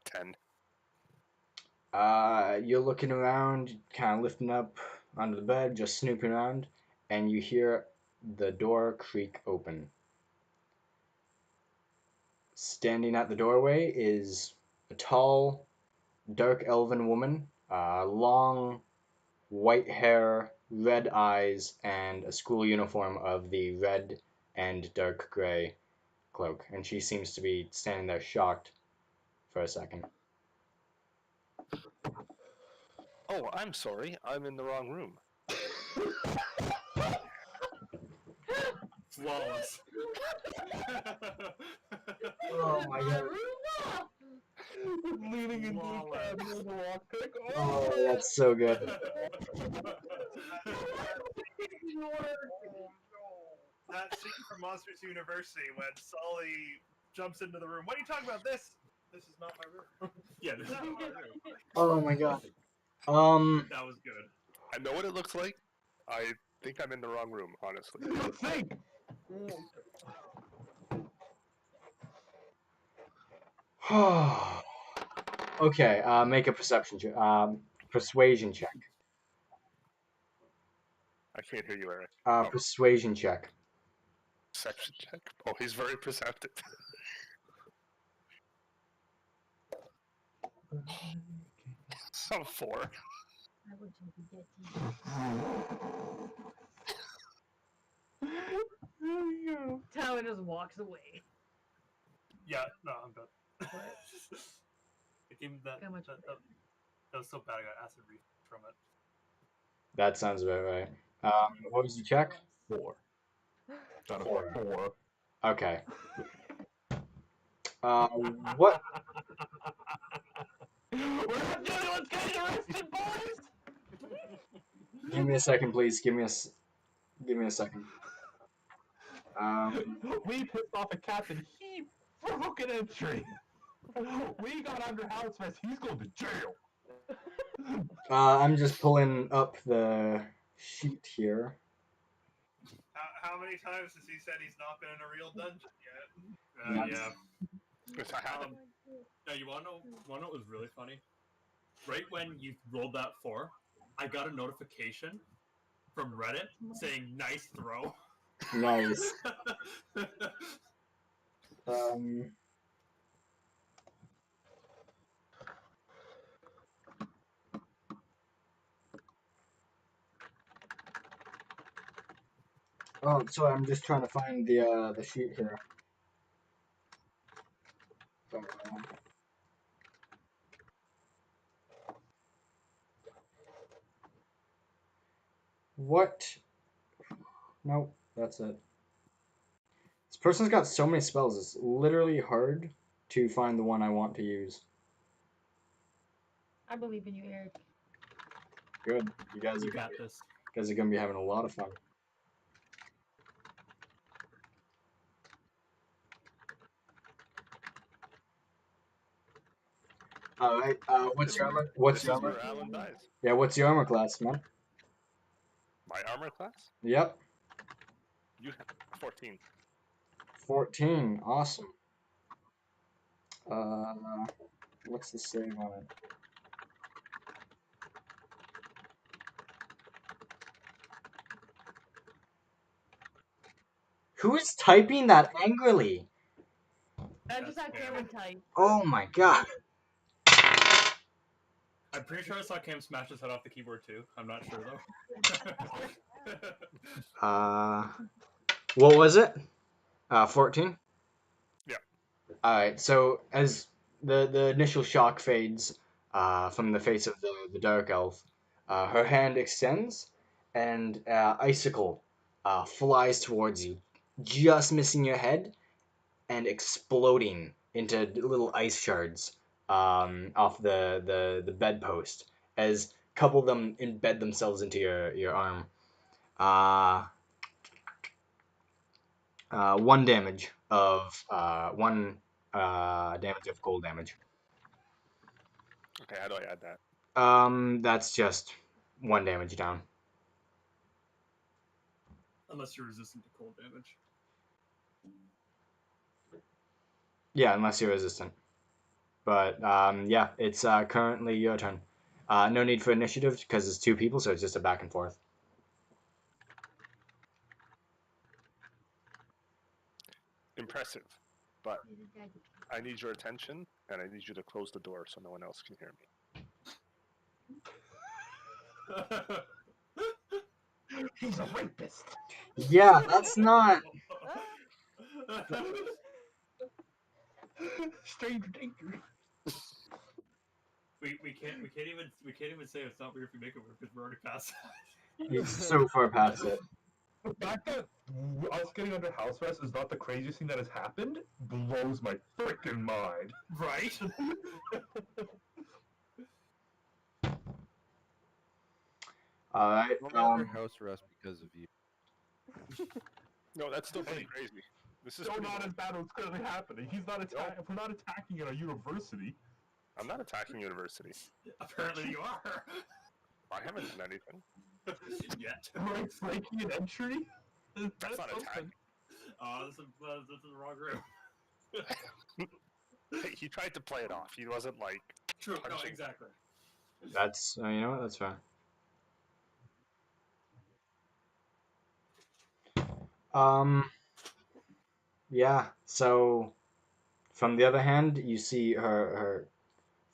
10. You're looking around, kind of lifting up under the bed, just snooping around, and you hear the door creak open. Standing at the doorway is a tall, dark elven woman, long white hair, red eyes, and a school uniform of the red and dark gray. cloak, and she seems to be standing there shocked for a second. Oh, I'm sorry. I'm in the wrong room. Flawless. Oh my god. Leaning into the Lawless. cabinet of the lockpick. Oh, that's so good. That scene from Monsters University when Sully jumps into the room. What are you talking about? This is not my room. Yeah, this is not my room. Oh my god. That was good. I know what it looks like. I think I'm in the wrong room, honestly. Think. Okay, make a perception check. Persuasion check. I can't hear you, Eric. Persuasion check. Perception check. Oh, he's very perceptive. So 4. Tyler just walks away. Yeah, no, I'm done. It gave me that, How much that was so bad I got acid reflux from it. That sounds about right. What was your check? 4. Got a 4. 4. Okay. What? We're not doing what's getting arrested, boys! Give me a second, please. Give me a second. We pissed off a captain. He broke an entry. We got under house arrest. He's going to jail. I'm just pulling up the sheet here. How many times has he said he's not been in a real dungeon yet? Yeah. Which I haven't. Now you wanna know what was really funny? Right when you rolled that 4, I got a notification from Reddit saying "nice throw." Nice. Oh, sorry. I'm just trying to find the sheet here. What? Nope, that's it. This person's got so many spells, it's literally hard to find the one I want to use. I believe in you, Eric. Good. You guys You got this. are gonna be having a lot of fun. Alright, what's your armor? What's This your is armor? where Alan dies. Yeah, what's your armor class, man? My armor class? Yep. You have 14. 14. Awesome. What's the save on it? Who is typing that angrily? I just That's had fair. Cameron type. Oh my god. I'm pretty sure I saw Cam smash his head off the keyboard too. I'm not sure though. What was it? 14? Yeah. Alright, so as the initial shock fades from the face of the dark elf, her hand extends and icicle flies towards you, just missing your head and exploding into little ice shards off the bedpost as a couple of them embed themselves into your arm. 1 damage of 1 damage of cold damage. Okay, how do I add that? That's just 1 damage down. Unless you're resistant to cold damage. Yeah, unless you're resistant. But yeah, it's currently your turn. No need for initiative because it's 2 people, so it's just a back and forth. Impressive. But I need your attention, and I need you to close the door so no one else can hear me. He's a rapist. Yeah, that's not. Stranger danger. We can't even say it's not weird if we make it weird because we're already past that. He's so far past it. The fact that us getting under house arrest is not the craziest thing that has happened blows my freaking mind. Right? All right. I'm under house arrest because of you. No, that's still pretty crazy. This is Still pretty not low. as bad as what's currently happening. He's not attacking. We're not attacking at our university. I'm not attacking university. Apparently you are. I haven't done anything. Yet. Right, breaking an entry. That's not attacking. This is the wrong room. Hey, he tried to play it off. He wasn't like True. No, punching. exactly. That's you know what? That's fine. Yeah. So, from the other hand, you see her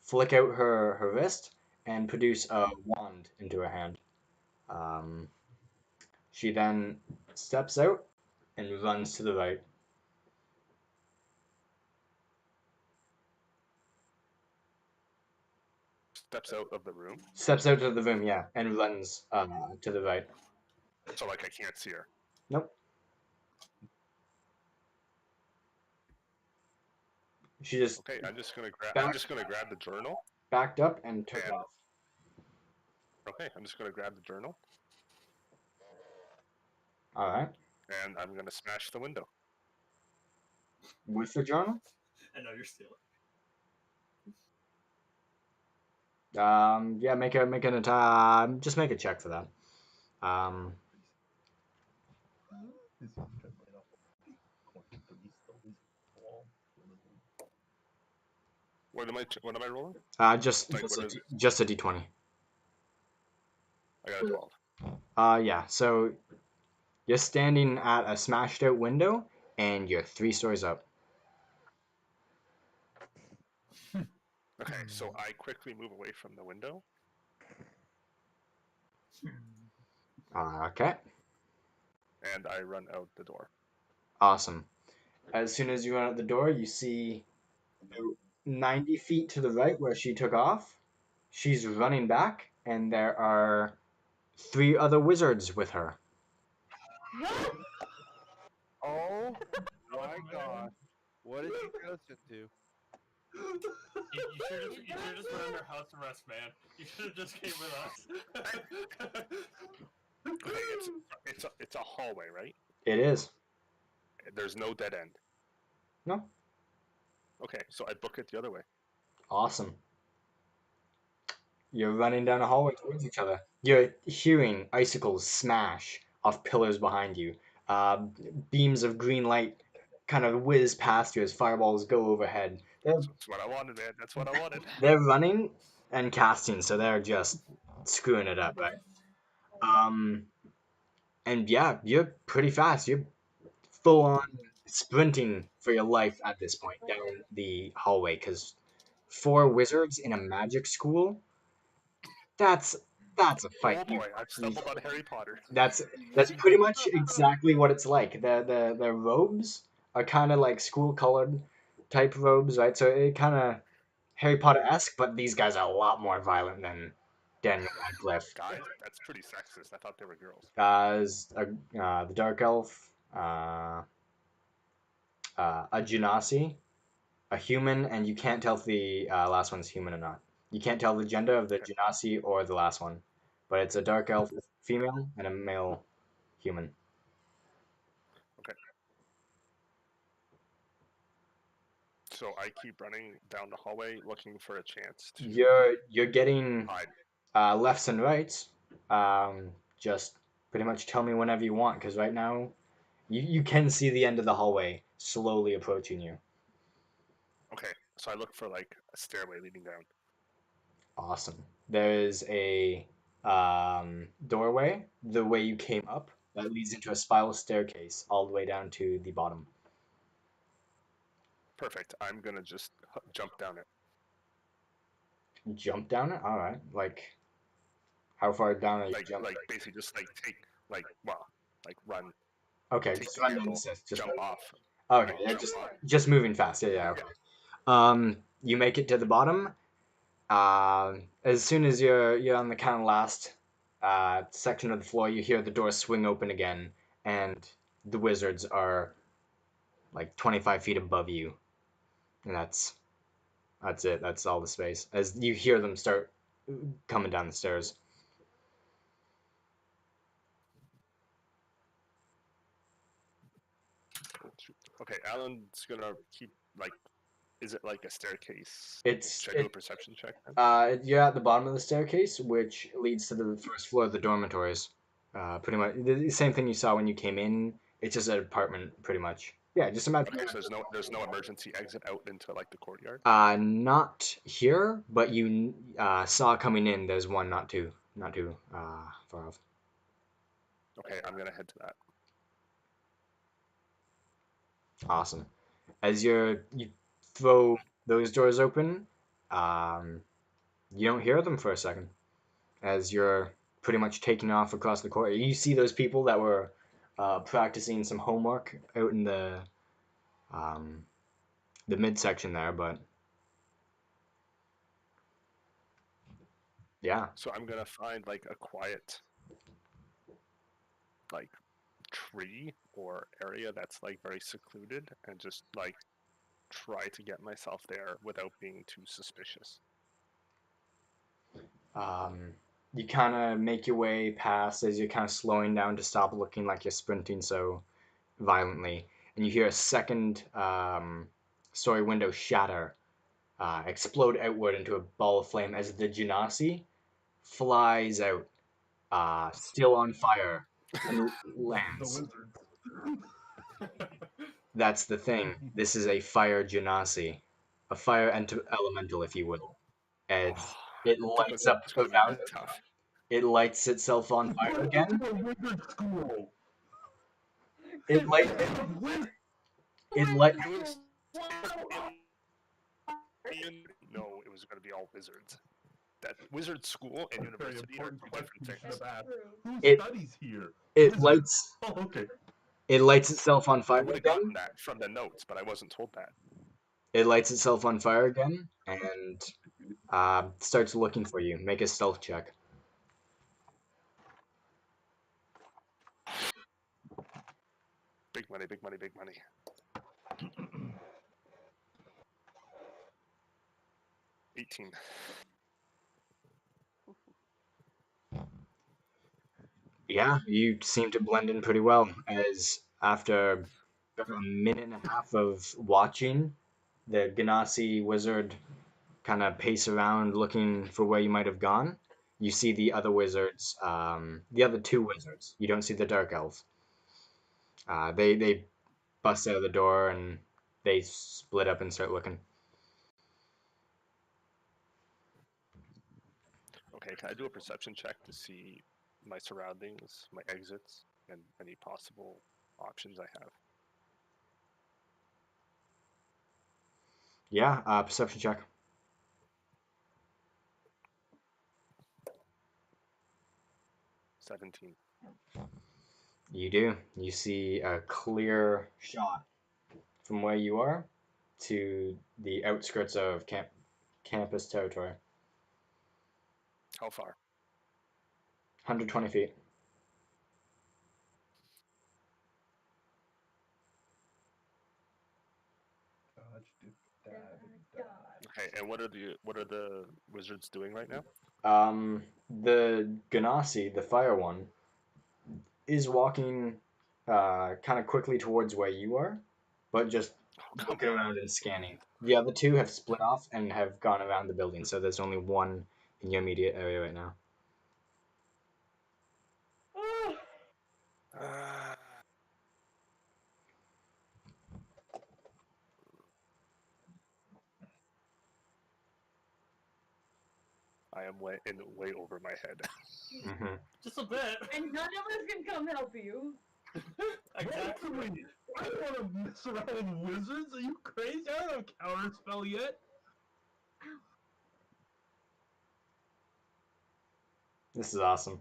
flick out her wrist and produce a wand into her hand. Um, she then steps out and runs to the right. Steps out of the room, Steps out of the room, yeah, and runs to the right. so like I can't see her. Nope. She just Okay, I'm just gonna Back- grab the journal. backed up and took Yeah. off. Okay, I'm just gonna grab the journal All right. and I'm gonna smash the window. With the journal? And now you're stealing. Yeah, make an attack. Just make a check for that. This is right off the corner, but he's still his wall. What am I rolling? Just Like, just what a, is d- it? just a d20. I got a 12. Yeah. So you're standing at a smashed out window, and you're 3 stories up. Okay, so I quickly move away from the window. Okay. And I run out the door. Awesome. As soon as you run out the door, you see 90 feet to the right where she took off. She's running back, and there are 3 other wizards with her. Oh my god. What did you get us into? You should have just been under house arrest, man. You should have just came with us. Okay, it's a hallway, right? It is. There's no dead end. No. Okay, so I book it the other way. Awesome. You're running down a hallway towards each other. You're hearing icicles smash off pillars behind you. Beams of green light kind of whiz past you as fireballs go overhead. That's what I wanted, man. That's what I wanted. They're running and casting, so they're just screwing it up, right? And yeah, you're pretty fast. You're full on sprinting for your life at this point down the hallway because 4 wizards in a magic school. That's a fight. Oh boy, I've stumbled on Harry Potter. That's pretty much exactly what it's like. The robes are kind of like school colored type robes, right? So it kind of Harry Potter esque, but these guys are a lot more violent than Daniel Radcliffe. Guys, that's pretty sexist. I thought they were girls. The dark elf, a genasi, a human, and you can't tell if the last one's human or not. You can't tell the gender of the genasi or the last one, but it's a dark elf female and a male human. Okay. So I keep running down the hallway looking for a chance to You're getting hide. lefts and rights. Just pretty much tell me whenever you want, because right now you can see the end of the hallway slowly approaching you. Okay, so I look for like a stairway leading down. Awesome. There is a doorway the way you came up that leads into a spiral staircase all the way down to the bottom. Perfect. I'm gonna just jump down it. Jump down it? All right. Like, how far down are you Like jumping? basically just like take like run. Okay, Take just the run handle, down the stairs. Just jump off. okay, like, yeah, jump on. just moving fast. Yeah, okay. You make it to the bottom. As soon as you're on the kind of last section of the floor, you hear the door swing open again, and the wizards are like 25 feet above you, and that's it. That's all the space. As you hear them start coming down the stairs. Okay, Alan's gonna keep like. Is it like a staircase? It's Should I do a it. perception check then? You're at the bottom of the staircase, which leads to the first floor of the dormitories. Pretty much the same thing you saw when you came in. It's just an apartment, pretty much. Yeah, just imagine. Okay, so there's no emergency exit out into like the courtyard. Not here, but you saw coming in. There's one not too far off. Okay, I'm gonna head to that. Awesome. As you throw those doors open, um, you don't hear them for a second. As you're pretty much taking off across the court, you see those people that were practicing some homework out in um, the midsection there, but yeah. So I'm gonna find like a quiet, like tree or area that's like very secluded, and just like try to get myself there without being too suspicious. You kind of make your way past as you're kind of slowing down to stop looking like you're sprinting so violently, and you hear a second story window shatter, explode outward into a ball of flame as the genasi flies out, still on fire, and The lands. wizard. That's the thing. This is a fire genasi, a fire elemental, if you will, as it lights up It's gonna be around it. tough. It lights itself on fire again. Welcome to wizard school. It light. It light. It was. No, it was gonna be all wizards. That wizard school and Very university are important two question different you should things. have asked. Who It studies here? it Wizards. lights. Oh, okay. It lights itself on I fire would have again. gotten that from the notes, but I wasn't told that. It lights itself on fire again and starts looking for you. Make a stealth check. Big money, big money, big money. 18. Yeah, you seem to blend in pretty well. As after about a minute and a half of watching the Ganassi wizard kind of pace around looking for where you might have gone, you see the other wizards, the other two wizards. You don't see the dark elves. They bust out of the door and they split up and start looking. Okay, can I do a perception check to see my surroundings, my exits, and any possible options I have? Yeah, perception check. 17. You do. You see a clear shot from where you are to the outskirts of campus territory. How far? 120 feet. Dodge, dip, dive, and dodge. Okay, and what are the wizards doing right now? The Ganassi, the fire one, is walking kind of quickly towards where you are, but just Oh, come looking on. around and scanning. The other two have split off and have gone around the building, so there's only one in your immediate area right now. Uh, I am way over my head. Mm-hmm. Just a bit. And none of us can come help you. Exactly. I don't want to mess around with wizards. Are you crazy? I don't have counterspell yet. This is awesome.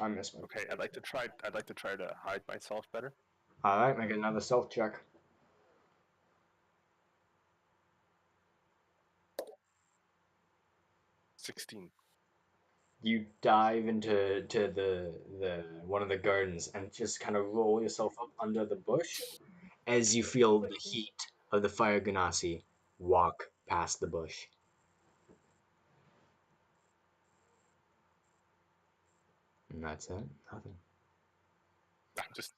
I miss my. Okay, I'd like to try to hide myself better. All right, make another stealth check. 16. You dive into the one of the gardens and just kind of roll yourself up under the bush as you feel the heat of the fire ganassi walk past the bush. And that's it. Nothing.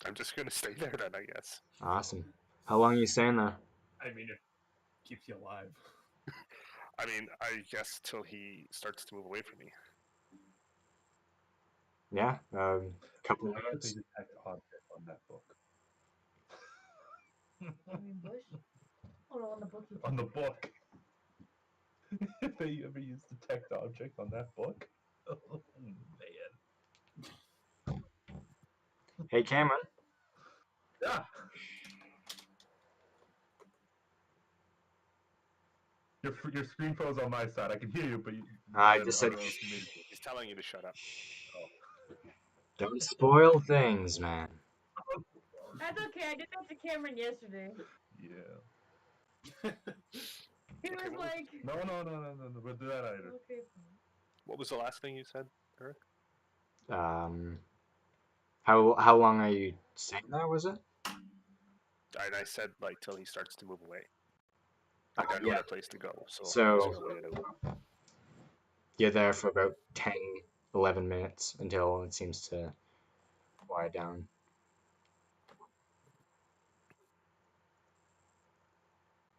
I'm just gonna stay there then, I guess. Awesome. How long are you staying there? I mean, it keeps you alive. I mean, I guess till he starts to move away from me. Yeah, couple of How could they minutes. detect object on that book? You mean bush? Oh no, on the book. On the book. If they ever use detect object on that book? Oh man. Hey, Cameron. Yeah. Your screen froze on my side. I can hear you, but I then just I said don't know if you shh. made it. He's telling you to shut up. Don't spoil things, man. That's okay. I did that to Cameron yesterday. Yeah. He Okay, was like, No. We'll do that later. okay, fine. What was the last thing you said, Eric? Um, how long are you staying there? Was it? I said like till he starts to move away. Like I know Yeah. the place to go, so, So- I'm just gonna wait it out. You're there for about 10, 11 minutes until it seems to quiet down.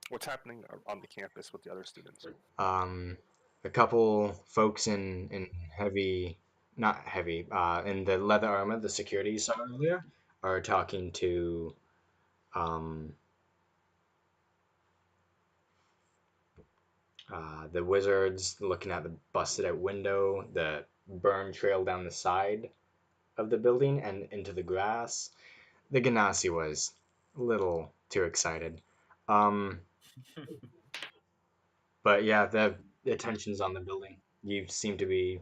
What's happening on the campus with the other students? A couple folks in heavy, not heavy, in the leather armor, the security you saw earlier, are talking to um, the wizards, looking at the busted out window, the burn trail down the side of the building and into the grass. The Ganassi was a little too excited. Um, but yeah, the attention's on the building. You seem to be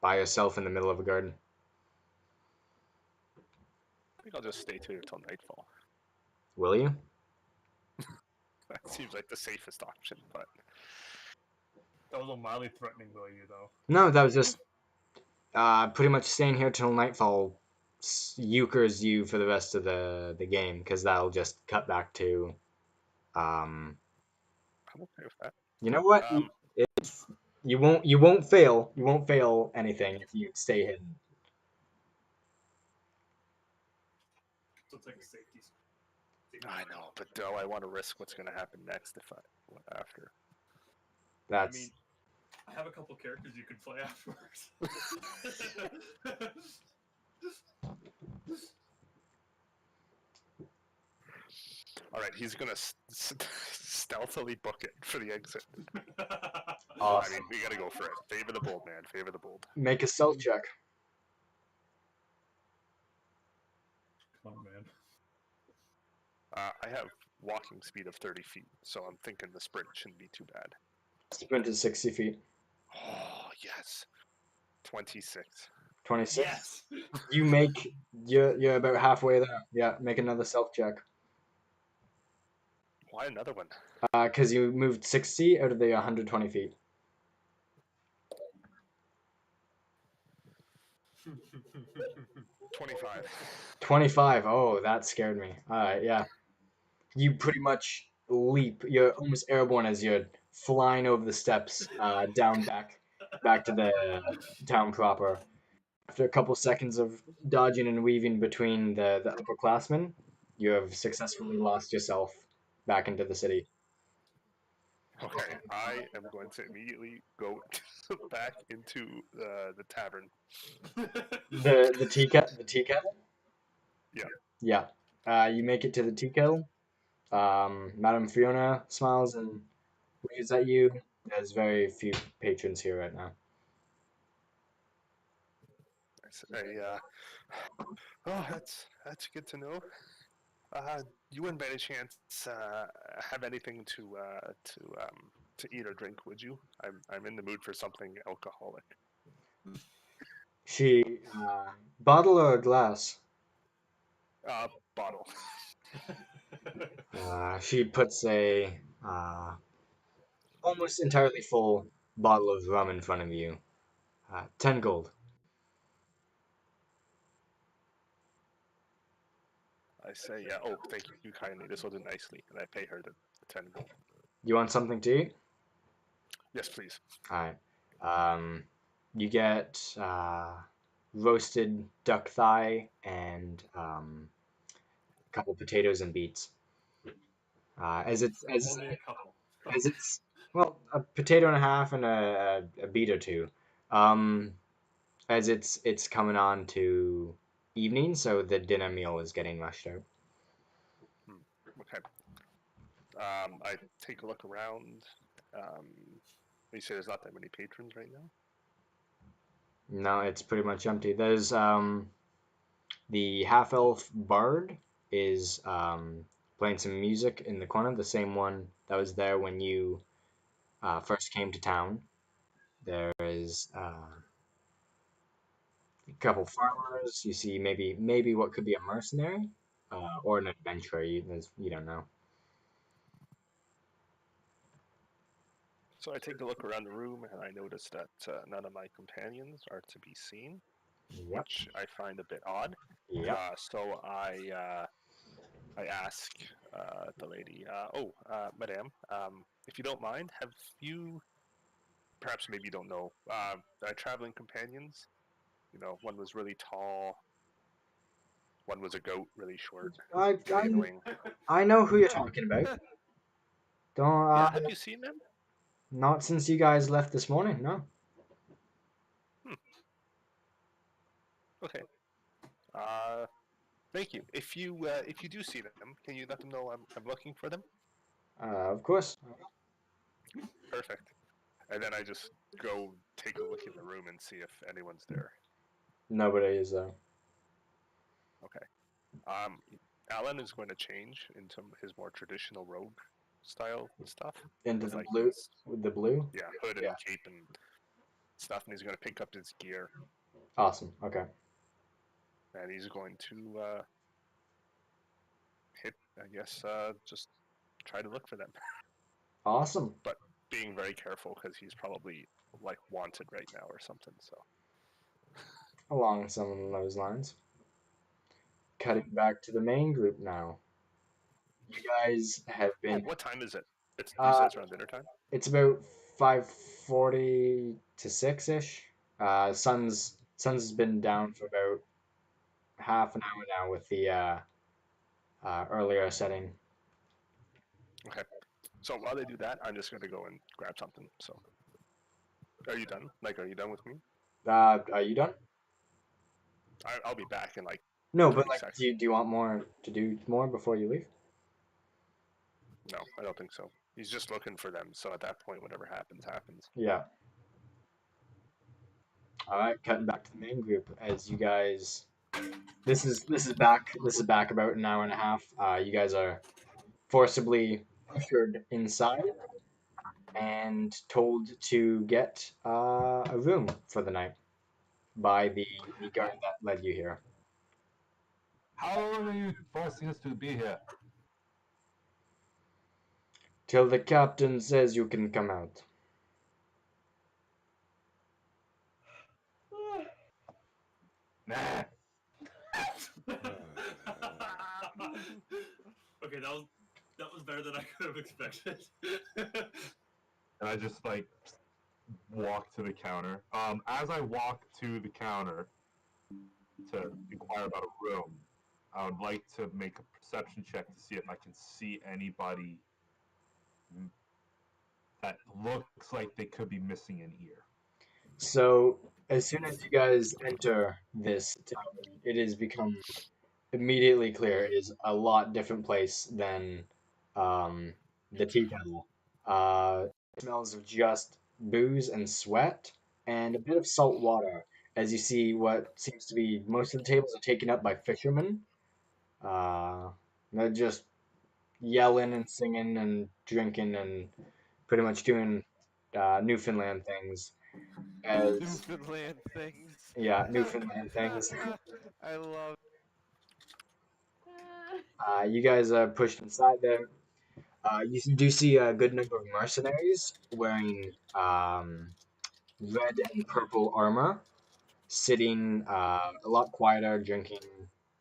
by yourself in the middle of a garden. I think I'll just stay here till nightfall. Will you? That seems like the safest option, but That was a mildly threatening though, you though. No, that was just pretty much staying here till nightfall euchers you for the rest of the game because that'll just cut back to um I'm okay with that. you know what Um, it's you won't fail anything if you stay hidden. So it's like a safety. I know, but do I want to risk what's gonna happen next if I after? That's I mean, I have a couple characters you could play afterwards. All right, he's gonna stealthily book it for the exit. I awesome. mean, we gotta go for it. Favor the bold, man. Favor the bold. Make a stealth check. Come on, man. I have walking speed of 30 feet, so I'm thinking the sprint shouldn't be too bad. Sprint is 60 feet. Oh yes, 26. 26. Yes. You're about halfway there. Yeah, make another stealth check. Why another one? Because you moved 60 out of the 120 feet. 25. 25. Oh, that scared me. All right, yeah. You pretty much leap. You're almost airborne as you're flying over the steps, down back to the town proper. After a couple seconds of dodging and weaving between the upperclassmen, you have successfully lost yourself back into the city. Okay, I am going to immediately go back into the tavern. The tea kettle. Yeah. Yeah. You make it to the tea kettle. Madame Fiona smiles and waves at you. There's very few patrons here right now. Oh, that's good to know. You wouldn't by any chance have anything to eat or drink, would you? I'm in the mood for something alcoholic. She bottle or glass? Uh, bottle. She puts a almost entirely full bottle of rum in front of you. 10 gold. I say, yeah. Oh, thank you kindly. This will do nicely, and I pay her the 10 gold. You want something to eat? Yes, please. Alright. You get roasted duck thigh and a couple potatoes and beets. As it's Only a couple. as it's well, a potato and a half and a beet or two. Um, as it's coming on to evening, so the dinner meal is getting rushed out. Hmm. Okay. I take a look around. Um, you say there's not that many patrons right now. No, it's pretty much empty. There's the half elf bard is playing some music in the corner, the same one that was there when you first came to town. There is a couple farmers. You see maybe what could be a mercenary or an adventurer. You don't know. So I take a look around the room, and I notice that none of my companions are to be seen, Yep. which I find a bit odd. Yep. So I ask the lady, madame, if you don't mind, have you, perhaps maybe you don't know, our traveling companions? You know, one was really tall, one was a goat, really short, I, really I annoying. I know who you're talking about. Don't Yeah, have you seen them? not since you guys left this morning. No. Hmm, okay. Uh, Thank you. If you do see them, can you let them know I'm looking for them? Of course. Perfect. And then I just go take a look in the room and see if anyone's there. Nobody is there. Okay. Um, Alan is going to change into his more traditional rogue style stuff Into with the like blue his with the blue. hood and Yeah. cape and stuff, and he's going to pick up his gear Awesome. Okay. and he's going to hit. I guess just try to look for them, Awesome. but being very careful because he's probably like wanted right now or something. So Along some of those lines. Cutting back to the main group now. You guys have oh, been. what time is it? You said Uh, it's around dinner time. it's about 5:40 to 6 ish. Sun's been down for about half an hour now with the earlier setting. Okay. So while they do that, I'm just gonna go and grab something. So, are you done? Like, are you done with me? Are you done? I'll be back in like No, but 30 like, seconds. do you want more to do more before you leave? No, I don't think so. He's just looking for them. So at that point, whatever happens, happens. Yeah. All right, cutting back to the main group as you guys. This is back about an hour and a half. You guys are forcibly ushered inside and told to get a room for the night by the guard that led you here. How long are you forcing us to be here? Till the captain says you can come out. Nah. Okay, that was better than I could have expected. And I just like walk to the counter. As I walk to the counter to inquire about a room, I would like to make a perception check to see if I can see anybody that looks like they could be missing an ear. So as soon as you guys enter this tavern, it has become immediately clear it is a lot different place than um, the tea kettle. It smells of just booze and sweat and a bit of salt water. As you see, what seems to be most of the tables are taken up by fishermen. Uh, they're just yelling and singing and drinking and pretty much doing Newfoundland things. As Newfoundland things. Yeah, Newfoundland things. I love. You guys are pushed inside there. You do see a good number of mercenaries wearing red and purple armor, sitting a lot quieter, drinking.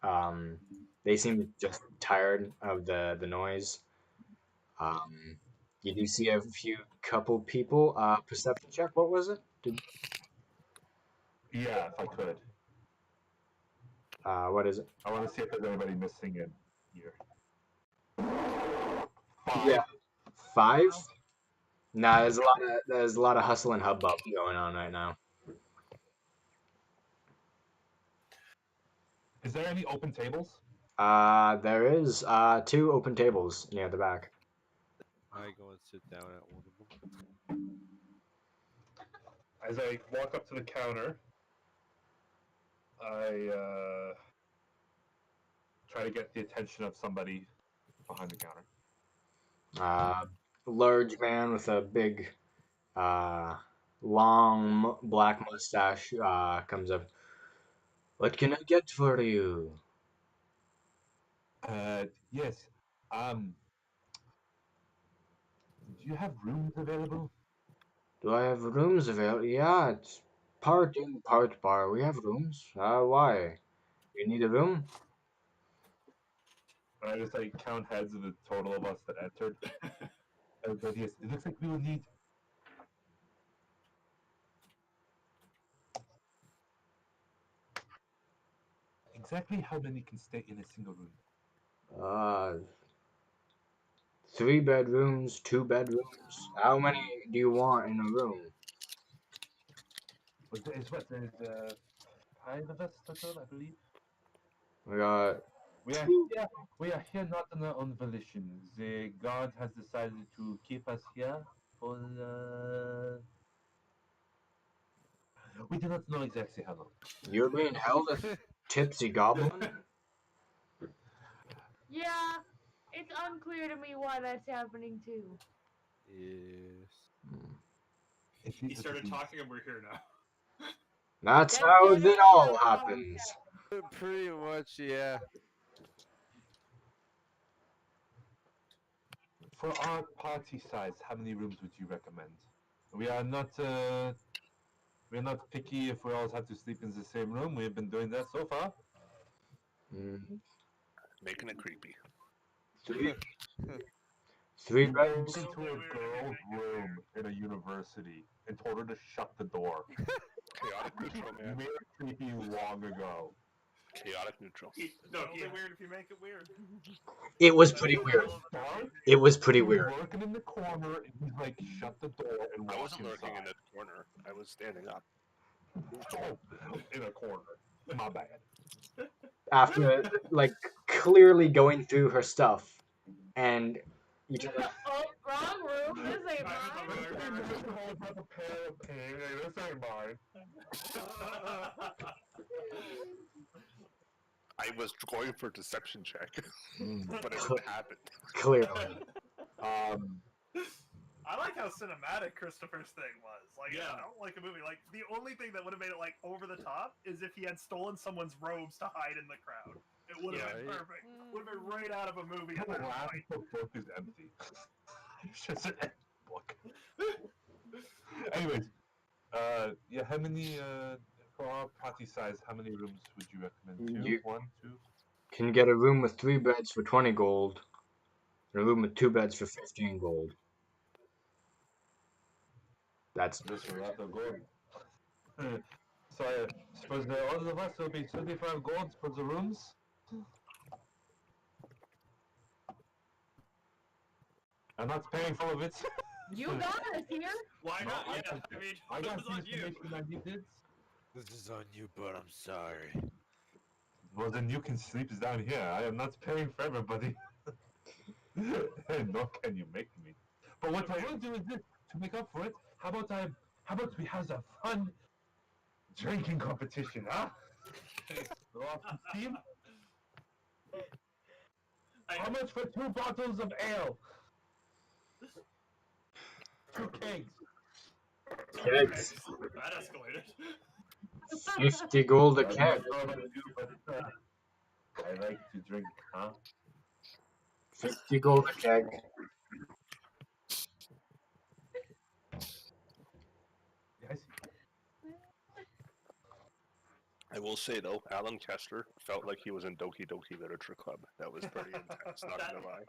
Um, they seem just tired of the noise. Um, you do see a few couple people. Perception check. What was it? Yeah, if I could. What is it? I want to see if there's anybody missing in here. Yeah, 5. 5. Wow. Nah, there's a lot of hustle and hubbub going on right now. Is there any open tables? There is 2 open tables near the back. I go and sit down at one of them. As I walk up to the counter, I try to get the attention of somebody behind the counter. Large man with a big, long black mustache comes up. What can I get for you? Yes. Do you have rooms available? Do I have rooms available? Yeah, it's part inn, part bar. We have rooms. Why? You need a room? And I just like count heads of the total of us that entered. But yes, it looks like we will need exactly how many can stay in a single room. Uh, 3 bedrooms, 2 bedrooms. How many do you want in a room? There's what? There's 5 of us total, I believe. We got We are two. here. We are here not on our own volition. The guard has decided to keep us here for. We do not know exactly how long. You're being held a tipsy goblin? Yeah, it's unclear to me why that's happening too. Yes. He started talking, and we're here now. That's That's how generally it all how it happens. Pretty much, yeah. For our party size, how many rooms would you recommend? We are not. We're not picky if we all have to sleep in the same room. We've been doing that so far. Mm, Making it creepy. three, three You broke beds. into a girl's room in a university and told her to shut the door. Chaotic neutral, You man. made it creepy long ago. Chaotic neutral. No, It's only weird if you make it weird. It was That's pretty the weird. rule of the Dark. game. It was pretty He was weird. lurking in the corner and he's like, shut the door and walk I wasn't lurking in inside. the corner. I was standing up. Oh, in a corner. My bad. After, like, clearly going through her stuff. And you just. Oh, wrong room. This ain't I was mine. over there. Holds up a pair of pants. Hey, this ain't mine. I was going for a deception check, but it Cl- didn't happen. Clearly. I like how cinematic Christopher's thing was. Like, Yeah. I don't like a movie. Like, the only thing that would have made it like over the top is if he had stolen someone's robes to hide in the crowd. It would have been Yeah, perfect. Would have been right out of a movie. The last book is empty. It's just an empty book. Anyways, yeah, how many, for our party size, how many rooms would you recommend? 2? You 1, 2? can get a room with 3 beds for 20 gold. And a room with 2 beds for 15 gold. That's That's a lot of gold. So I suppose the all of us will be 25 gold for the rooms. I'm not paying for it. You got us here. Why No, not? I Yeah, got- I mean, I it got was the on you. information I needed. This is on you, but I'm sorry. Well, then you can sleep down here. I am not paying for everybody. Nor can you make me. But what I will do is this: to make up for it, how about we have a fun drinking competition, huh? Go off the team. How much for 2 bottles of ale? 2 kegs. kegs. That escalated. 50 gold a I'm not keg. sure about you, but I like to drink, huh? 50 gold a keg. Yeah, I see. I will say though, Alan Kester felt like he was in Doki Doki Literature Club. That was pretty intense. Not gonna lie.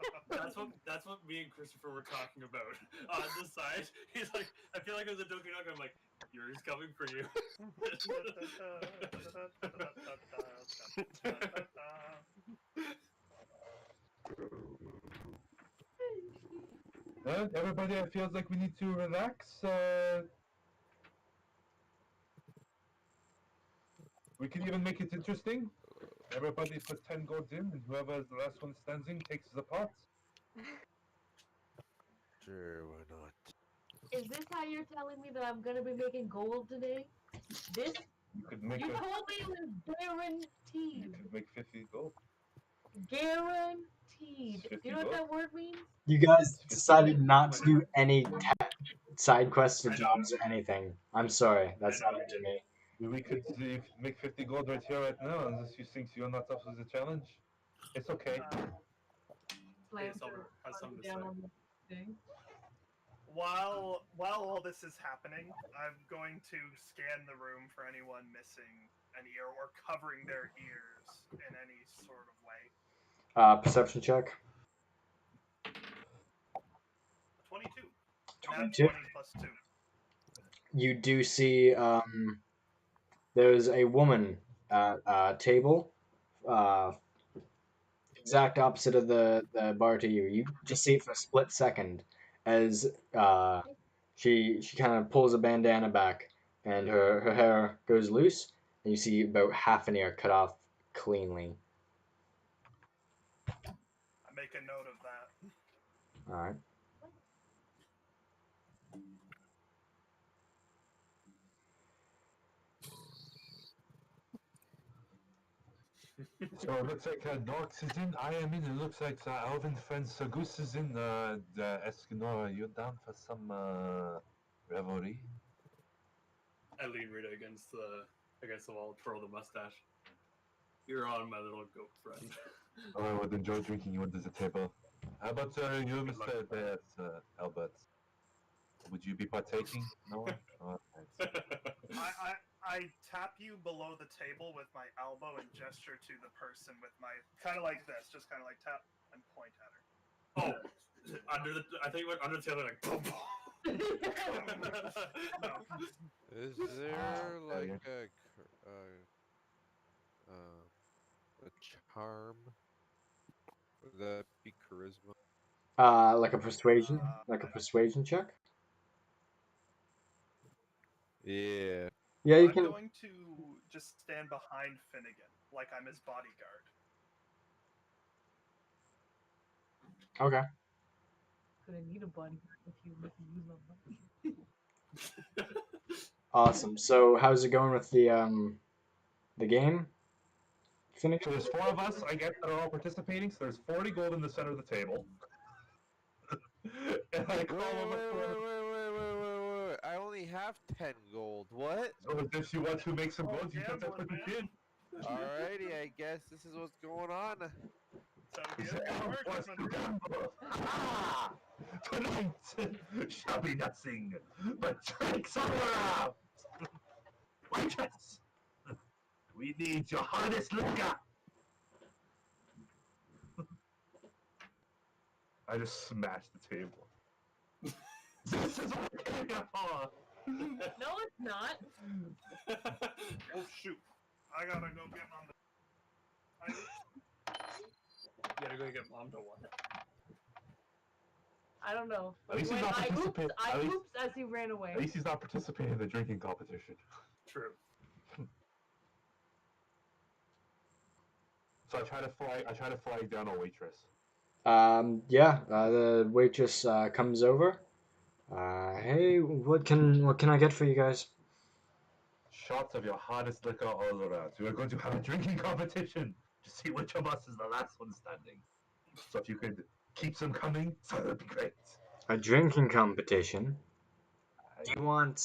That's what me and Christopher were talking about on the side. He's like, I feel like I was a Doki Doki. I'm like, Yuri's coming for you. Well, everybody feels like we need to relax. We can even make it interesting. Everybody put 10 golds in, and whoever is the last one standing takes the pot. Sure, why not? Is this how you're telling me that I'm gonna be making gold today? This You could make you a, told me it was you guaranteed. could make 50 gold. Guaranteed. Do you know what that word means? You guys 50 decided gold. not to do any side quests or jobs or anything. I'm sorry. That's not up to me. We could make 50 gold right here, right now, unless you think you're not up to the challenge. It's okay. Plans someone are has something to down say. on the thing. While all this is happening, I'm going to scan the room for anyone missing an ear or covering their ears in any sort of way. Perception check. 22. 22. Nat 20 plus 2. You do see there's a woman at a table, exact opposite of the bar to you. You just see it for a split second as she kind of pulls a bandana back and her hair goes loose, and you see about half an ear cut off cleanly. I make a note of that. All right. So it looks like Nox is in, I am in, it looks like Alvin friend Sagus is in, Escanora, you down for some revelry? I lean right against the wall, twirl the mustache. You're on, my little goat friend. I would enjoy drinking you under the table. How about you, Good luck. Mr. Bears, Albert? Would you be partaking? No? Oh, thanks. I tap you below the table with my elbow and gesture to the person with my kind of like this, just kind of like tap and point at her. Oh, I think you went under the table like. Boom, No. Is there like a charm? Would that be charisma? Like a persuasion check. Yeah. Yeah, you I'm can. going to just stand behind Finnegan like I'm his bodyguard. Okay. Gonna need a bodyguard if you make me use my body. Awesome. So how's it going with the game? So there's 4 of us, I guess, that are all participating, so there's 40 gold in the center of the table. And I call Wait. I only have 10 gold. What? So if you want to make some gold, you have to put gambling, it in. Alrighty, I guess this is what's going on. So It's yeah, an elf wants to gamble. Ah! Tonight shall be nothing but drinks all around. Waitress, we need your hardest liquor. I just smashed the table. This is what I came here for. No, it's not. Oh shoot! I gotta go get mom. You gotta go get mom to what? I don't know. At least he's When not I participating. oops as he ran away. At least he's not participating in the drinking competition. True. So I try to flag down a waitress. Yeah. The waitress comes over. Hey, what can I get for you guys? Shots of your hardest liquor all around. We are going to have a drinking competition to see which of us is the last one standing. So if you could keep some coming, that would be great. A drinking competition. Do you want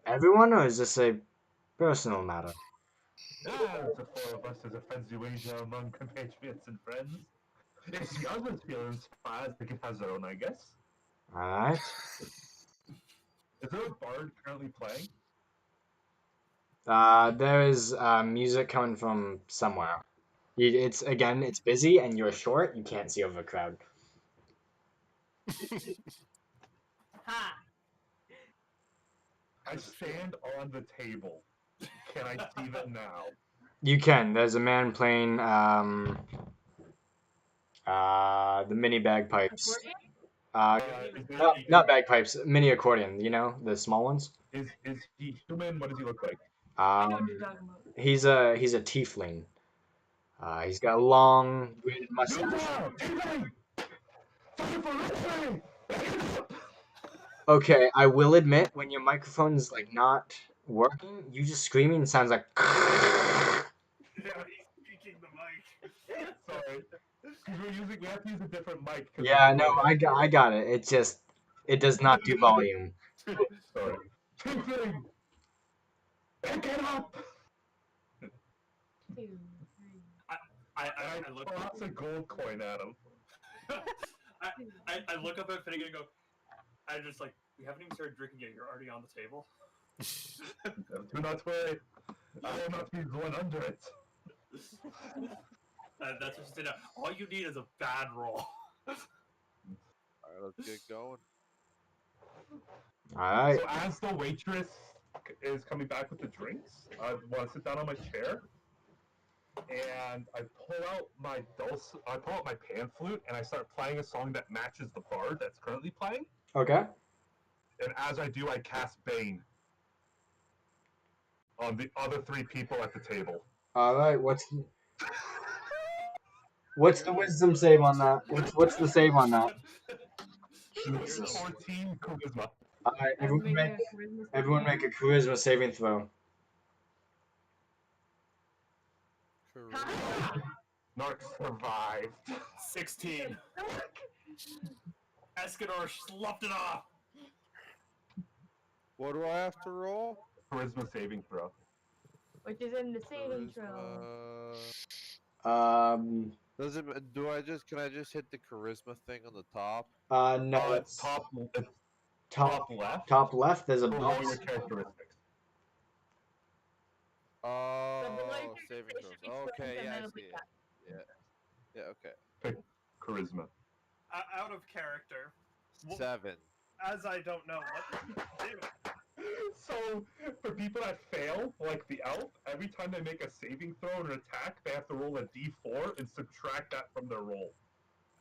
everyone, or is this a Personal matter. The four of us as a friendly wager among compatriots and friends. If the others feel inspired, they can have their own, I guess. Alright. Is there a bard currently playing? There is music coming from somewhere. It's busy and you're short. You can't see over the crowd. Ha! I stand on the table. Can I see them now? You can. There's a man playing the mini bagpipes. Accordion? Not bagpipes, mini accordion. You know, the small ones. Is he human? What does he look like? I know what you're talking about. He's a tiefling. He's got a long bearded mustache. Okay, I will admit when your microphone's like not working, you just screaming sounds like. Yeah, he's speaking the mic. Sorry. We have to use a different mic. Yeah, no, I got it. It does not do volume. Sorry. Tiefling! Pick it up! 2, 3. I look toss a gold coin at him. I look up at Finnegan and go, I just like, we haven't even started drinking yet, you're already on the table. Do not worry. I will not be the one under it. That's what she said. Now. All you need is a bad roll. Alright, let's get going. Alright. So as the waitress is coming back with the drinks, I want to sit down on my chair, and I pull out my pan flute, and I start playing a song that matches the bard that's currently playing. Okay. And as I do, I cast Bane on the other three people at the table. Alright, what's the wisdom save on that? What's the save on that? Jesus. 14 charisma. Alright, Charisma everyone make a charisma saving throw. Narc survived. 16. Escanor sloughed it off. What do I have to roll? Charisma saving throw. Which is in the saving throw. Can I just hit the charisma thing on the top? No, it's top left. top left. There's a Below box. your characteristics. Oh, below your saving characteristic throws. Okay, and yeah, then I it'll be see it. that. Yeah, okay. Pick charisma. Out of character. Well, 7. as I don't know what to do. So, for people that fail, like the elf, every time they make a saving throw or an attack, they have to roll a d4 and subtract that from their roll.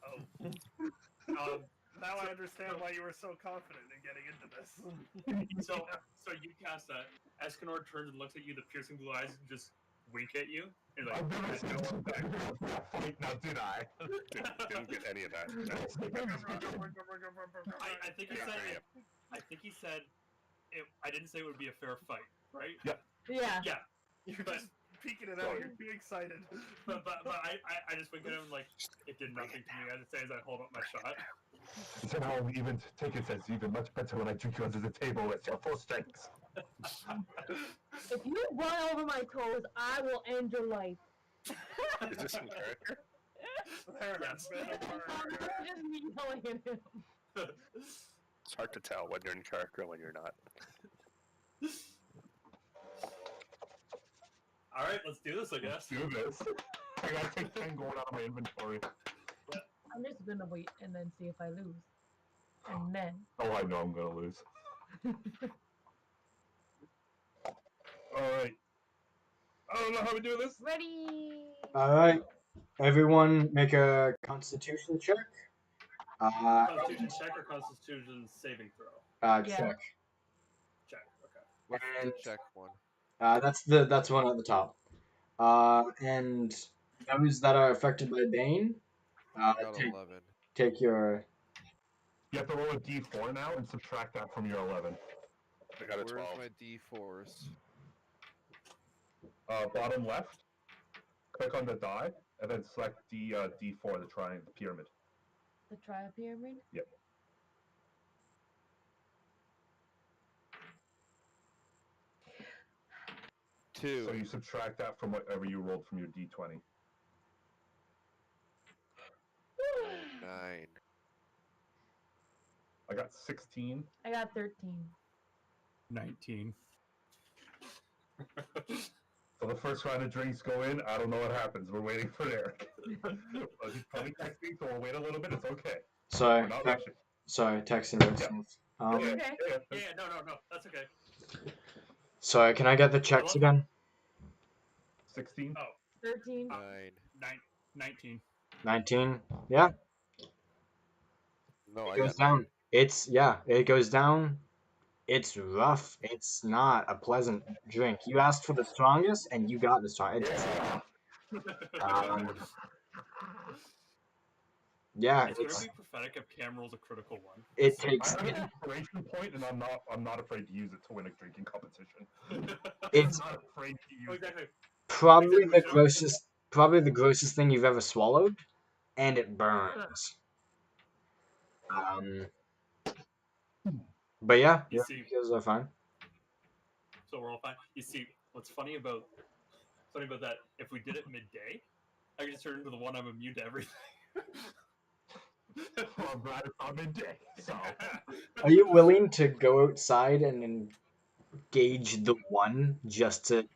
Oh. Now I understand why you were so confident in getting into this. So you cast that. Escanor turns and looks at you, the piercing blue eyes, and just wink at you. You're like, I've never seen one back fight now, did I? Didn't get any of that. I think he said, I didn't say it would be a fair fight, right? Yeah. Yeah. Yeah. You're just peeking it out. You're too excited. But I just winked at him like it did nothing to me. As I hold up my shot. So now I'll even take it as even much better when I drink you under the table with your full strength. If you run over my toes, I will end your life. Is this in character? Fair enough. Just me yelling at him. It's hard to tell when you're in character and when you're not. All right, let's do this. I guess. Do this. I gotta take 10 gold out of my inventory. I'm just gonna wait and then see if I lose. And then. Oh, I know I'm gonna lose. Alright. I don't know how we do this. Ready! Alright. Everyone make a constitution check. Constitution check or Constitution saving throw? Yeah. Check. Check. Okay. What's And- the check one? That's one at the top. And those that are affected by Bane, I got take 11. take your. You have to roll a d4 now and subtract that from your 11. I got a Where's 12. my D4s? Bottom left, click on the die, and then select the d4, the triangle, the pyramid. The tri-pyramid? Yep. 2. So you subtract that from whatever you rolled from your d20. 9. I got 16. I got 13. 19. So the first round of drinks go in. I don't know what happens. We're waiting for Eric. Well, he's probably texting, so we'll wait a little bit. It's okay. Sorry, We're not rushing. sorry, texting yourself. Okay. Yeah. Yeah, no, that's okay. Sorry, can I get the checks love- again? 16. Oh, 13. 9. 19. 19. Yeah, No, I it goes got 9. down. It goes down. It's rough. It's not a pleasant drink. You asked for the strongest, and you got the strongest. Yeah, It's gonna be prophetic if Cam rolls a critical one. it I takes have an inspiration point, and I'm not afraid to use it to win a drinking competition. it's I'm not afraid to use it. exactly. probably Exactly, the grossest thing you've ever swallowed, and it burns. But yeah, You your see- skills are fine. So we're all fine. You see, what's funny about that? If we did it midday, I could just turn into the one I'm immune to everything. Well, I'm glad it's not midday. So Are you willing to go outside and engage the one just to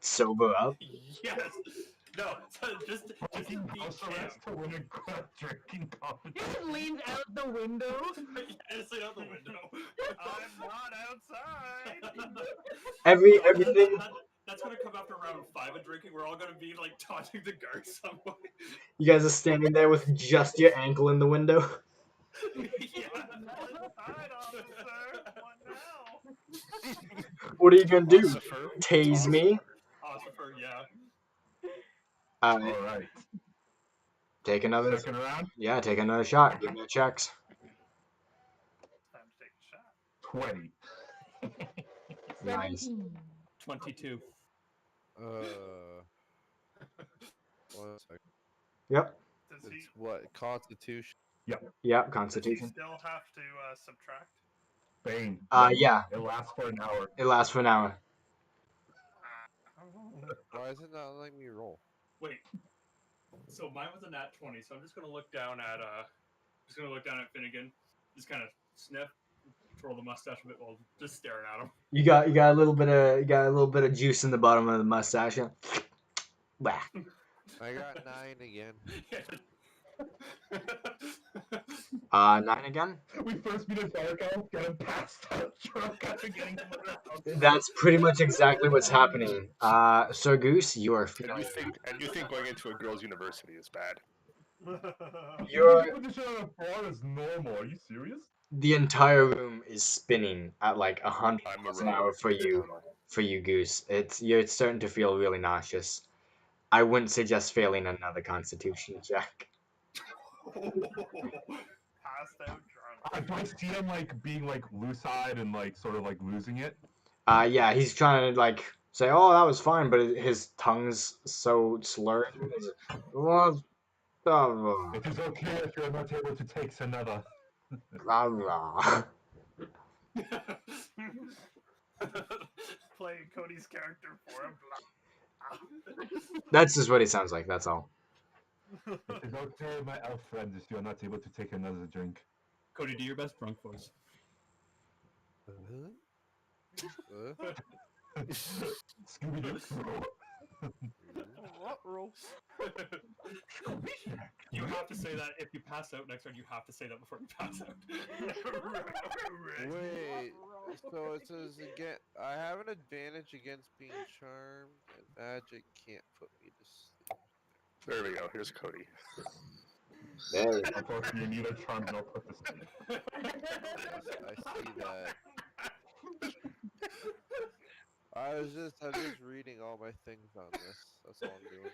sober up? Yes. No. So just fucking be house Cam. arrest to win a drinking He competition. just leans out the window. Yeah, just lean out the window. I'm not outside. Everything. That's gonna come after round 5 of drinking. We're all gonna be like taunting the guards some way. You guys are standing there with just your ankle in the window. Yeah. Outside, officer. What now? What are you gonna do? Ossifer? Tase me? Ossifer, yeah. All right. Take another. Second round. Yeah, take another shot. Give me the checks. Time to take a shot. 20. Nice. 17. 22. 1 second. Yep. Does he? It's what? Constitution? Yep. Does he Constitution. still have to subtract? Bane. Yeah. It lasts for an hour. It lasts for an hour. Why is it not letting me roll? Wait. So mine was a nat 20. So I'm just gonna look down at Finnegan. Just kind of sniff, twirl the mustache a bit while just staring at him. You got a little bit of juice in the bottom of the mustache. Yeah. Bah. I got 9 again. 9 again. We first meet a dark elf, get him passed out drunk after getting That's pretty much exactly what's happening. Sir Goose, you are And feeling. you think going into a girls' university is bad? You're Competition on a bar is normal. Are you serious? the entire room is spinning at like 100 I'm a miles an hour robot. for you, Goose. You're starting to feel really nauseous. I wouldn't suggest failing another Constitution check. Passed out drunk. Do I see him like being like loose-eyed and like sort of like losing it? Yeah, he's trying to like say, "Oh, that was fine," but his tongue's so slurred. Well, It is okay if you're not able to take another. blah, blah. Playing Cody's character for him. That's just what he sounds like. That's all. It is okay, my elf friends, if you are not able to take another drink. Cody, do your best drunk voice. Scooby-Doo. What roll? You have to say that if you pass out next round. You have to say that before you pass out. Wait, so it says again, I have an advantage against being charmed, and magic can't put me to sleep. There we go. Here's Cody. There we go. Unfortunately, you need a charm no purpose. I see that. I'm just reading all my things on this. That's all I'm doing.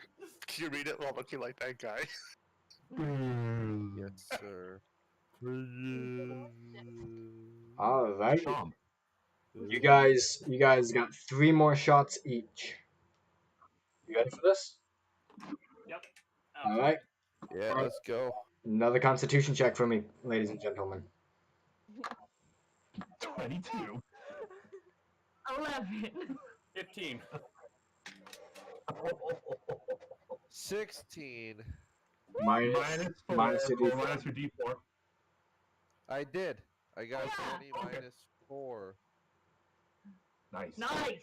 Can you read it while looking like that guy? Yes, sir. All right. Charm. You guys got 3 more shots each. You ready for this? Yep. All right. Yeah, let's go. Another Constitution check for me, ladies and gentlemen. 22. 11. 15. 16. Minus 4. minus your Roll D4. minus your D4. I did. I got Yeah. 20 Okay. minus 4. Nice. Nice.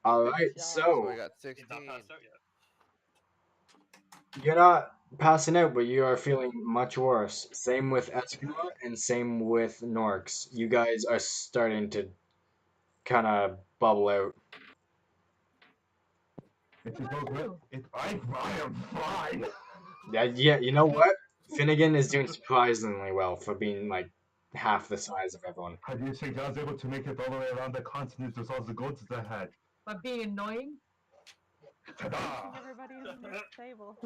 All right, So so I got He's 16. not passed out yet. you're not passing out, but you are feeling much worse. Same with Escanor and same with Norks. You guys are starting to kind of bubble out. If you go good, I am fine. Yeah, you know what? Finnegan is doing surprisingly well for being like half the size of everyone. How do you think I was able to make it all the way around the continent with all the goats that I had? By being annoying. Ta-da! Pushing everybody into the table.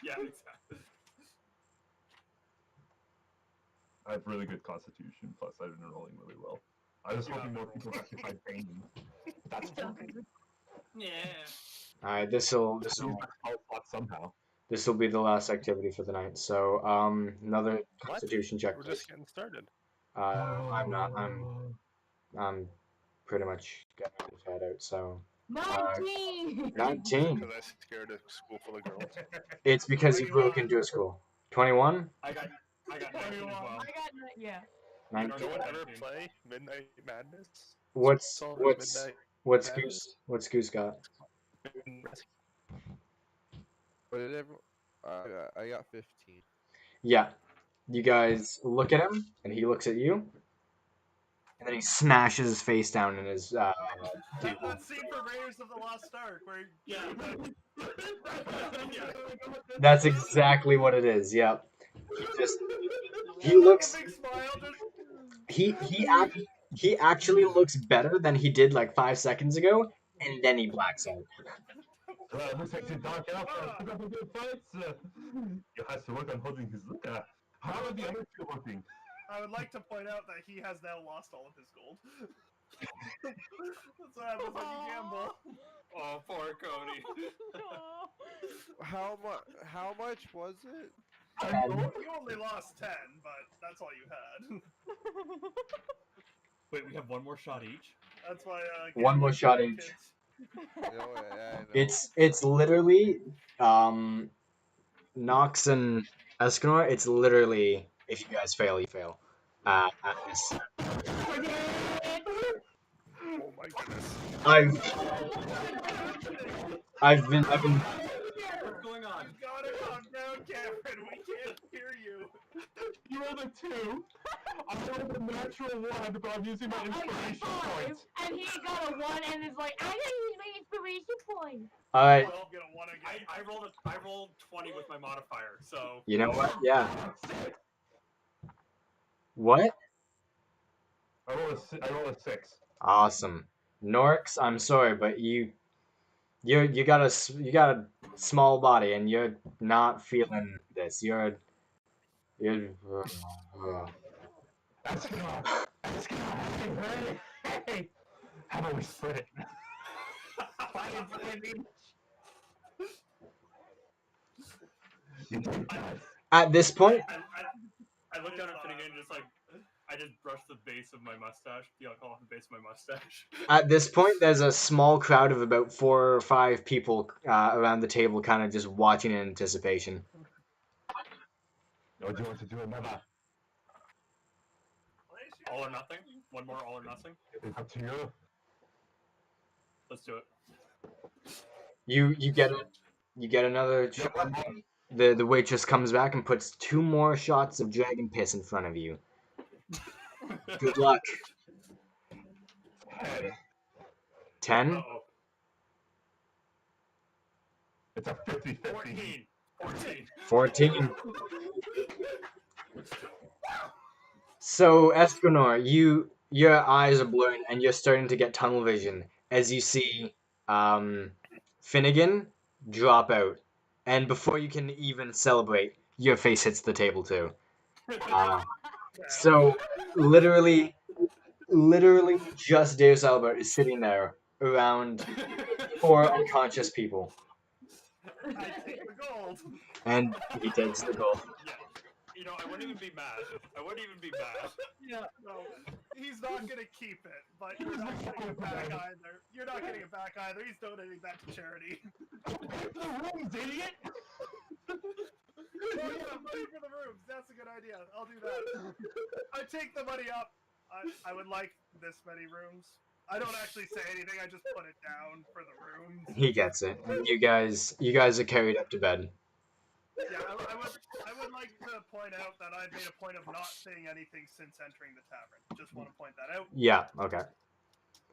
Yeah, exactly. I have really good constitution, plus I've been rolling really well. I was You hoping have more been people got to find pain. That's fine. Yeah. All right, this'll Use my spell slot somehow. be the last activity for the night. So another What? Constitution check, We're please. just getting started. I'm not. I'm pretty much getting his head out. So 19. 19. Because I scared a school full of girls. It's because you broke into a school. 21. I got 19 as well. I got yeah. Did 19. no one ever 19. play Midnight Madness? What's Solid what's Midnight what's Madness? Goose? What's Goose got? What did I got 15. Yeah. You guys look at him, and he looks at you, and then he smashes his face down in his. That scene from Raiders of the Lost Ark where Yeah. That's exactly what it is. Yep. He Like looks. a big smile, just He actually looks better than he did like 5 seconds ago, and then he blacks out. Looks like he's dark out. Put up a good fight. You has to work on holding his look. How are the other two working? I would like to point out that he has now lost all of his gold. That's what happens when you gamble. Oh, poor Cody. How much was it? You only lost 10, but that's all you had. Wait, we have one more shot each? That's why. One more gambling's shot for each. kids. Yeah, I know. It's literally Nox and Escanor. It's literally if you guys fail, you fail. At this. Oh my goodness. I've been What's going on? You gotta calm down, Cameron. We can't hear you. You rolled a 2. I rolled a natural 1, but I'm using my I got inspiration 5, points. and he got a 1, and is like, I gotta use my inspiration point. all right. Well, I'm gonna 1 again. I rolled 20 with my modifier, so You know what? Yeah. What? I roll a 6. Awesome. Norks, I'm sorry, but you got a small body and you're not feeling this. You're Hey! How about we split it? at this point. I looked down at Finnegan just like I just brushed the base of my mustache, the alcohol off the base of my mustache. At this point, there's a small crowd of about 4 or 5 people around the table, kind of just watching in anticipation. Or do you want to do another? All or nothing? One more all or nothing? It's up to you. Let's do it. You get another shot. The waitress comes back and puts 2 more shots of dragon piss in front of you. Good luck. 10? Uh-oh. It's a 50-50. 14. 14. So, Escanor, your eyes are blurring and you're starting to get tunnel vision as you see Finnegan drop out. And before you can even celebrate, your face hits the table too. So, literally just Deus Albert is sitting there around 4 unconscious people. I take the gold. And he takes the gold. Yeah. You know, I wouldn't even be mad. I wouldn't even be mad. Yeah, no, he's not gonna keep it, but you're not getting it back either. You're not getting it back either. He's donating that to charity. The rooms, idiot! Oh yeah, money for the rooms. That's a good idea. I'll do that. I take the money up. I would like this many rooms. I don't actually say anything. I just put it down for the rooms. He gets it. You guys are carried up to bed. Yeah, I would like to point out that I've made a point of not saying anything since entering the tavern. Just want to point that out. Yeah. Okay.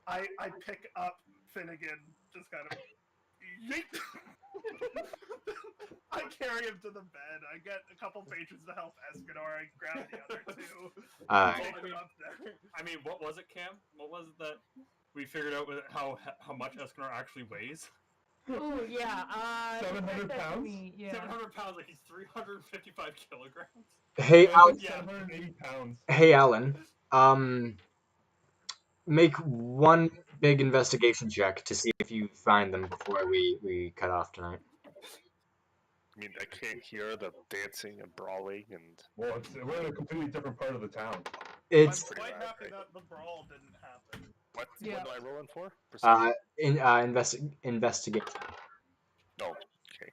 I pick up Finnegan, just kind of. Yeet! I carry him to the bed. I get a couple patrons to help Escanor. I grab the other two. Take them up there. I mean, what was it, Cam? What was it that we figured out with how much Escanor actually weighs? Oh yeah. 700 pounds? Yeah. 700 pounds, like he's 355 kilograms. Hey, Alan. 780 pounds. Hey, Alan. Make one big investigation check to see if you find them before we cut off tonight. I mean, I can't hear the dancing and brawling and. Well, we're in a completely different part of the town. It's I'm quite happy that the brawl didn't happen. What Yeah. am I rolling for? Perception? investigation. No. Okay.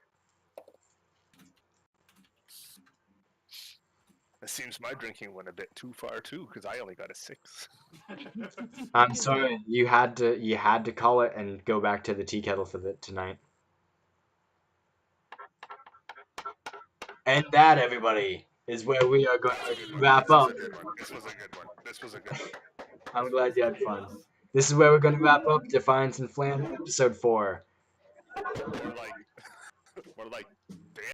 It seems my drinking went a bit too far too, because I only got a 6. I'm sorry, you had to call it and go back to the tea kettle for tonight. And that, everybody, is where we are going to wrap up. This was a good one. This was a good one. I'm glad you had fun. This is where we're going to wrap up Defiance and Phlan, episode 4. Or like